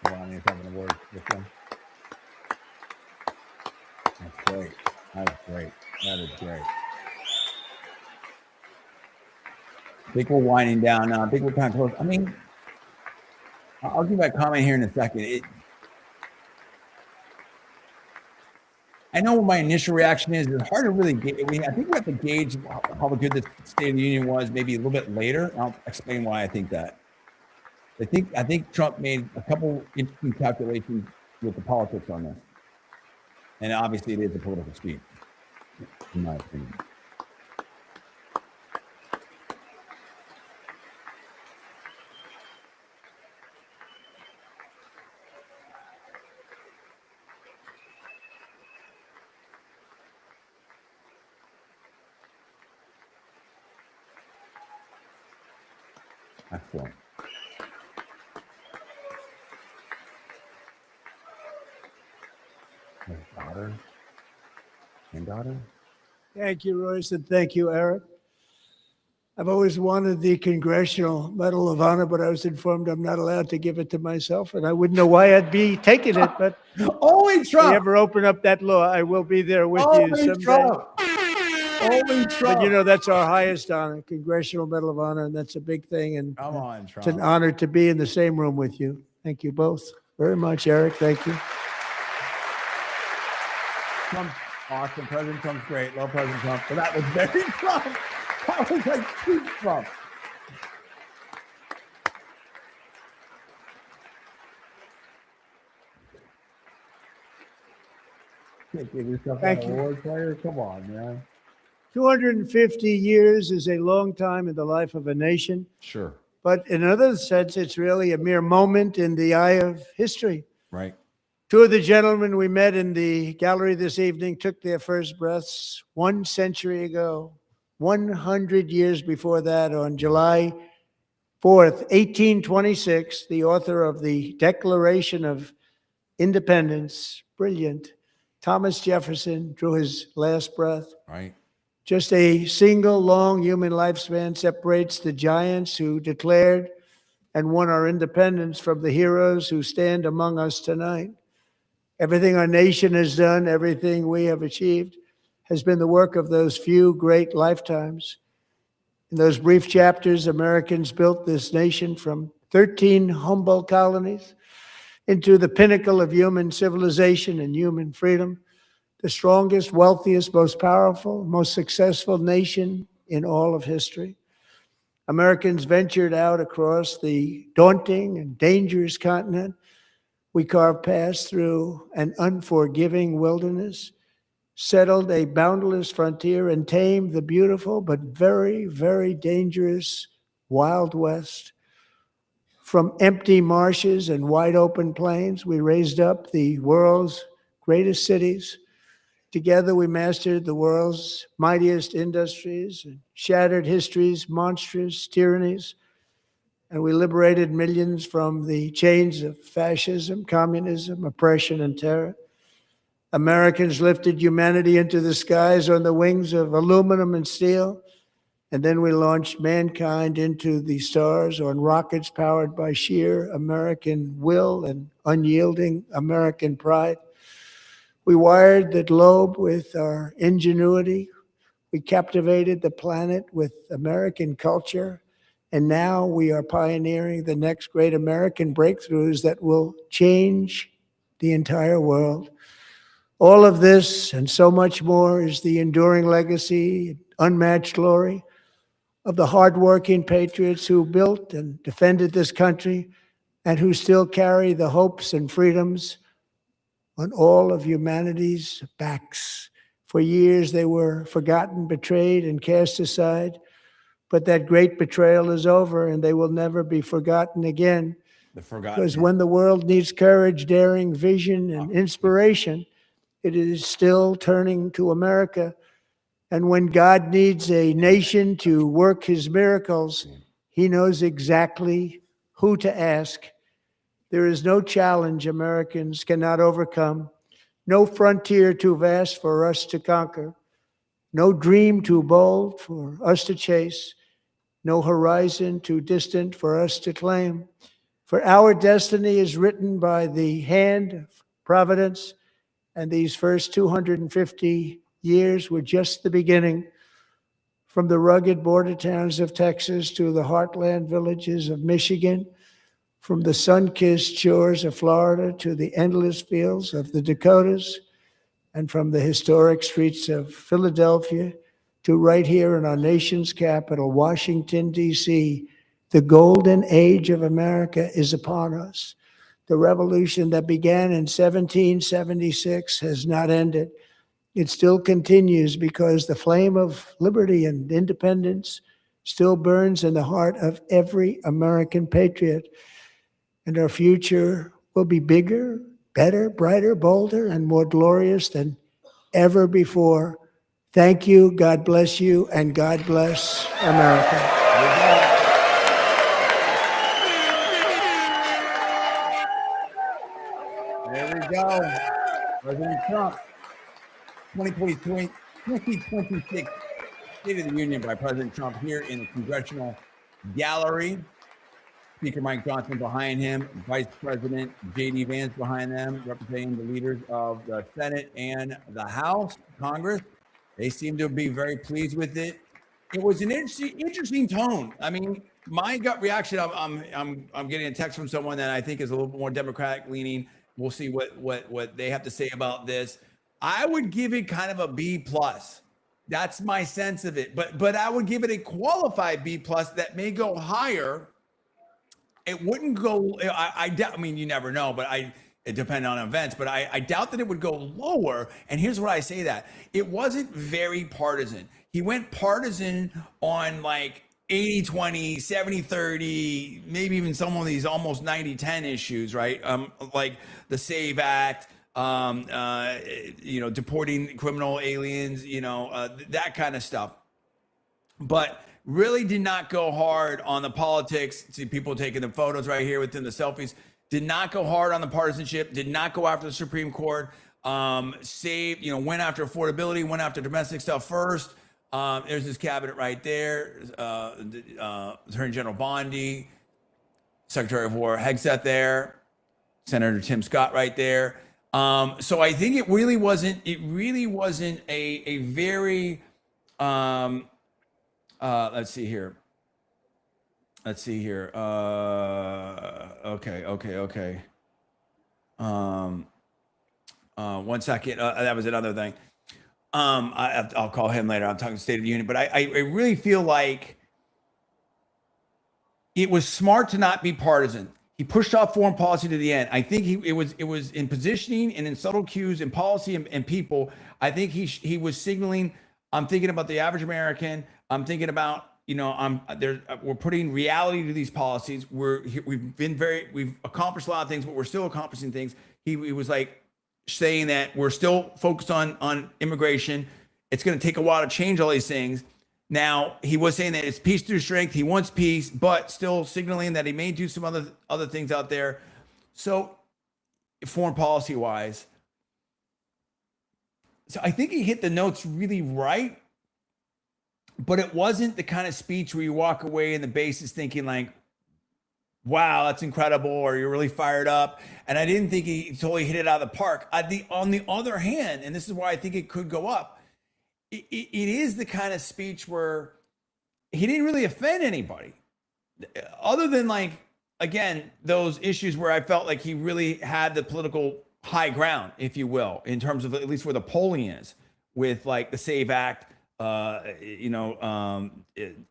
Melania's having a word with them. That's great. That is great. That is great. I think we're winding down now. I think we're kind of close. I mean, I'll give my comment here in a second. I know what my initial reaction is. It's hard to really gauge. I think we have to gauge how good the State of the Union was maybe a little bit later. I'll explain why I think that. I think Trump made a couple interesting calculations with the politics on this. And obviously it is a political speech, in my opinion. Excellent. His daughter and daughter. Thank you, Royce, and thank you, Eric. I've always wanted the Congressional Medal of Honor, but I was informed I'm not allowed to give it to myself, and I wouldn't know why I'd be taking it. But Only if we Trump. ever open up that law, I will be there with you Only someday. Trump. Only Trump. But you know, that's our highest honor, Congressional Medal of Honor, and that's a big thing. And Come on, it's Trump. an honor to be in the same room with you. Thank you both very much, Eric. Thank you. Trump's awesome. President Trump's great. Love President Trump. But that was very Trump. That was like peak Trump. Can't give yourself Thank an you. award player. Come on, man. 250 years is a long time in the life of a nation, Sure. but in another sense, it's really a mere moment in the eye of history. Right. Two of the gentlemen we met in the gallery this evening took their first breaths 1 century ago, 100 years before that, on July 4th, 1826, the author of the Declaration of Independence, brilliant, Thomas Jefferson, drew his last breath. Right. Just a single long human lifespan separates the giants who declared and won our independence from the heroes who stand among us tonight. Everything our nation has done, everything we have achieved, has been the work of those few great lifetimes. In those brief chapters, Americans built this nation from 13 humble colonies into the pinnacle of human civilization and human freedom, the strongest, wealthiest, most powerful, most successful nation in all of history. Americans ventured out across the daunting and dangerous continent. We carved paths through an unforgiving wilderness, settled a boundless frontier, and tamed the beautiful but very, very dangerous Wild West. From empty marshes and wide open plains, we raised up the world's greatest cities. Together, we mastered the world's mightiest industries and shattered history's monstrous tyrannies. and we liberated millions from the chains of fascism, communism, oppression, and terror. Americans lifted humanity into the skies on the wings of aluminum and steel, and then we launched mankind into the stars on rockets powered by sheer American will and unyielding American pride. We wired the globe with our ingenuity. We captivated the planet with American culture. And now we are pioneering the next great American breakthroughs that will change the entire world. All of this and so much more is the enduring legacy, unmatched glory of the hardworking patriots who built and defended this country and who still carry the hopes and freedoms on all of humanity's backs. For years, they were forgotten, betrayed, and cast aside. But that great betrayal is over, and they will never be forgotten again. The forgotten. Because when the world needs courage, daring, vision, and inspiration, it is still turning to America. And when God needs a nation to work his miracles, he knows exactly who to ask. There is no challenge Americans cannot overcome, no frontier too vast for us to conquer, no dream too bold for us to chase, no horizon too distant for us to claim. For our destiny is written by the hand of providence, and these first 250 years were just the beginning. From the rugged border towns of Texas to the heartland villages of Michigan, from the sun-kissed shores of Florida to the endless fields of the Dakotas, and from the historic streets of Philadelphia to right here in our nation's capital, Washington, D.C., the golden age of America is upon us. The revolution that began in 1776 has not ended. It still continues because the flame of liberty and independence still burns in the heart of every American patriot. And our future will be bigger, better, brighter, bolder, and more glorious than ever before. Thank you, God bless you, and God bless America. There we go. President Trump, 2026 State of the Union by President Trump here in the Congressional Gallery. Speaker Mike Johnson behind him, Vice President J.D. Vance behind them, representing the leaders of the Senate and the House, Congress. They seem to be very pleased with it. It was an interesting tone. I mean, my gut reaction, I'm getting a text from someone that I think is a little bit more Democratic leaning. We'll see what they have to say about this. I would give it kind of a B plus. That's my sense of it. But I would give it a qualified B plus that may go higher. It wouldn't go. I doubt. I mean, you never know, but it depends on events. But I doubt that it would go lower. And here's what I say: that it wasn't very partisan. He went partisan on like 80-20, 70-30, maybe even some of these almost 90-10 issues, right? Like the SAVE Act, deporting criminal aliens, that kind of stuff. But really did not go hard on the politics. See people taking the photos right here within the selfies. Did not go hard on the partisanship. Did not go after the Supreme Court. Went after affordability. Went after domestic stuff first. There's his cabinet right there. Attorney General Bondi, Secretary of War Hegseth there, Senator Tim Scott right there. So I think it really wasn't a very let's see here. Okay. One second. That was another thing. I'll call him later. I'm talking State of the Union, but I really feel like it was smart to not be partisan. He pushed off foreign policy to the end. I think it was in positioning and in subtle cues in policy and people. I think he was signaling, I'm thinking about the average American. I'm thinking about, we're putting reality to these policies. We've accomplished a lot of things, but we're still accomplishing things. He was like saying that we're still focused on immigration. It's going to take a while to change all these things. Now, he was saying that it's peace through strength. He wants peace, but still signaling that he may do some other things out there. So, foreign policy wise, so I think he hit the notes really right, but it wasn't the kind of speech where you walk away and the base is thinking like, wow, that's incredible, or you're really fired up. And I didn't think he totally hit it out of the park. On the other hand, and this is why I think it could go up, it is the kind of speech where he didn't really offend anybody other than, like, again, those issues where I felt like he really had the political high ground, if you will, in terms of at least where the polling is with like the SAVE Act,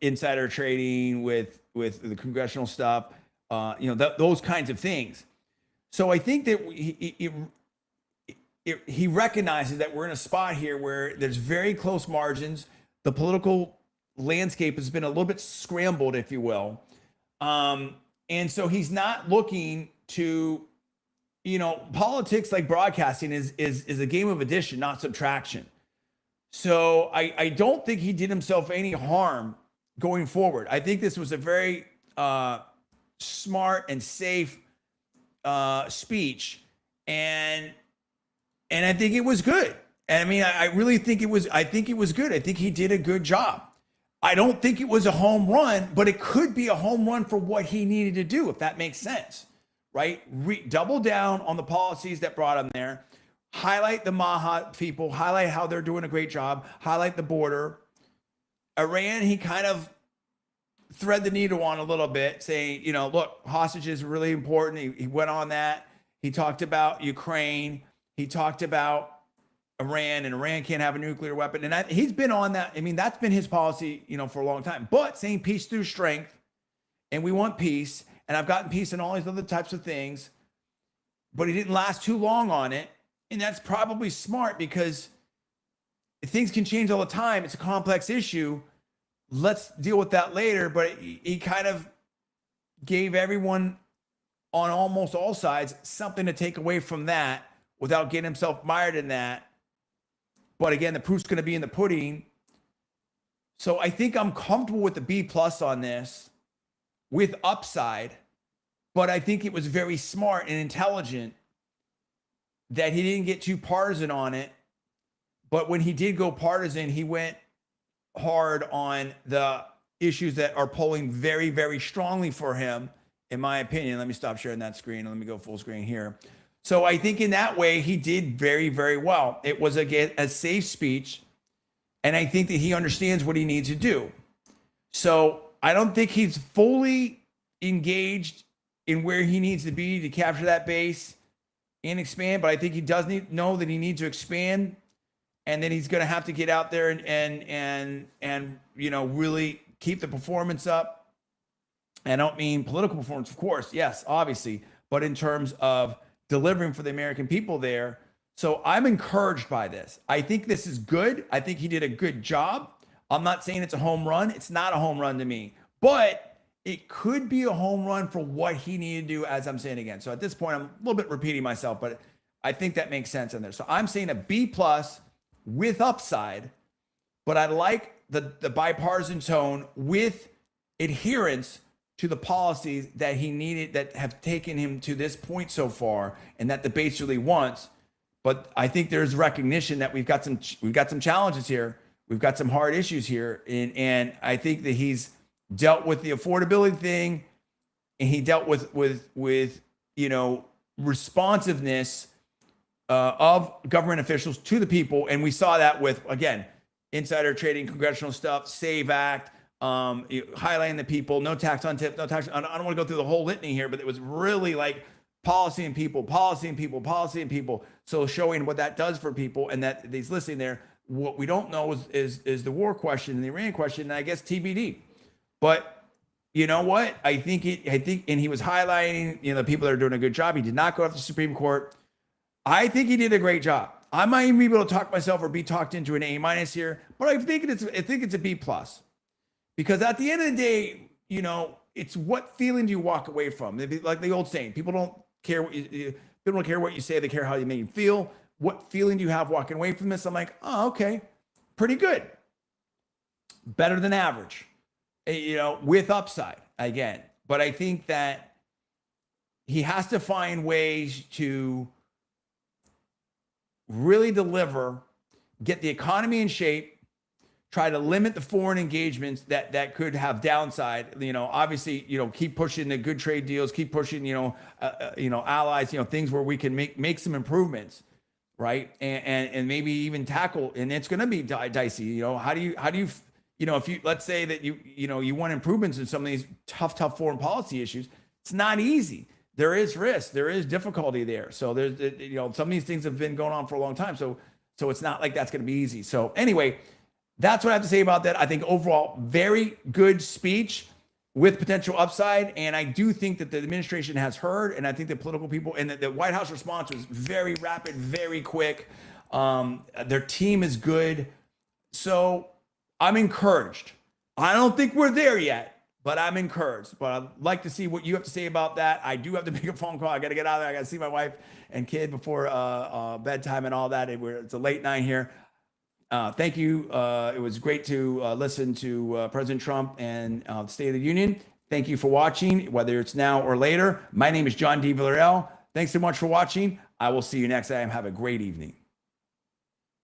insider trading with the congressional stuff, those kinds of things. So I think that he recognizes that we're in a spot here where there's very close margins. The political landscape has been a little bit scrambled, if you will. And so he's not looking to, politics, like broadcasting, is a game of addition, not subtraction. So I don't think he did himself any harm going forward. I think this was a very smart and safe speech, and I think it was good. And I mean, I really think it was. I think it was good. I think he did a good job. I don't think it was a home run, but it could be a home run for what he needed to do, if that makes sense, right? Double down on the policies that brought him there. Highlight the Maha people. Highlight how they're doing a great job. Highlight the border. Iran, he kind of thread the needle on a little bit, saying, look, hostages are really important. He went on that. He talked about Ukraine. He talked about Iran, and Iran can't have a nuclear weapon. And he's been on that. I mean, that's been his policy, for a long time. But saying peace through strength, and we want peace, and I've gotten peace in all these other types of things, but he didn't last too long on it. And that's probably smart, because things can change all the time. It's a complex issue. Let's deal with that later. But he kind of gave everyone on almost all sides something to take away from that without getting himself mired in that. But again, the proof's going to be in the pudding. So I think I'm comfortable with the B+ on this with upside, but I think it was very smart and intelligent that he didn't get too partisan on it. But when he did go partisan, he went hard on the issues that are polling very, very strongly for him, in my opinion. Let me stop sharing that screen and let me go full screen here. So I think in that way, he did very, very well. It was, again, a safe speech, and I think that he understands what he needs to do. So I don't think he's fully engaged in where he needs to be to capture that base and expand, but I think he does know that he needs to expand, and then he's going to have to get out there and really keep the performance up. I don't mean political performance, of course, yes, obviously, but in terms of delivering for the American people there. So I'm encouraged by this. I think this is good. I think he did a good job. I'm not saying it's a home run. It's not a home run to me, but it could be a home run for what he needed to do, as I'm saying again. So at this point, I'm a little bit repeating myself, but I think that makes sense in there. So I'm saying a B+ with upside, but I like the bipartisan tone with adherence to the policies that he needed, that have taken him to this point so far, and that the base really wants. But I think there's recognition that we've got some challenges here. We've got some hard issues here, and I think that he's dealt with the affordability thing, and he dealt with responsiveness of government officials to the people, and we saw that with, again, insider trading, congressional stuff, SAVE Act. Highlighting the people, no tax on tip, no tax. I don't want to go through the whole litany here, but it was really like policy and people, policy and people, policy and people. So showing what that does for people, and that he's listening there. What we don't know is the war question and the Iran question, and I guess TBD. But you know what? I think, and he was highlighting, the people that are doing a good job. He did not go after the Supreme Court. I think he did a great job. I might even be able to talk myself or be talked into an A- here, but I think it's a B+. Because at the end of the day, it's what feeling do you walk away from? Like the old saying, people don't care what you say, they care how you make you feel. What feeling do you have walking away from this? I'm like, oh, okay, pretty good. better than average, with upside again. But I think that he has to find ways to really deliver, get the economy in shape, try to limit the foreign engagements that could have downside. Obviously, keep pushing the good trade deals, keep pushing, allies, things where we can make some improvements, right? And maybe even tackle. And it's going to be dicey. How do you, if you, let's say that you want improvements in some of these tough foreign policy issues, it's not easy. There is risk, there is difficulty there. So there's, some of these things have been going on for a long time. So it's not like that's going to be easy. So anyway, that's what I have to say about that. I think overall, very good speech with potential upside. And I do think that the administration has heard, and I think the political people and the White House response was very rapid, very quick. Their team is good. So I'm encouraged. I don't think we're there yet, but I'm encouraged. But I'd like to see what you have to say about that. I do have to make a phone call. I got to get out of there. I got to see my wife and kid before bedtime and all that. It's a late night here. Thank you. It was great to listen to President Trump and the State of the Union. Thank you for watching, whether it's now or later. My name is John D. Villarreal. Thanks so much for watching. I will see you next time. Have a great evening.